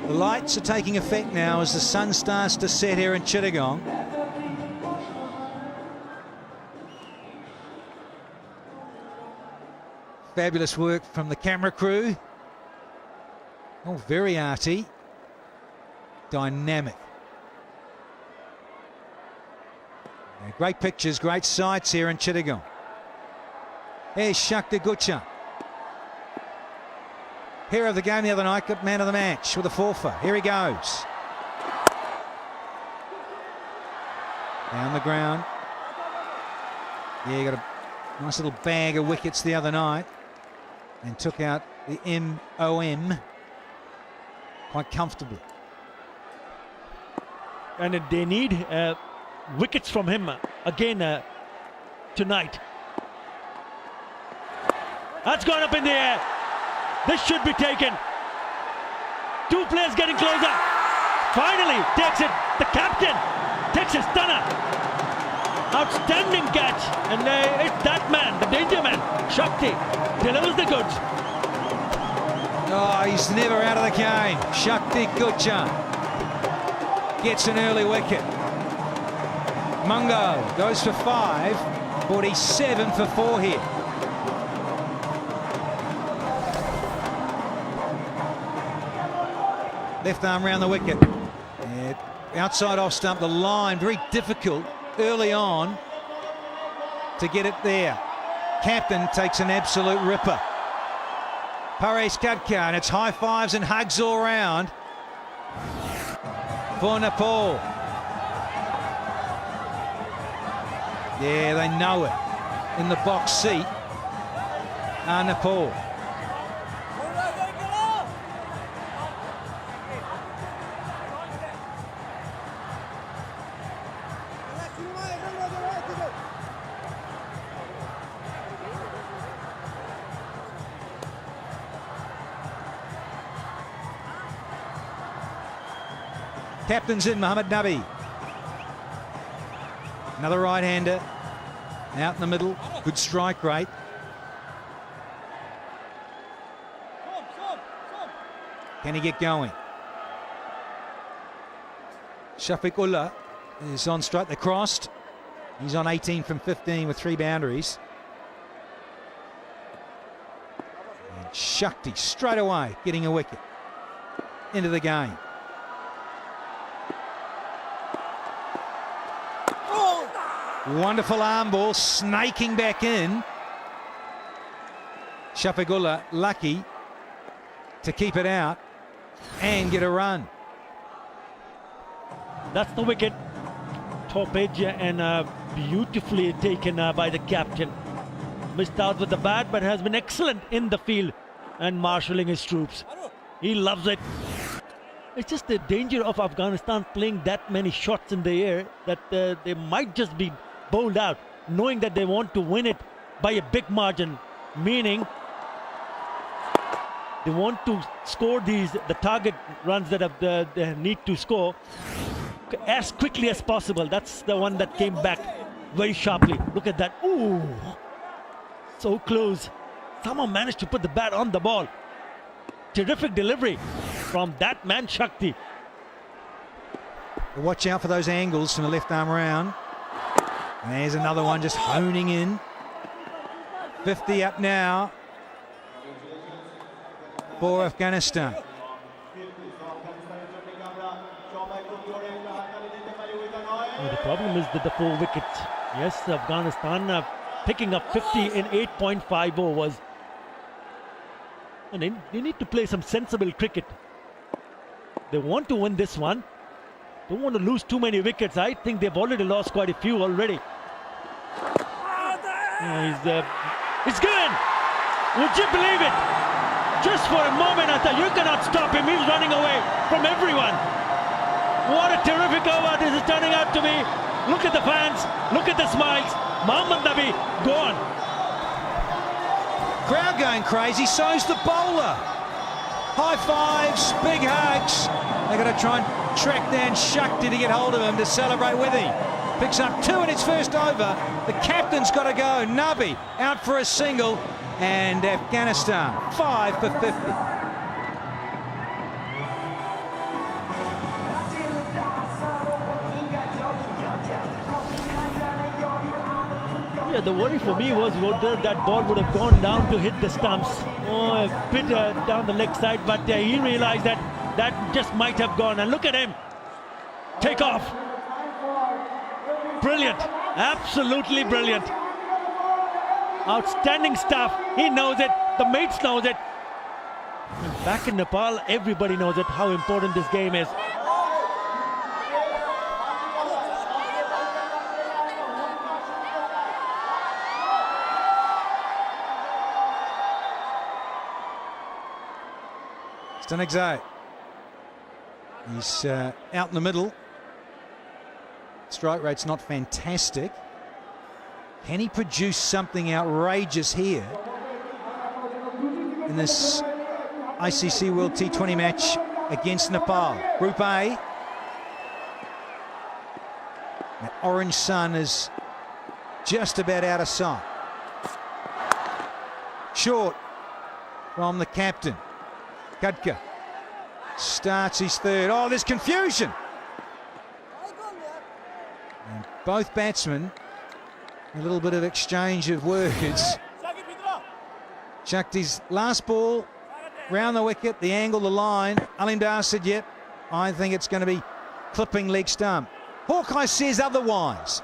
The lights are taking effect now as the sun starts to set here in Chittagong. Fabulous work from the camera crew. Oh, very arty. Dynamic. Yeah, great pictures, great sights here in Chittagong. Here's Shakti Gutcha. Hero of the game the other night, got man of the match with a forfeit. Here he goes. Down the ground. Yeah, he got a nice little bag of wickets the other night and took out the MOM quite comfortably. And they need wickets from him again tonight. That's gone up in the air. This should be taken. 2 players getting closer. Finally takes it. The captain takes a stunner. Outstanding catch. And it's that man, the danger man, Shakti, delivers the goods. Oh, he's never out of the game. Shakti Gutcha gets an early wicket. Mungo goes for 5, 47 for 4 here. Left arm round the wicket. Yeah, outside off stump, the line, very difficult early on to get it there. Captain takes an absolute ripper. Paresh Kadka, and it's high fives and hugs all round for Nepal. Yeah, they know it. In the box seat are Nepal. Captain's in, Mohammad Nabi. Another right-hander out in the middle. Good strike rate. Can he get going? Shafiqullah is on strike. They crossed. He's on 18 from 15 with 3 boundaries. And Shakti straight away getting a wicket into the game. Wonderful arm ball, snaking back in. Shafigullah lucky to keep it out and get a run. That's the wicket. Top edge and beautifully taken by the captain. Missed out with the bat, but has been excellent in the field and marshalling his troops. He loves it. It's just the danger of Afghanistan playing that many shots in the air that they might just be bowled out, knowing that they want to win it by a big margin, meaning they want to score the target runs that they need to score as quickly as possible. That's the one that came back very sharply. Look at that. Ooh, so close. Someone managed to put the bat on the ball. Terrific delivery from that man Shakti. Watch out for those angles from the left arm round. And there's another one just honing in. 50 up now for Afghanistan. Well, the problem is that the 4 wickets. Yes, Afghanistan picking up 50 in 8.5 overs. And they need to play some sensible cricket. They want to win this one. Don't want to lose too many wickets. I think they've already lost quite a few already. He's good. Would you believe it? Just for a moment I thought, you cannot stop him. He's running away from everyone. What a terrific over this is turning out to be. Look at the fans. Look at the smiles. Mohammad Nabi gone. Crowd going crazy, so's the bowler. High fives, big hugs. They're going to try and track down Shakti to get hold of him to celebrate with him. Picks up 2 in its first over. The captain's got to go. Nabi out for a single. And Afghanistan 5 for 50. Yeah, the worry for me was whether that ball would have gone down to hit the stumps. Oh, a bit down the leg side, but he realized that that just might have gone. And look at him. Take off. Brilliant. Absolutely brilliant. Outstanding stuff. He knows it. The mates knows it. And back in Nepal, everybody knows it, how important this game is. Stanexai. He's out in the middle. Strike rate's not fantastic. Can he produce something outrageous here in this ICC World T20 match against Nepal? Group A. That orange sun is just about out of sight. Short from the captain. Khadka starts his third. Oh, there's confusion. And both batsmen, a little bit of exchange of words. Shakti's last ball, round the wicket, the angle, the line. Alim Dar said, yep, I think it's going to be clipping leg stump. Hawkeye says otherwise.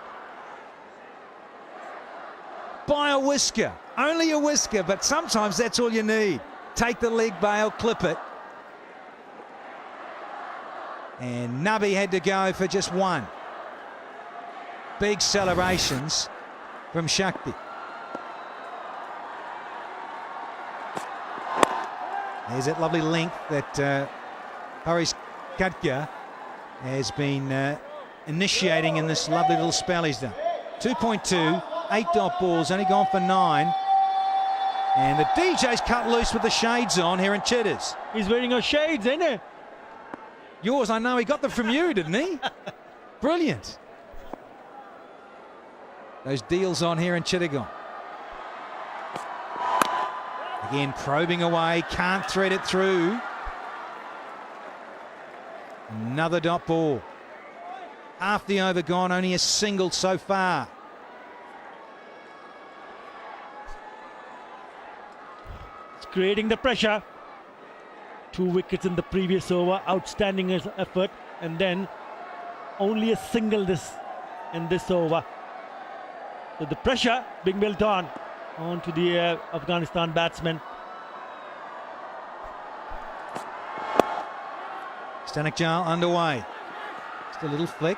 By a whisker, only a whisker, but sometimes that's all you need. Take the leg bail, clip it. And Nabi had to go for just one. Big celebrations from Shakti. There's that lovely length that Haris Khadka has been initiating in this lovely little spell he's done. 2.2, 8 dot balls, only gone for 9. And the DJ's cut loose with the shades on here in Chitters. He's wearing our shades, isn't he? Yours, I know, he got them from you, didn't he? Brilliant. Those deals on here in Chittagong. Again, probing away, can't thread it through. Another dot ball. Half the over gone, only a single so far. It's creating the pressure. 2 wickets in the previous over, outstanding effort, and then only a single in this over. So the pressure being built onto the Afghanistan batsmen. Stanek underway. Just a little flick.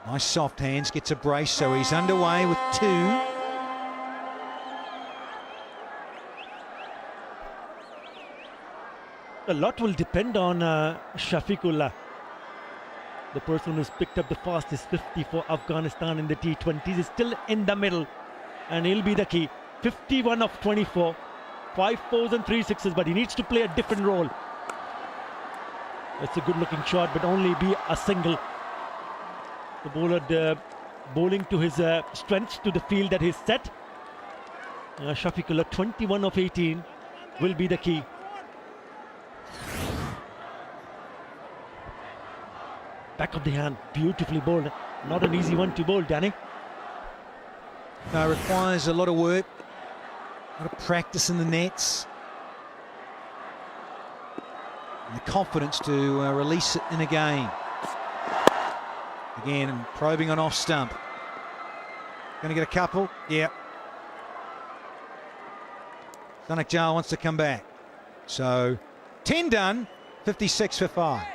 Nice soft hands, gets a brace, so he's underway with 2. A lot will depend on Shafiqullah, the person who's picked up the fastest 50 for Afghanistan in the T20s. Is still in the middle, and he'll be the key. 51 of 24, 5 fours and 3 sixes, but he needs to play a different role. It's a good looking shot, but only be a single. The bowler bowling to his strengths, to the field that he's set. Shafiqullah, 21 of 18, will be the key. Back of the hand, beautifully bowled. Not an easy one to bowl, Danny. No, it requires a lot of work, a lot of practice in the nets, and the confidence to release it in a game. Again, probing on off stump. Going to get a couple? Yeah. Stanek wants to come back. So 10 done, 56 for 5.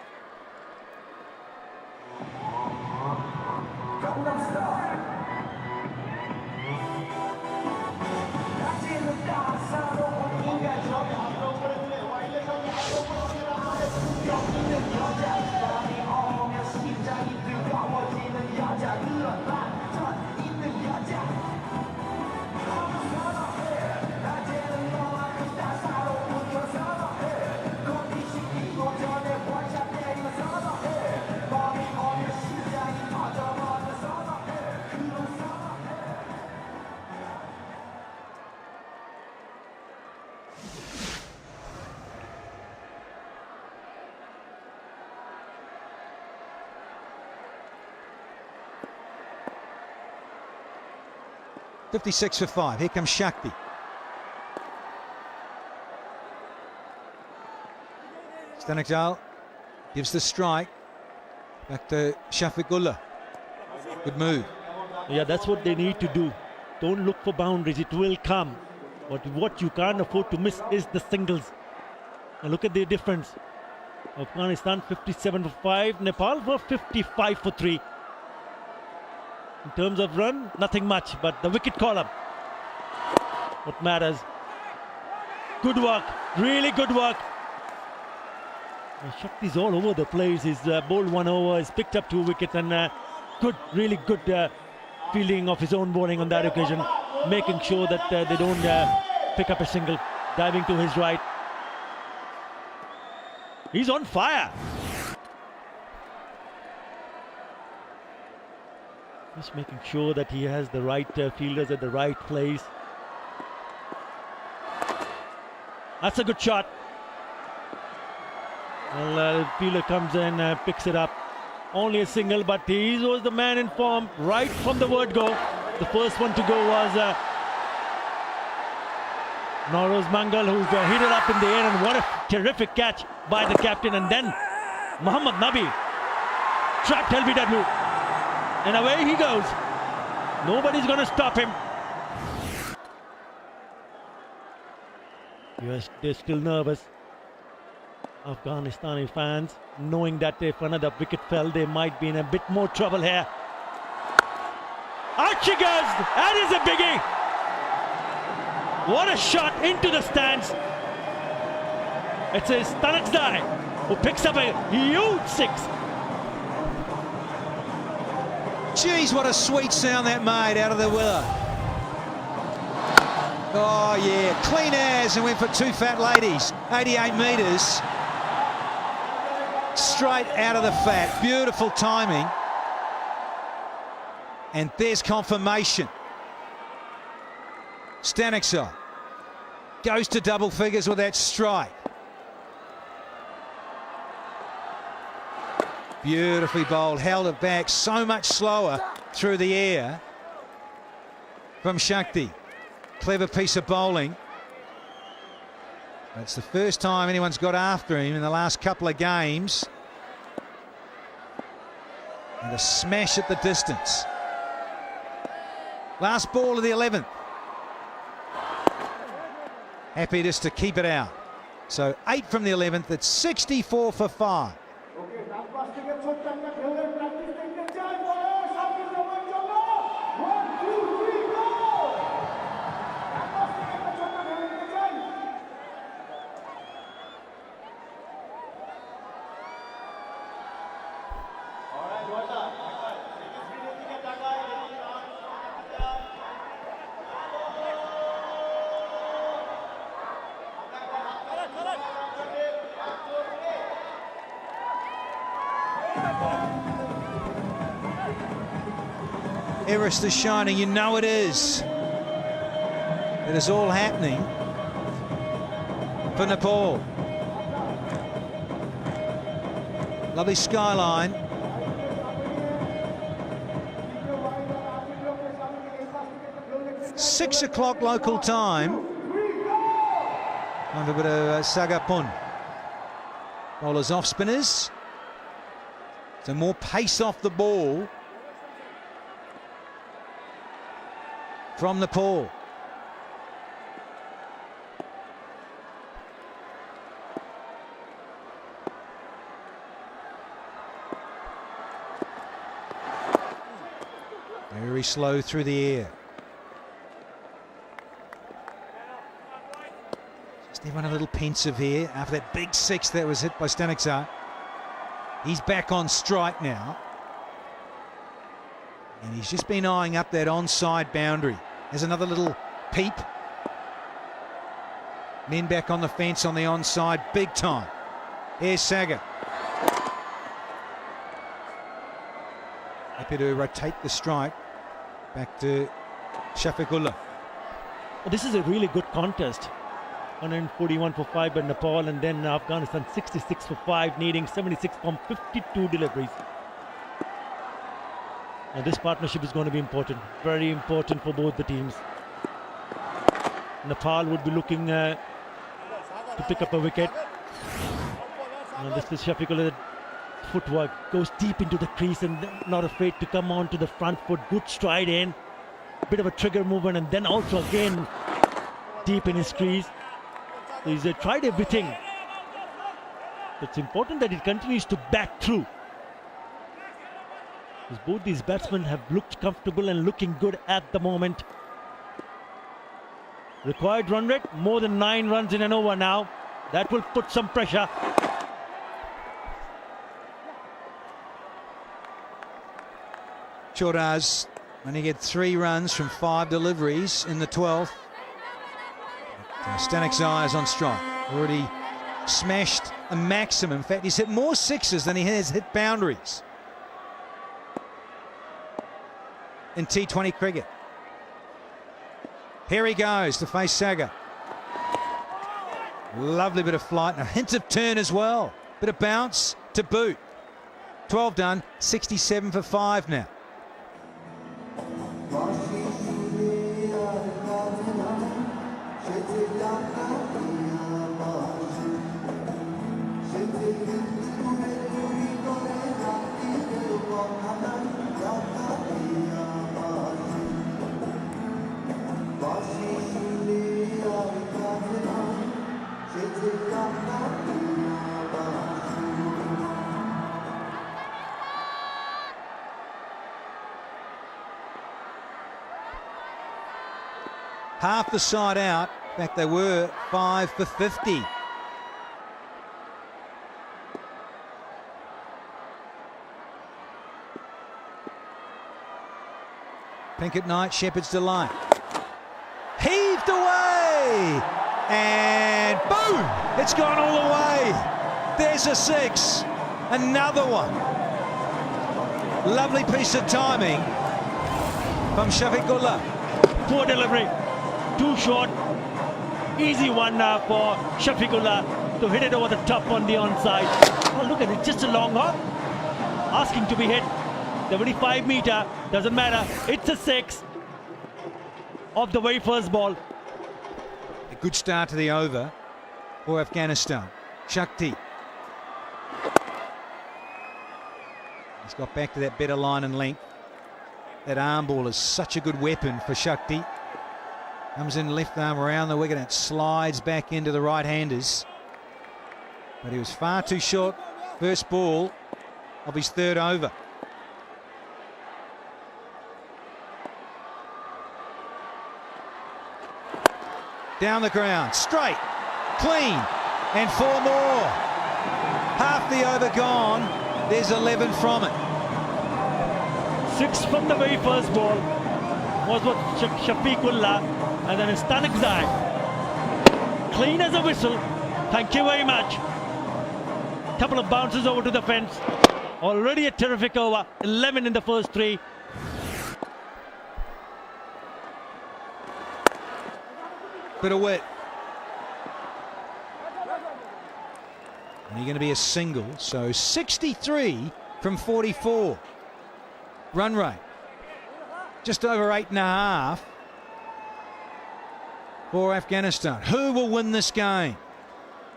$56 for 5. Here comes Shakti. Stanek gives the strike. Back to Shafiqullah. Good move. Yeah, that's what they need to do. Don't look for boundaries. It will come. But what you can't afford to miss is the singles. And look at the difference. Afghanistan 57 for 5. Nepal for 55 for 3. In terms of run, nothing much, but the wicket column, what matters. Good work, really good work. Shakti's all over the place. He's bowled 1 over, he's picked up 2 wickets, and good, really good fielding of his own bowling on that occasion, making sure that they don't pick up a single, diving to his right. He's on fire. Just making sure that he has the right fielders at the right place. That's a good shot. Well, the fielder comes in, picks it up. Only a single, but he was the man in form right from the word go. The first one to go was Noroz Mangal, who's hit it up in the air, and what a terrific catch by the captain. And then Muhammad Nabi trapped LBW. And away he goes. Nobody's going to stop him. Yes, they're still nervous. Afghanistani fans, knowing that if another wicket fell, they might be in a bit more trouble here. Out she goes! That is a biggie! What a shot into the stands. It's a Stanek who picks up a huge 6. Geez, what a sweet sound that made out of the willow. Oh, yeah, clean as, and went for 2 fat ladies. 88 metres. Straight out of the fat. Beautiful timing. And there's confirmation. Stanek goes to double figures with that strike. Beautifully bowled, held it back so much slower through the air from Shakti. Clever piece of bowling. It's the first time anyone's got after him in the last couple of games. And a smash at the distance. Last ball of the 11th. Happy just to keep it out. So 8 from the 11th, it's 64 for 5. Everest is shining, you know it is. It is all happening for Nepal. Lovely skyline. Six o'clock local time. Time for a bit of Sagapun. Bowlers off spinners. So more pace off the ball from Nepal. Very slow through the air. Just everyone a little pensive here after that big six that was hit by Stanikzar. He's back on strike now. And he's just been eyeing up that onside boundary. There's another little peep. Men back on the fence on the onside, big time. Here's Saga. Happy to rotate the strike back to Shafiqullah. This is a really good contest. 141 for 5 by Nepal, and then Afghanistan 66 for 5, needing 76 from 52 deliveries. Now this partnership is going to be important, very important for both the teams. Nepal would be looking to pick up a wicket. Now this is Shafiqullah. Footwork goes deep into the crease and not afraid to come on to the front foot. Good stride in, bit of a trigger movement, and then also again deep in his crease. So he's tried everything. It's important that he continues to bat through. Because both these batsmen have looked comfortable and looking good at the moment. Required run rate, more than 9 runs in an over now. That will put some pressure. Choraz only get 3 runs from 5 deliveries in the 12th. Stanikzar is on strike. Already smashed a maximum. In fact, he's hit more sixes than he has hit boundaries in T20 cricket. Here he goes to face Saga. Lovely bit of flight and a hint of turn as well. Bit of bounce to boot. 12 done, 67 for 5 now. Half the side out. In fact, they were 5 for 50. Pink at night, Shepherd's delight. Heaved away! And boom! It's gone all the way. There's a 6. Another one. Lovely piece of timing from Shafiqullah. Poor delivery. Too short. Easy one for Shafiqullah to hit it over the top on the onside. Oh, look at it, just a long hop. asking to be hit. 75 meter, doesn't matter. It's a 6 of the very first ball. A good start to the over for Afghanistan. Shakti. He's got back to that better line and length. That arm ball is such a good weapon for Shakti. Comes in left arm around the wicket and it slides back into the right-handers. But he was far too short. First ball of his third over. Down the ground, straight, clean, and 4 more. Half the over gone. There's 11 from it. 6 from the very first ball was what Shafiqullah, and then a stunning dive. Clean as a whistle. Thank you very much. Couple of bounces over to the fence. Already a terrific over. 11 in the first 3. Bit of wit. And you're going to be a single, so 63 from 44. Run rate. Just over 8.5 for Afghanistan. Who will win this game?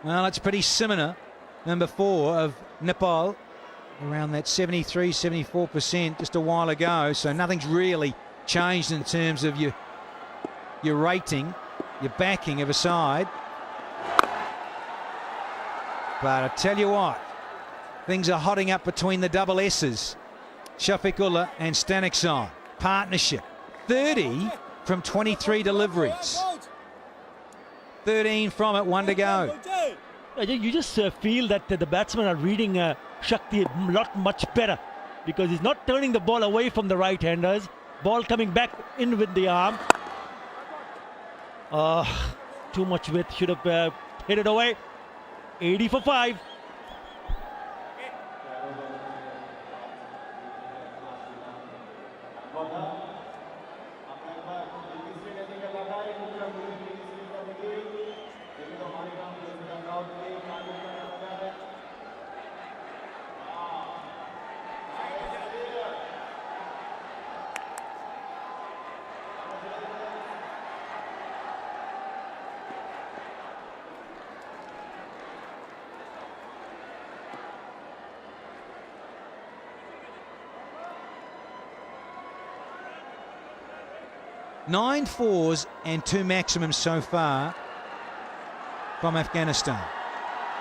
Well, it's pretty similar. Number 4 of Nepal, around that 73, 74% just a while ago. So nothing's really changed in terms of your rating, your backing of a side. But I tell you what, things are hotting up between the double S's. Shafiqullah and Staniksai. Partnership. 30 from 23 deliveries. 13 from it, 1 to go. You just feel that the batsmen are reading Shakti a lot much better, because he's not turning the ball away from the right-handers. Ball coming back in with the arm. Too much width, should have hit it away. 80 for 5. Nine fours and 2 maximums so far from Afghanistan.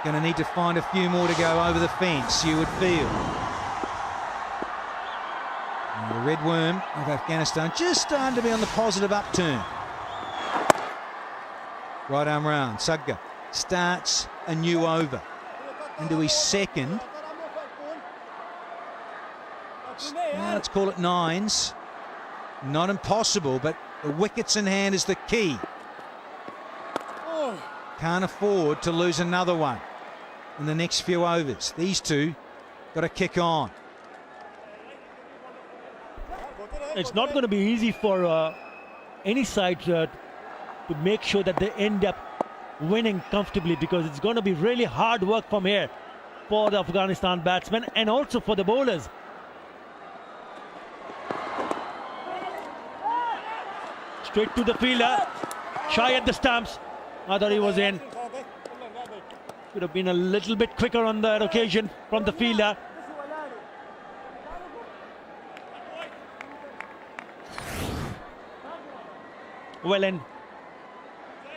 Going to need to find a few more to go over the fence, you would feel. And the red worm of Afghanistan just starting to be on the positive upturn. Right arm round. Sagga starts a new over into his second. Now let's call it 9s. Not impossible, but the wickets in hand is the key. Can't afford to lose another one in the next few overs. These two got to kick on. It's not going to be easy for any side to make sure that they end up winning comfortably, because it's going to be really hard work from here for the Afghanistan batsmen and also for the bowlers. Straight to the fielder, shy at the stumps. I thought he was in. Could have been a little bit quicker on that occasion from the fielder. Well, and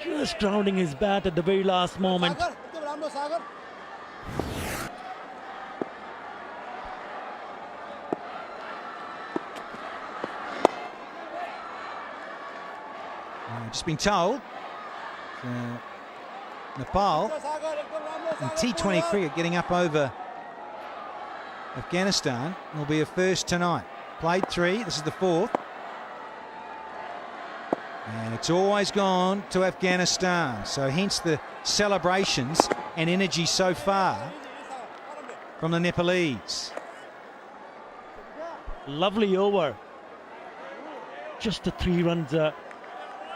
just grounding his bat at the very last moment. Just been told Nepal in T20 cricket getting up over Afghanistan will be a first tonight. Played 3, this is the 4th. And it's always gone to Afghanistan, so hence the celebrations and energy so far from the Nepalese. Lovely over. Just the 3 runs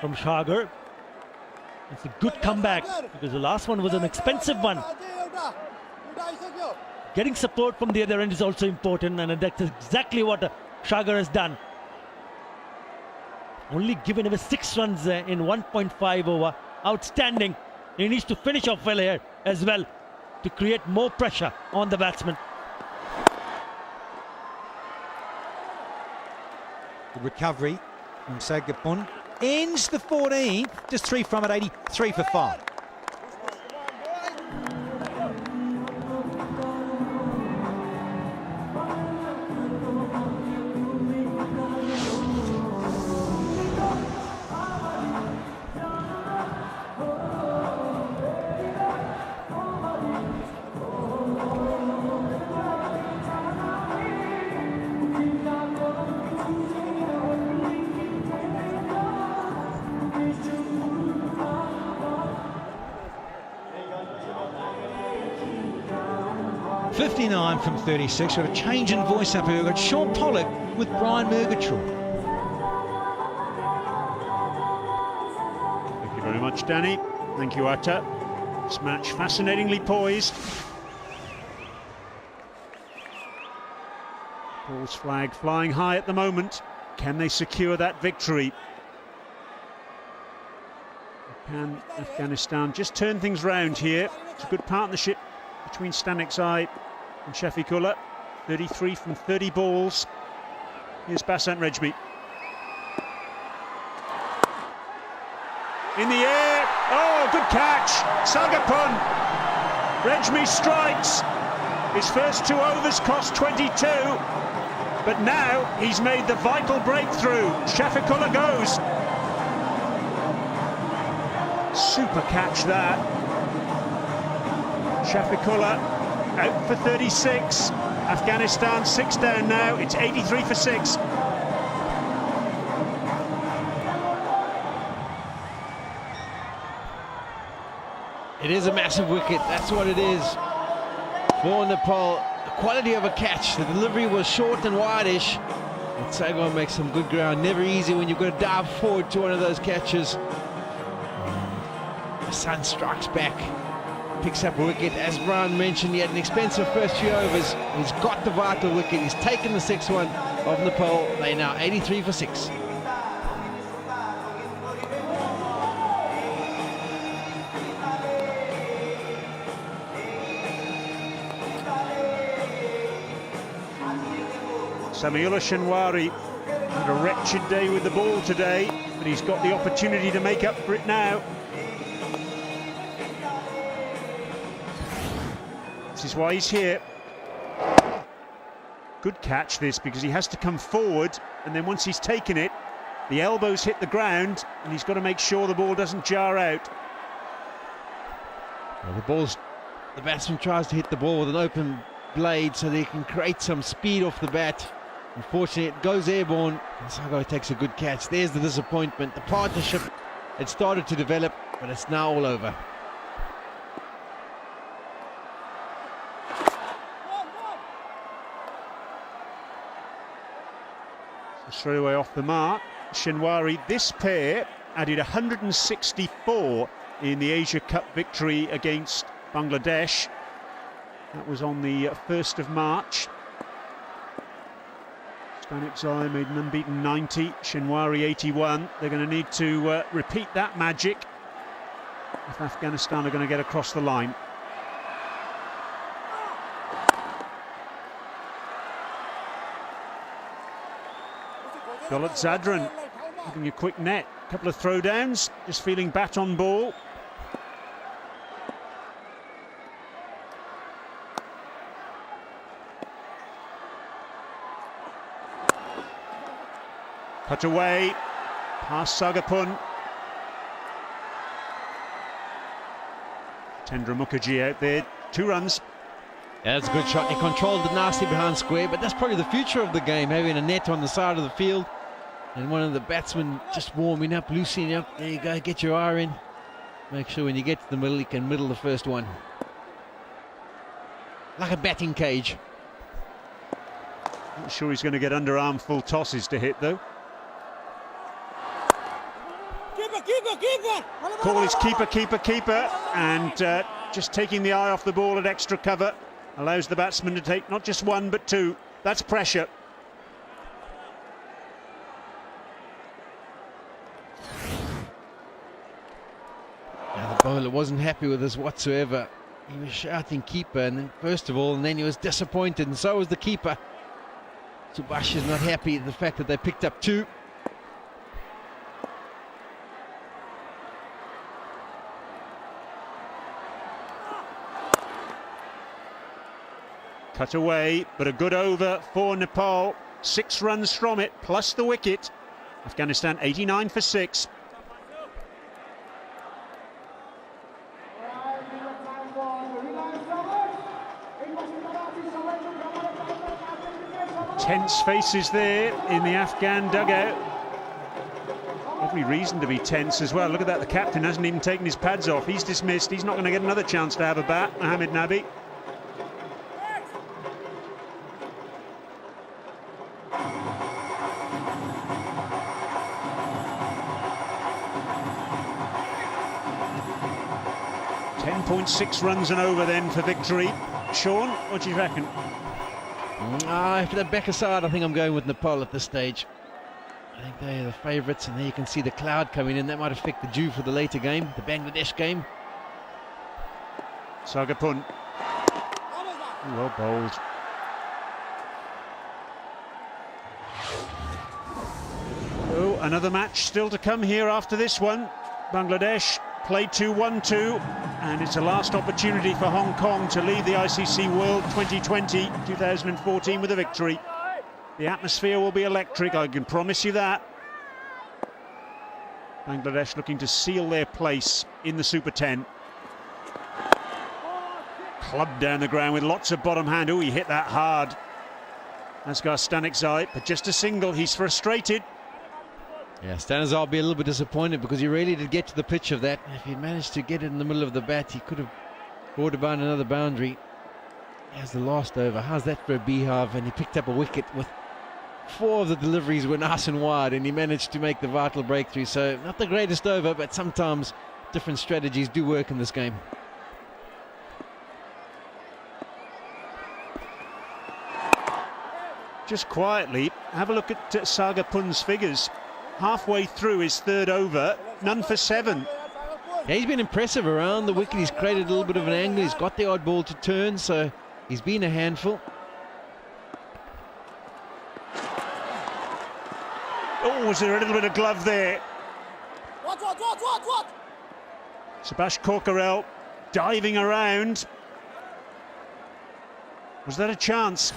from Sagar. It's a good comeback, because the last one was an expensive one. getting support from the other end is also important, and that's exactly what Sagar has done. Only given away 6 runs in 1.5 over. Outstanding. He needs to finish off well here as well to create more pressure on the batsman. The recovery from Sagapun ends the 14th, just 3 from it, 83 for 5. .59 from 36. Got a change in voice up here. We've got Sean Pollock with Brian Murgatroyd. Thank you very much, Danny. Thank you, Atta. This match fascinatingly poised. Paul's flag flying high at the moment. Can they secure that victory? Can Afghanistan just turn things round here? It's a good partnership between Stanexai and Shafiqullah. 33 from 30 balls. Here's Basant Rejmi. In the air. Oh, good catch. Sagapun. Rejmi strikes. His first 2 overs cost 22. But now he's made the vital breakthrough. Shafiqullah goes. Super catch that. Shafiqullah out for 36. Afghanistan 6 down now. It's 83 for 6. It is a massive wicket, that's what it is. For Nepal, the quality of a catch. The delivery was short and wide-ish. But Sagar makes some good ground. Never easy when you've got to dive forward to one of those catches. The sun strikes back. Picks up a wicket. As Brian mentioned, he had an expensive first few overs. He's got the vital wicket. He's taken the 6-1 of Nepal. They're now 83 for 6. Samiullah Shenwari had a wretched day with the ball today, but he's got the opportunity to make up for it now. This is why he's here. Good catch this, because he has to come forward, and then once he's taken it, the elbows hit the ground, and he's got to make sure the ball doesn't jar out. Well, the batsman tries to hit the ball with an open blade so that he can create some speed off the bat. Unfortunately, it goes airborne, and Sagar takes a good catch. There's the disappointment. The partnership had started to develop, but it's now all over. Straight away off the mark, Shenwari. This pair added 164 in the Asia Cup victory against Bangladesh. That was on the 1st of March. Stanexai made an unbeaten 90, Shenwari 81. They're going to need to repeat that magic if Afghanistan are going to get across the line. Golat Zadran having a quick net, a couple of throwdowns, just feeling bat on ball. Cut away, past Sagapun. Tendra Mukherjee out there, 2 runs. Yeah, that's a good shot. He controlled it nicely behind square, but that's probably the future of the game, having a net on the side of the field. And one of the batsmen just warming up, loosening up. There you go, get your eye in. Make sure when you get to the middle, you can middle the first one. Like a batting cage. Not sure he's going to get underarm full tosses to hit, though. Keeper! Call is keeper, keeper, keeper. And just taking the eye off the ball at extra cover. allows the batsman to take not just one but two. That's pressure. Now the bowler wasn't happy with this whatsoever. He was shouting keeper, and then first of all, and then he was disappointed, and so was the keeper. Subhash is not happy at the fact that they picked up two. Cut away, but a good over for Nepal. 6 runs from it, plus the wicket. Afghanistan 89 for 6. Tense faces there in the Afghan dugout. Every reason to be tense as well. Look at that, the captain hasn't even taken his pads off. He's dismissed, he's not going to get another chance to have a bat, Mohammed Nabi. .6 runs and over then for victory. Sean, what do you reckon? For the backer side, I think I'm going with Nepal at this stage. I think they're the favourites, and there you can see the cloud coming in. That might affect the due for the later game, the Bangladesh game. Sagapun. Well bowled. Oh, another match still to come here after this one. Bangladesh played 2-1-2, and it's a last opportunity for Hong Kong to lead the ICC World 2014 with a victory. The atmosphere will be electric, I can promise you that. Bangladesh looking to seal their place in the Super 10. Clubbed down the ground with lots of bottom hand. Oh, he hit that hard. Asghar Stanikzai, but just a single. He's frustrated. Yeah, Stanikzai will be a little bit disappointed because he really did get to the pitch of that. If he'd managed to get it in the middle of the bat, he could have brought about another boundary. Here's the last over. How's that for a beehive? And he picked up a wicket with 4 of the deliveries were nice and wide, and he managed to make the vital breakthrough. So not the greatest over, but sometimes different strategies do work in this game. Just quietly, have a look at Sagapun's figures. Halfway through his 3rd over, none for 7. Yeah, he's been impressive around the wicket. He's created a little bit of an angle. He's got the odd ball to turn, so he's been a handful. Oh, was there a little bit of glove there? What? Subhash Korkarel diving around. Was that a chance?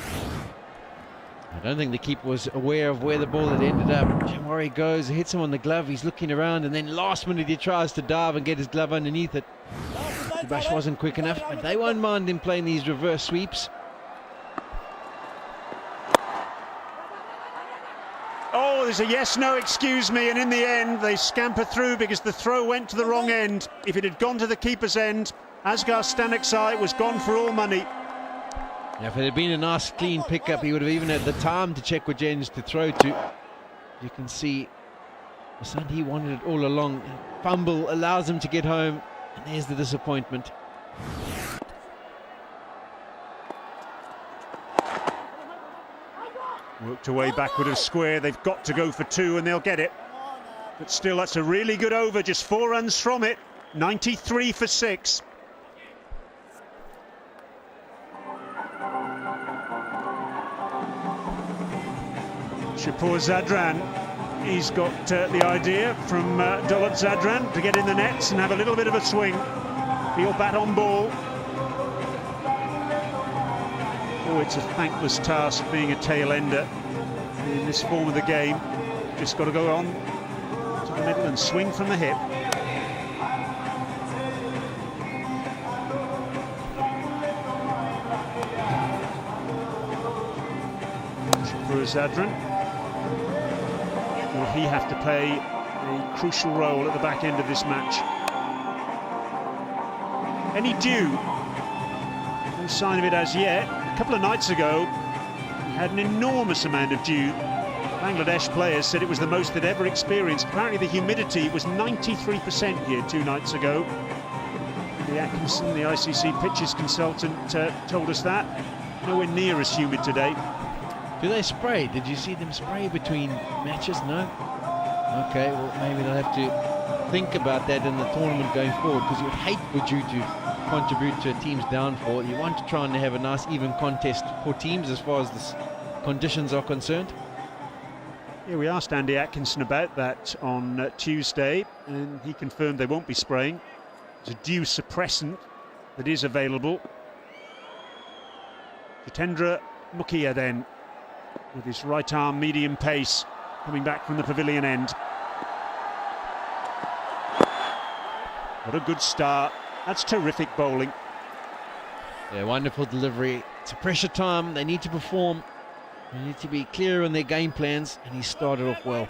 I don't think the keeper was aware of where the ball had ended up. Jamwari goes, hits him on the glove, he's looking around, and then last minute he tries to dive and get his glove underneath it. Subhash wasn't quick enough, but they won't mind him playing these reverse sweeps. Oh, there's a yes, no, excuse me, and in the end they scamper through because the throw went to the wrong end. If it had gone to the keeper's end, Asghar Stanikzai was gone for all money. Now, if it had been a nice clean pickup, he would have even had the time to check which ends to throw to. You can see he wanted it all along. Fumble allows him to get home, and there's the disappointment. Worked away backward of square. They've got to go for 2 and they'll get it. But still, that's a really good over. Just 4 runs from it. 93 for 6. Shapur Zadran, he's got the idea from Dolat Zadran to get in the nets and have a little bit of a swing. Feel bat on ball. Oh, it's a thankless task being a tail ender in this form of the game. Just got to go on to the middle and swing from the hip. Shapur Zadran. Will he have to play a crucial role at the back end of this match? Any dew? No sign of it as yet. A couple of nights ago, we had an enormous amount of dew. Bangladesh players said it was the most they'd ever experienced. Apparently the humidity was 93% here 2 nights ago. Andy Atkinson, the ICC pitches consultant, told us that. Nowhere near as humid today. Do they spray? Did you see them spray between matches? No? Okay, well maybe they'll have to think about that in the tournament going forward, because you would hate for you to contribute to a team's downfall. You want to try and have a nice even contest for teams as far as the conditions are concerned. Yeah, we asked Andy Atkinson about that on Tuesday, and he confirmed they won't be spraying. There's a dew suppressant that is available. Jitendra Mukhia then, with his right arm medium pace, coming back from the pavilion end. What a good start. That's terrific bowling. Yeah, wonderful delivery. It's a pressure time. They need to perform. They need to be clear on their game plans, and he started off well.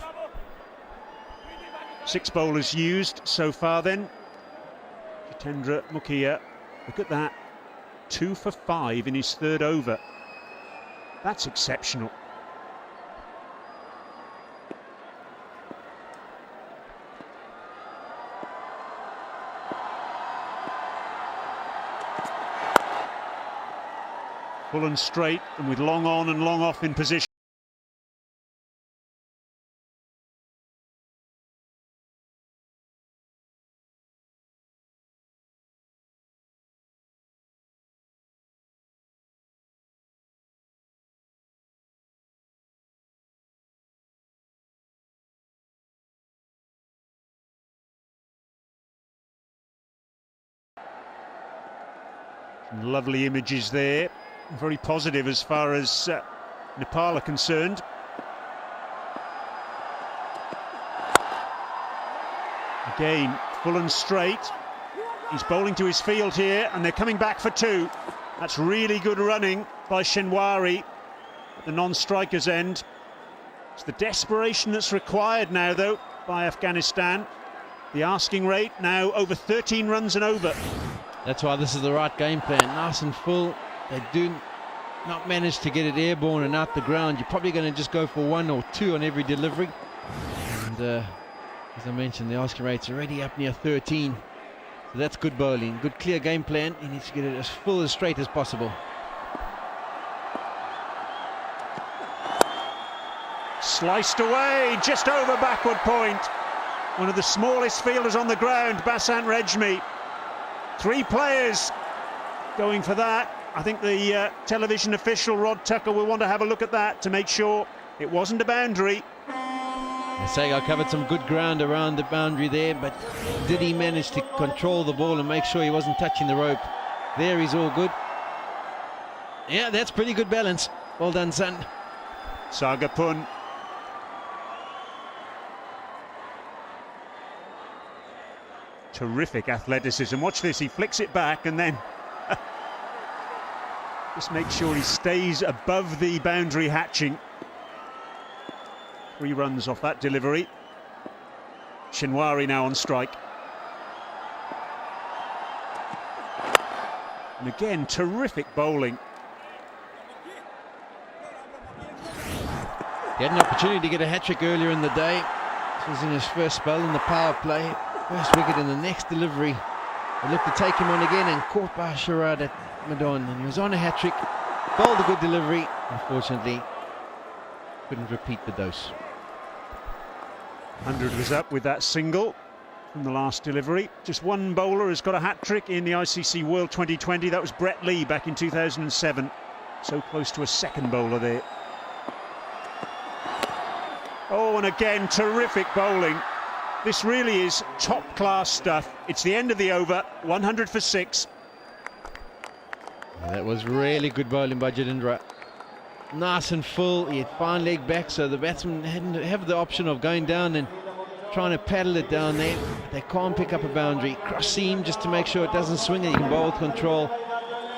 6 bowlers used so far then. Jitendra Mukhia, look at that. 2 for 5 in his 3rd over. That's exceptional. Full and straight, and with long on and long off in position. Some lovely images there. Very positive as far as Nepal are concerned. Again, full and straight. He's bowling to his field here, and they're coming back for 2. That's really good running by Shenwari at the non-striker's end. It's the desperation that's required now, though, by Afghanistan. The asking rate now over 13 runs and over. That's why this is the right game plan. Nice and full. They do not manage to get it airborne and out the ground. You're probably going to just go for 1 or 2 on every delivery. And as I mentioned, the asking rate's already up near 13. So that's good bowling, good clear game plan. He needs to get it as full as straight as possible. Sliced away, just over backward point. One of the smallest fielders on the ground, Basant Rejmi. 3 players going for that. I think the television official, Rod Tucker, will want to have a look at that to make sure it wasn't a boundary. Sega covered some good ground around the boundary there, but did he manage to control the ball and make sure he wasn't touching the rope? There he's all good. Yeah, that's pretty good balance. Well done, son. Sagapun. Terrific athleticism. Watch this, he flicks it back and then just make sure he stays above the boundary hatching. 3 runs off that delivery. Shenwari now on strike. And again, terrific bowling. He had an opportunity to get a hat-trick earlier in the day. This was in his first spell in the power play. First wicket in the next delivery. They looked to take him on again and caught by Sharad at Madon, and he was on a hat-trick, bowled a good delivery. Unfortunately, couldn't repeat the dose. 100 was up with that single from the last delivery. Just 1 bowler has got a hat-trick in the ICC World 2020. That was Brett Lee back in 2007. So close to a 2nd bowler there. Oh, and again, terrific bowling. This really is top-class stuff. It's the end of the over, 100 for 6. That was really good bowling by Jitendra. Nice and full. He had fine leg back, so the batsman hadn't have the option of going down and trying to paddle it down there. They can't pick up a boundary. Cross seam just to make sure it doesn't swing, and you can bowl with control.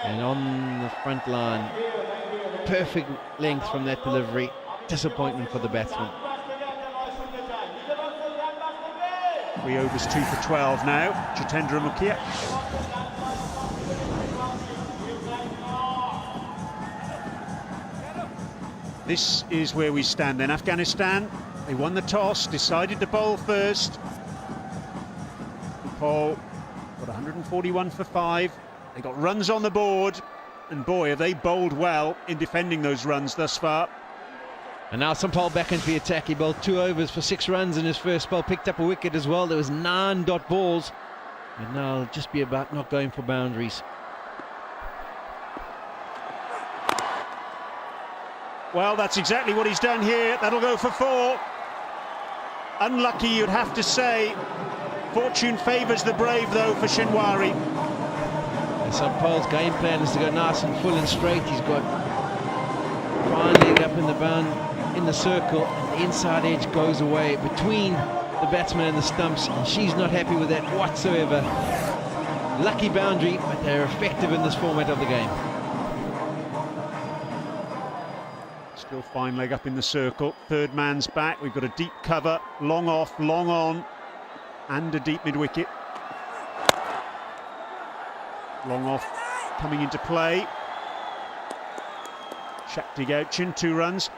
And on the front line, perfect length from that delivery. Disappointment for the batsman. 3 overs, 2 for 12 now. Jitendra Mukhia. This is where we stand then. Afghanistan, they won the toss, decided to bowl first. Nepal got 100. 141 for 5. They got runs on the board, and boy, have they bowled well in defending those runs thus far. And now Sampal back into the attack. He bowled 2 overs for 6 runs in his first spell, picked up a wicket as well. There was 9 dot balls, and now it'll just be about not going for boundaries. Well, that's exactly what he's done here. That'll go for 4. Unlucky, you'd have to say. Fortune favours the brave, though, for Shinwari. Sampal's game plan is to go nice and full and straight. He's got fine leg up in the bound, in the circle, and the inside edge goes away between the batsman and the stumps, and she's not happy with that whatsoever. Lucky boundary, but they're effective in this format of the game. Still fine leg up in the circle. Third man's back. We've got a deep cover, long off, long on, and a deep mid-wicket. Long off coming into play. Shakti Gauchin, 2 runs.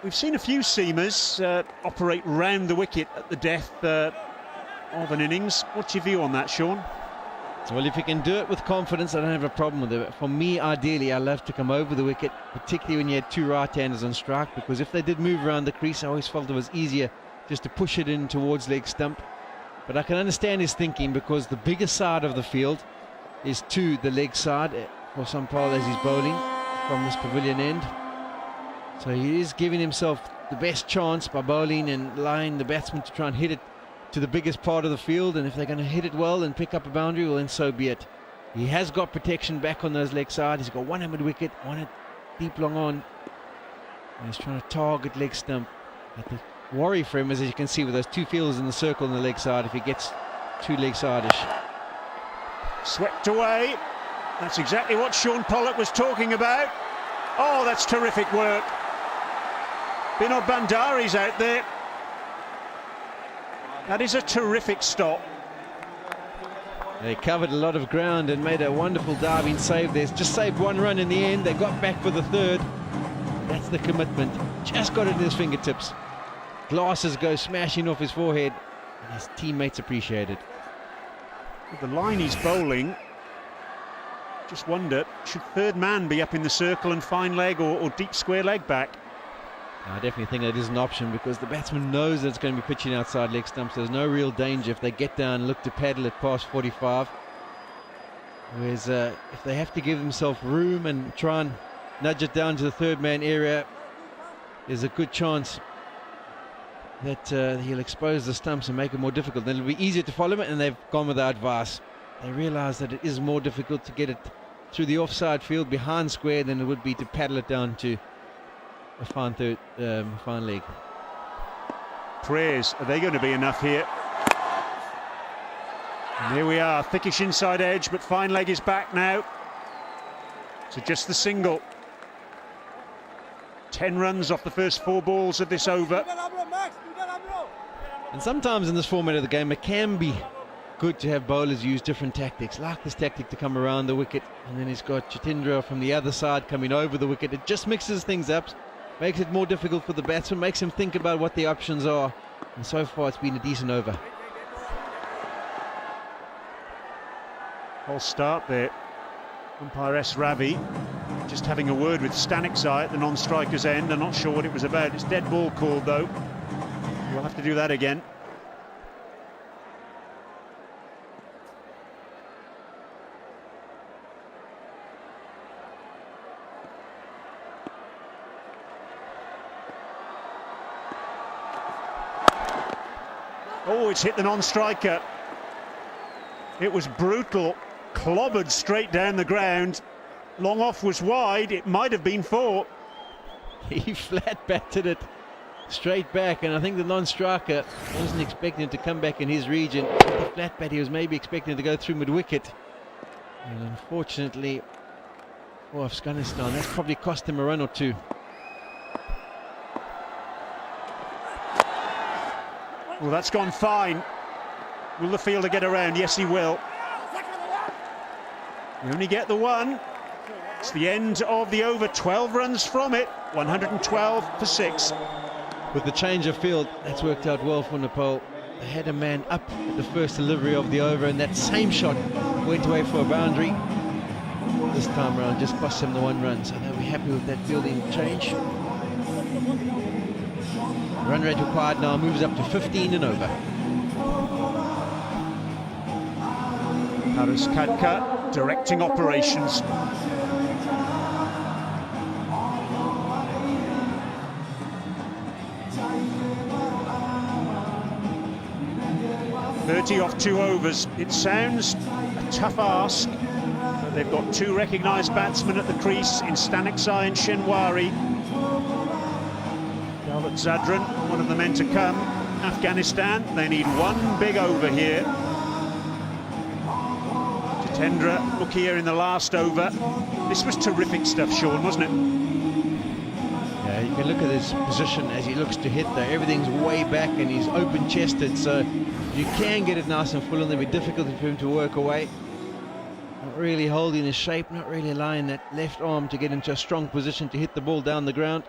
We've seen a few seamers operate round the wicket at the death of an innings. What's your view on that, Sean? Well, if you can do it with confidence, I don't have a problem with it. For me, ideally, I love to come over the wicket, particularly when you had 2 right-handers on strike, because if they did move around the crease, I always felt it was easier just to push it in towards leg stump. But I can understand his thinking, because the bigger side of the field is to the leg side for Sampal as he's bowling from this pavilion end. So he is giving himself the best chance by bowling and allowing the batsman to try and hit it to the biggest part of the field, and if they're going to hit it well and pick up a boundary, well, then so be it. He has got protection back on those leg side. He's got 1 at mid-wicket, 1 at deep long on, and he's trying to target leg stump. But the worry for him is, as you can see, with those 2 fielders in the circle on the leg side, if he gets too leg side-ish. Swept away. That's exactly what Sean Pollock was talking about. Oh, that's terrific work. Binod Bandari's out there. That is a terrific stop. They covered a lot of ground and made a wonderful diving save there. Just saved 1 run in the end. They got back for the 3rd. That's the commitment. Just got it in his fingertips. Glasses go smashing off his forehead, and his teammates appreciate it. With the line he's bowling, just wonder, should third man be up in the circle and fine leg or deep square leg back? I definitely think that is an option, because the batsman knows that it's going to be pitching outside leg stumps. There's no real danger if they get down and look to paddle it past 45. Whereas if they have to give themselves room and try and nudge it down to the third man area, there's a good chance that he'll expose the stumps and make it more difficult. Then it'll be easier to follow him, and they've gone with the advice. They realise that it is more difficult to get it through the offside field behind square than it would be to paddle it down to a fine leg. Prayers, are they going to be enough here? And here we are, thickish inside edge, but fine leg is back now. So just the single. 10 runs off the first 4 balls of this over. And sometimes in this format of the game, it can be good to have bowlers use different tactics, like this tactic to come around the wicket, and then he's got Jitendra from the other side coming over the wicket. It just mixes things up, makes it more difficult for the batsman, makes him think about what the options are, and so far it's been a decent over. False start there. Umpire S. Ravi just having a word with Stanikzai at the non-striker's end. I'm not sure what it was about. It's dead ball called, though. We'll have to do that again. Oh, it's hit the non-striker. It was brutal, clobbered straight down the ground. Long off was wide, it might have been 4. He flat batted it straight back, and I think the non-striker wasn't expecting it to come back in his region. With the flat bat, he was maybe expecting it to go through mid-wicket. And unfortunately for Afghanistan, that's probably cost him a run or 2. Well, that's gone fine. Will the fielder get around? Yes, he will. You only get the 1. It's the end of the over. 12 runs from it. 112 for 6. With the change of field, that's worked out well for Nepal. They had a man up at the first delivery of the over, and that same shot went away for a boundary. This time around just cost them the 1 run, so they'll be happy with that fielding change. Run rate required now moves up to 15 and over. Paris Kadka directing operations. Off 2 overs. It sounds a tough ask, but they've got 2 recognised batsmen at the crease in Staniksai and Shenwari. Dawlat Zadran, one of the men to come. Afghanistan, they need 1 big over here. Jitendra Mukhia in the last over. This was terrific stuff, Sean, wasn't it? Yeah, you can look at his position as he looks to hit there. Everything's way back and he's open-chested, so you can get it nice and full, and it'll be difficult for him to work away. Not really holding his shape, not really allowing that left arm to get into a strong position to hit the ball down the ground.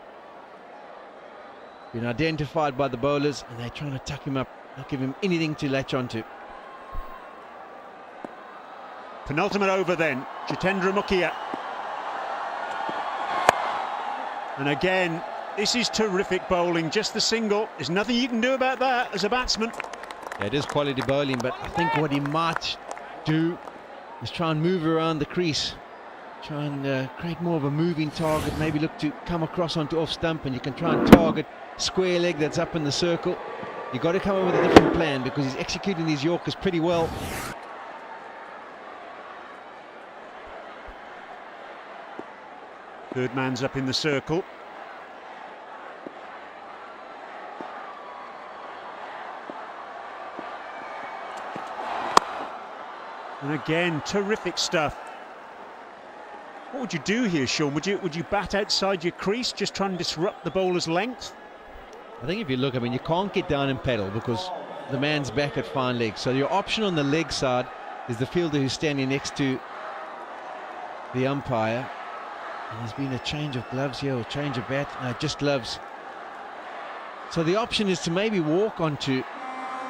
Been identified by the bowlers, and they're trying to tuck him up, not give him anything to latch onto. Penultimate over then, Jitendra Mukhia. And again, this is terrific bowling, just the single. There's nothing you can do about that as a batsman. Yeah, it is quality bowling, but I think what he might do is try and move around the crease. Try and create more of a moving target, maybe look to come across onto off stump, and you can try and target square leg that's up in the circle. You've got to come up with a different plan, because he's executing these Yorkers pretty well. Third man's up in the circle. And again, terrific stuff. What would you do here, Sean? Would you bat outside your crease, just try and disrupt the bowler's length? I think if you look, I mean, you can't get down and pedal because the man's back at fine leg. So your option on the leg side is the fielder who's standing next to the umpire. And there's been a change of gloves here, or change of bat. No, just gloves. So the option is to maybe walk onto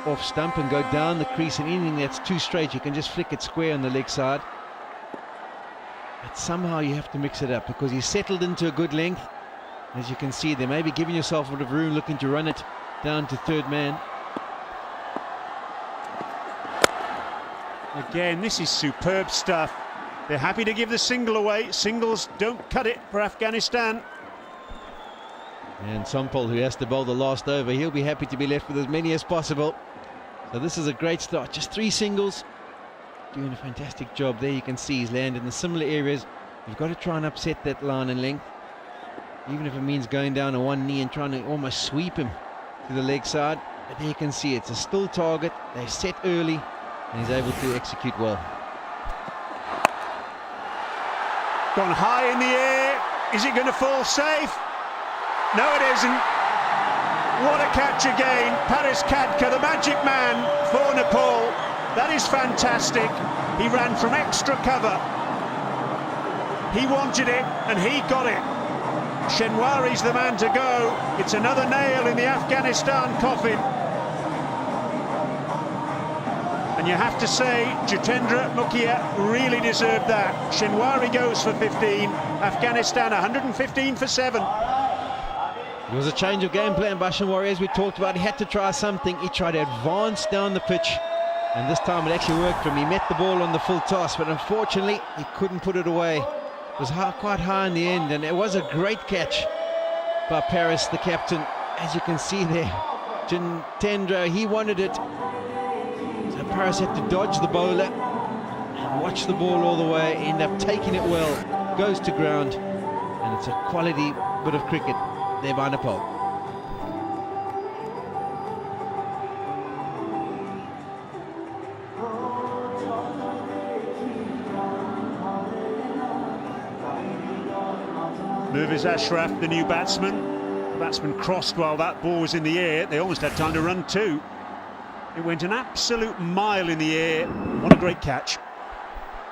off stump and go down the crease, and anything that's too straight you can just flick it square on the leg side. But somehow you have to mix it up, because he's settled into a good length. As you can see, they may be giving yourself a bit of room, looking to run it down to third man. Again, this is superb stuff. They're happy to give the single away. Singles don't cut it for Afghanistan. And Sampal, who has to bowl the last over, he'll be happy to be left with as many as possible. So this is a great start. Just 3 singles. Doing a fantastic job there. You can see he's landed in the similar areas. You've got to try and upset that line and length, even if it means going down on one knee and trying to almost sweep him to the leg side. But there you can see it's a still target. They set early, and he's able to execute well. Gone high in the air. Is it going to fall safe? No, it isn't. What a catch again. Paris Kadka, the magic man for Nepal. That is fantastic. He ran from extra cover. He wanted it, and he got it. Shenwari's the man to go. It's another nail in the Afghanistan coffin. And you have to say, Jitendra Mukhia really deserved that. Shenwari goes for 15. Afghanistan 115 for 7. It was a change of game plan by Shenwari, as we talked about. He had to try something. He tried to advance down the pitch, and this time it actually worked for him. He met the ball on the full toss, but unfortunately he couldn't put it away. It was quite high in the end, and it was a great catch by Paris, the captain. As you can see there, Jitendra, he wanted it. So Paris had to dodge the bowler and watch the ball all the way, end up taking it well, goes to ground, and it's a quality bit of cricket there by Nepal. Merviz Ashraf, the new batsman. The batsman crossed while that ball was in the air. They almost had time to run too. It went an absolute mile in the air. What a great catch.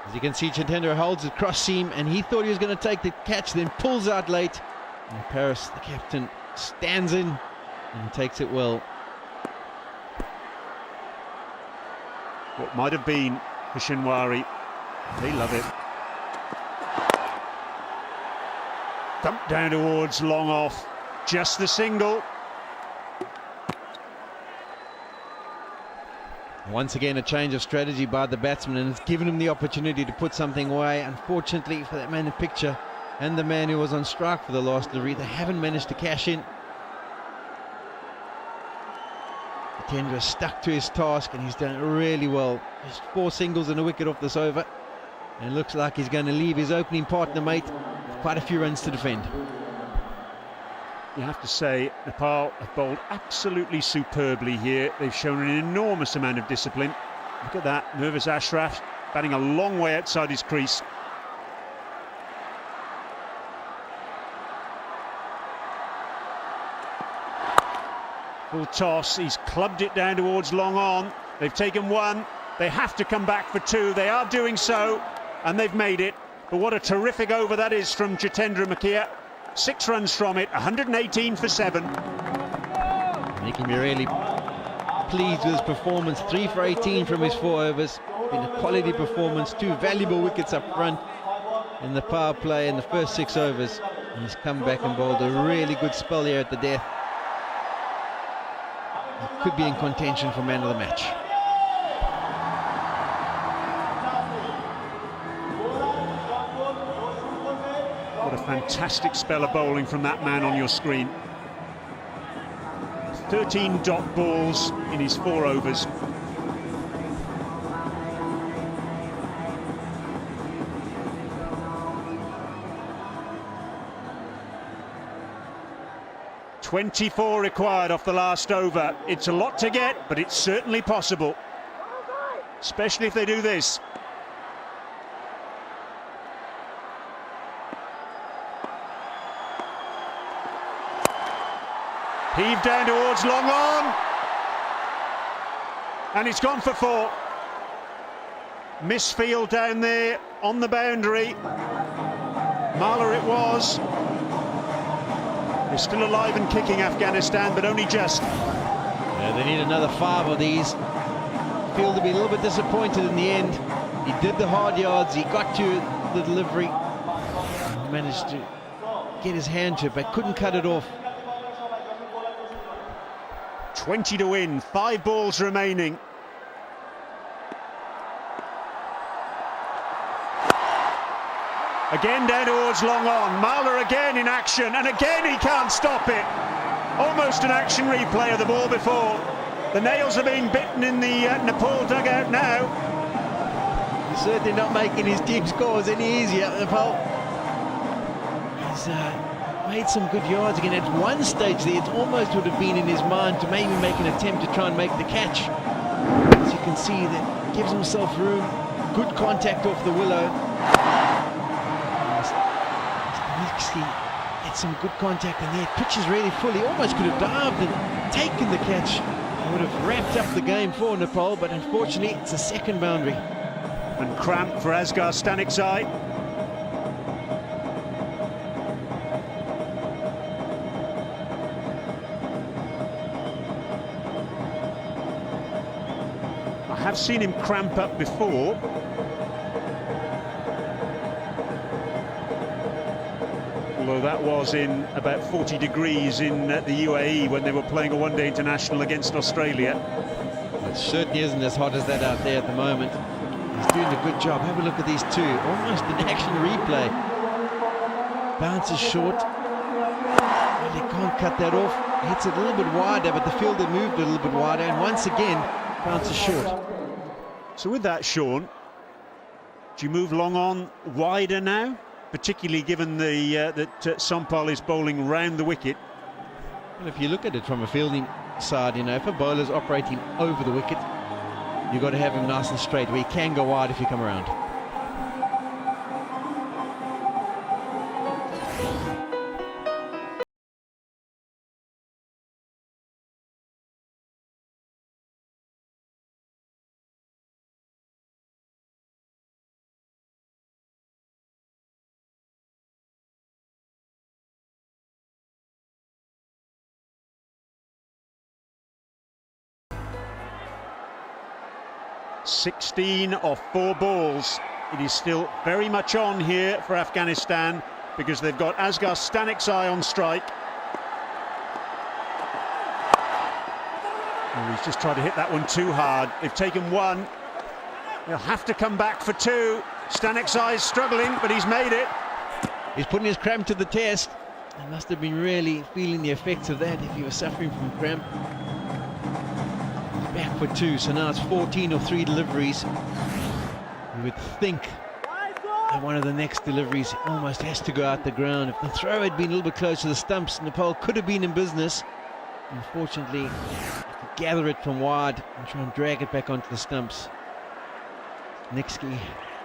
As you can see, Jitendra holds the cross seam, and he thought he was going to take the catch, then pulls out late. And Paris, the captain, stands in and takes it well. what might have been for Shinwari. They love it. Dumped down towards long off. Just the single. Once again, a change of strategy by the batsman, and it's given him the opportunity to put something away. Unfortunately for that man in the picture and the man who was on strike for the last delivery, they haven't managed to cash in. Tendra stuck to his task, and he's done really well. Just 4 singles and a wicket off this over, and it looks like he's going to leave his opening partner mate with quite a few runs to defend. You have to say, Nepal have bowled absolutely superbly here. They've shown an enormous amount of discipline. Look at that, nervous Ashraf batting a long way outside his crease. Full toss, he's clubbed it down towards long on. They've taken 1, they have to come back for 2. They are doing so, and they've made it. But what a terrific over that is from Jitendra Makia. 6 runs from it, 118 for 7. He can be really pleased with his performance. 3 for 18 from his 4 overs. Been a quality performance. 2 valuable wickets up front in the power play in the first 6 overs. And he's come back and bowled a really good spell here at the death. He could be in contention for man of the match. What a fantastic spell of bowling from that man on your screen. 13 dot balls in his 4 overs. .24 required off the last over. It's a lot to get, but it's certainly possible, especially if they do this. Heaved down towards long on, and it's gone for 4. Misfield down there on the boundary. Marler it was. They're still alive and kicking, Afghanistan, but only just. Yeah, they need another 5 of these. Field to be a little bit disappointed in the end. He did the hard yards, he got to the delivery, managed to get his hand to it, but couldn't cut it off. 20 to win, 5 balls remaining. Again down towards long on. Marler again in action, and again he can't stop it. Almost an action replay of the ball before. The nails are being bitten in the Nepal dugout now. He's certainly not making his team scores any easier, Nepal. He's made some good yards again. At one stage there, it almost would have been in his mind to maybe make an attempt to try and make the catch. As you can see, that gives himself room. Good contact off the willow. He had some good contact, and there pitches really full. He almost could have dived and taken the catch. He would have wrapped up the game for Nepal, but unfortunately it's a second boundary. And cramp for Asghar Stanikzai. I have seen him cramp up before. Although that was in about 40 degrees in the UAE when they were playing a one-day international against Australia. It certainly isn't as hot as that out there at the moment. He's doing a good job. Have a look at these 2. Almost an action replay. Bounces short. Well, he can't cut that off. Hits it a little bit wider, but the fielder moved a little bit wider, and once again, bounces short. So with that, Sean, do you move long on wider now? Particularly given that Sompal is bowling round the wicket. Well, if you look at it from a fielding side, you know, if a bowler's operating over the wicket, you've got to have him nice and straight, where he can go wide if you come around. 16 off 4 balls. It is still very much on here for Afghanistan because they've got Asghar Staniczai on strike. Oh, he's just tried to hit that one too hard. They've taken 1. They'll have to come back for 2. Staniczai is struggling, but he's made it. He's putting his cramp to the test. He must have been really feeling the effects of that if he was suffering from cramp. He's back for 2, so now it's 14 of 3 deliveries. You would think that one of the next deliveries almost has to go out the ground. If the throw had been a little bit closer to the stumps, Nepal could have been in business. Unfortunately, gather it from wide and try and drag it back onto the stumps. Nixky,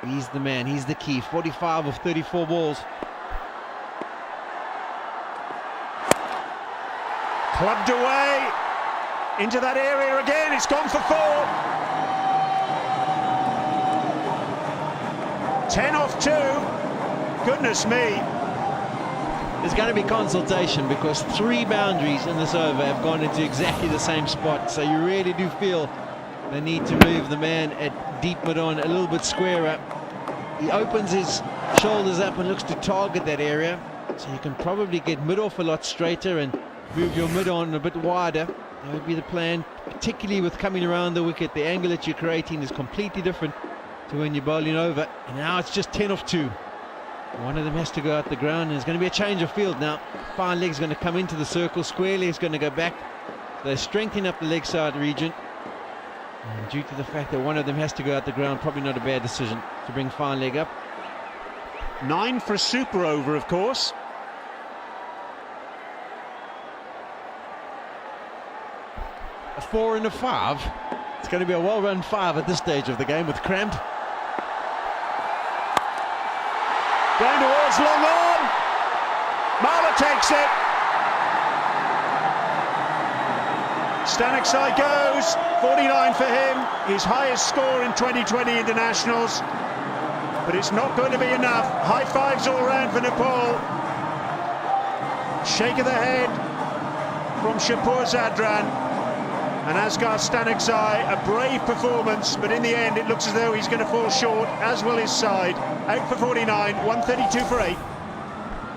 he's the man, he's the key. 45 of 34 balls. Clubbed away into that area again. It's gone for 4. 10 off 2. Goodness me. There's going to be consultation because 3 boundaries in this over have gone into exactly the same spot. So you really do feel the need to move the man at deep mid-on a little bit squarer. He opens his shoulders up and looks to target that area. So you can probably get mid-off a lot straighter and move your mid-on a bit wider. That would be the plan, particularly with coming around the wicket. The angle that you're creating is completely different to when you're bowling over. And now it's just 10 off 2. One of them has to go out the ground, and there's going to be a change of field now. Fine leg's going to come into the circle, square leg's going to go back. They're strengthening up the leg side region. And due to the fact that one of them has to go out the ground, probably not a bad decision to bring fine leg up. 9 for a super over, of course. A 4 and a 5. It's going to be a well-run 5 at this stage of the game with cramp. Down towards long on. Marler takes it. Staniczai goes. 49 for him. His highest score in 2020 internationals. But it's not going to be enough. High fives all round for Nepal. Shake of the head from Shapur Zadran. And Asghar Staniczai, a brave performance, but in the end it looks as though he's going to fall short, as will his side. Out for 49, 132 for 8.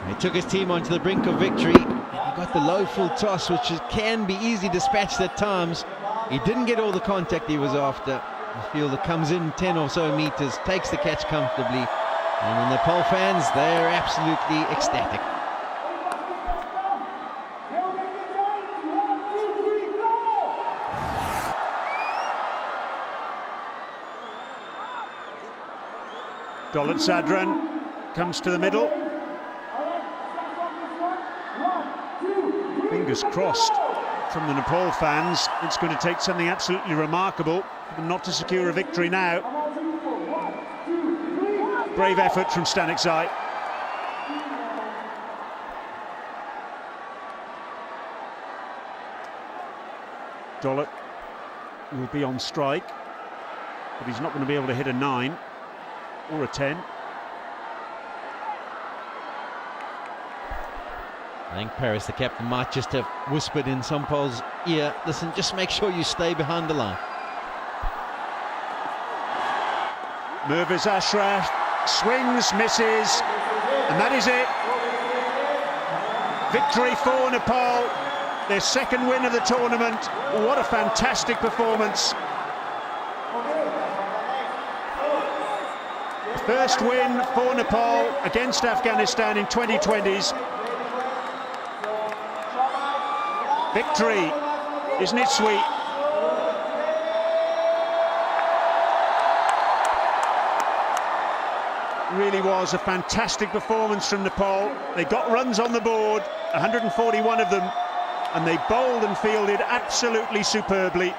He took his team onto the brink of victory. He got the low full toss, which can be easily dispatched at times. He didn't get all the contact he was after. The fielder comes in 10 or so meters, takes the catch comfortably. And the Nepal fans, they're absolutely ecstatic. Dolat Sadran comes to the middle. Fingers crossed from the Nepal fans. It's going to take something absolutely remarkable for them not to secure a victory now. Brave effort from Staniczai. Dolat will be on strike, but he's not going to be able to hit a 9 or a 10. I think Paris, the captain, might just have whispered in Sampal's ear, listen, just make sure you stay behind the line. Mirvaz Ashraf swings, misses, and that is it. Victory for Nepal, their 2nd win of the tournament. What a fantastic performance. First win for Nepal against Afghanistan in 2020s. Victory, isn't it sweet? Really was a fantastic performance from Nepal. They got runs on the board, 141 of them, and they bowled and fielded absolutely superbly.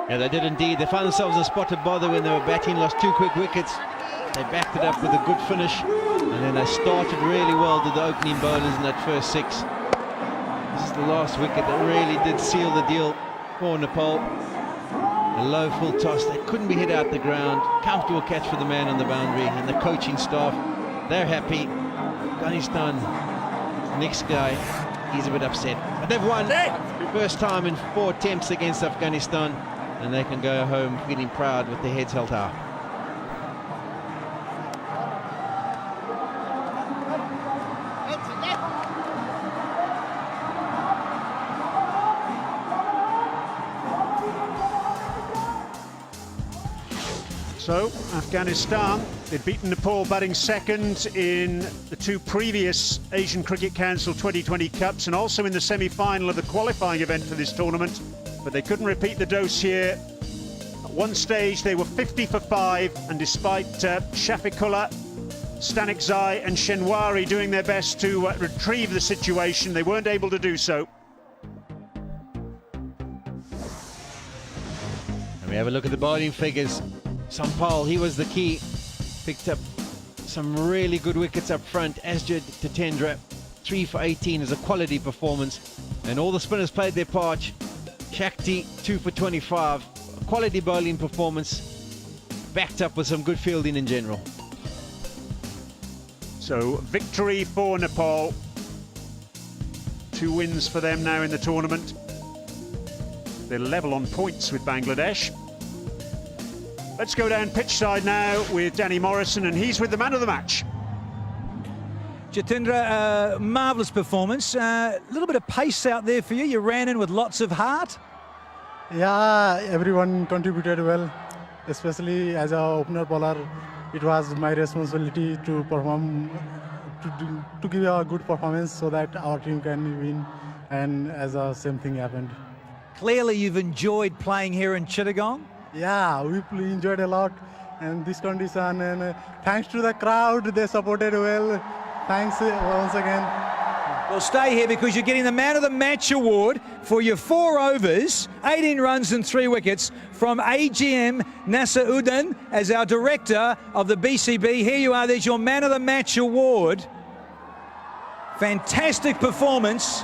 Yeah, they did indeed. They found themselves in a spot of bother when they were batting, lost 2 quick wickets. They backed it up with a good finish, and then they started really well to the opening bowlers in that first 6. This is the last wicket that really did seal the deal for Nepal. A low full toss, they couldn't be hit out the ground. Comfortable catch for the man on the boundary, and the coaching staff, they're happy. Afghanistan, next guy, he's a bit upset. But they've won. First time in 4 attempts against Afghanistan, and they can go home feeling proud with their heads held high. So, Afghanistan, they'd beaten Nepal batting second in the 2 previous Asian Cricket Council 2020 Cups and also in the semi-final of the qualifying event for this tournament, but they couldn't repeat the dose here. At one stage they were 50 for 5, and despite Shafiqullah, Stanikzai and Shenwari doing their best to retrieve the situation, they weren't able to do so. And we have a look at the bowling figures. Sampal, he was the key, picked up some really good wickets up front, as did Tatendra. 3 for 18 is a quality performance, and all the spinners played their part. Shakti 2 for 25, a quality bowling performance, backed up with some good fielding in general. So victory for Nepal, 2 wins for them now in the tournament. They're level on points with Bangladesh. Let's go down pitch side now with Danny Morrison, and he's with the man of the match. Jatendra, marvellous performance. A little bit of pace out there for you. You ran in with lots of heart. Yeah, everyone contributed well, especially as an opener bowler. It was my responsibility to perform, to give a good performance so that our team can win, and as the same thing happened. Clearly you've enjoyed playing here in Chittagong. Yeah, we enjoyed a lot in this condition, and thanks to the crowd, they supported well. Thanks once again. Well, stay here because you're getting the Man of the Match award for your 4 overs, 18 runs and 3 wickets from AGM Nasauddin as our director of the BCB. Here you are, there's your Man of the Match award. Fantastic performance.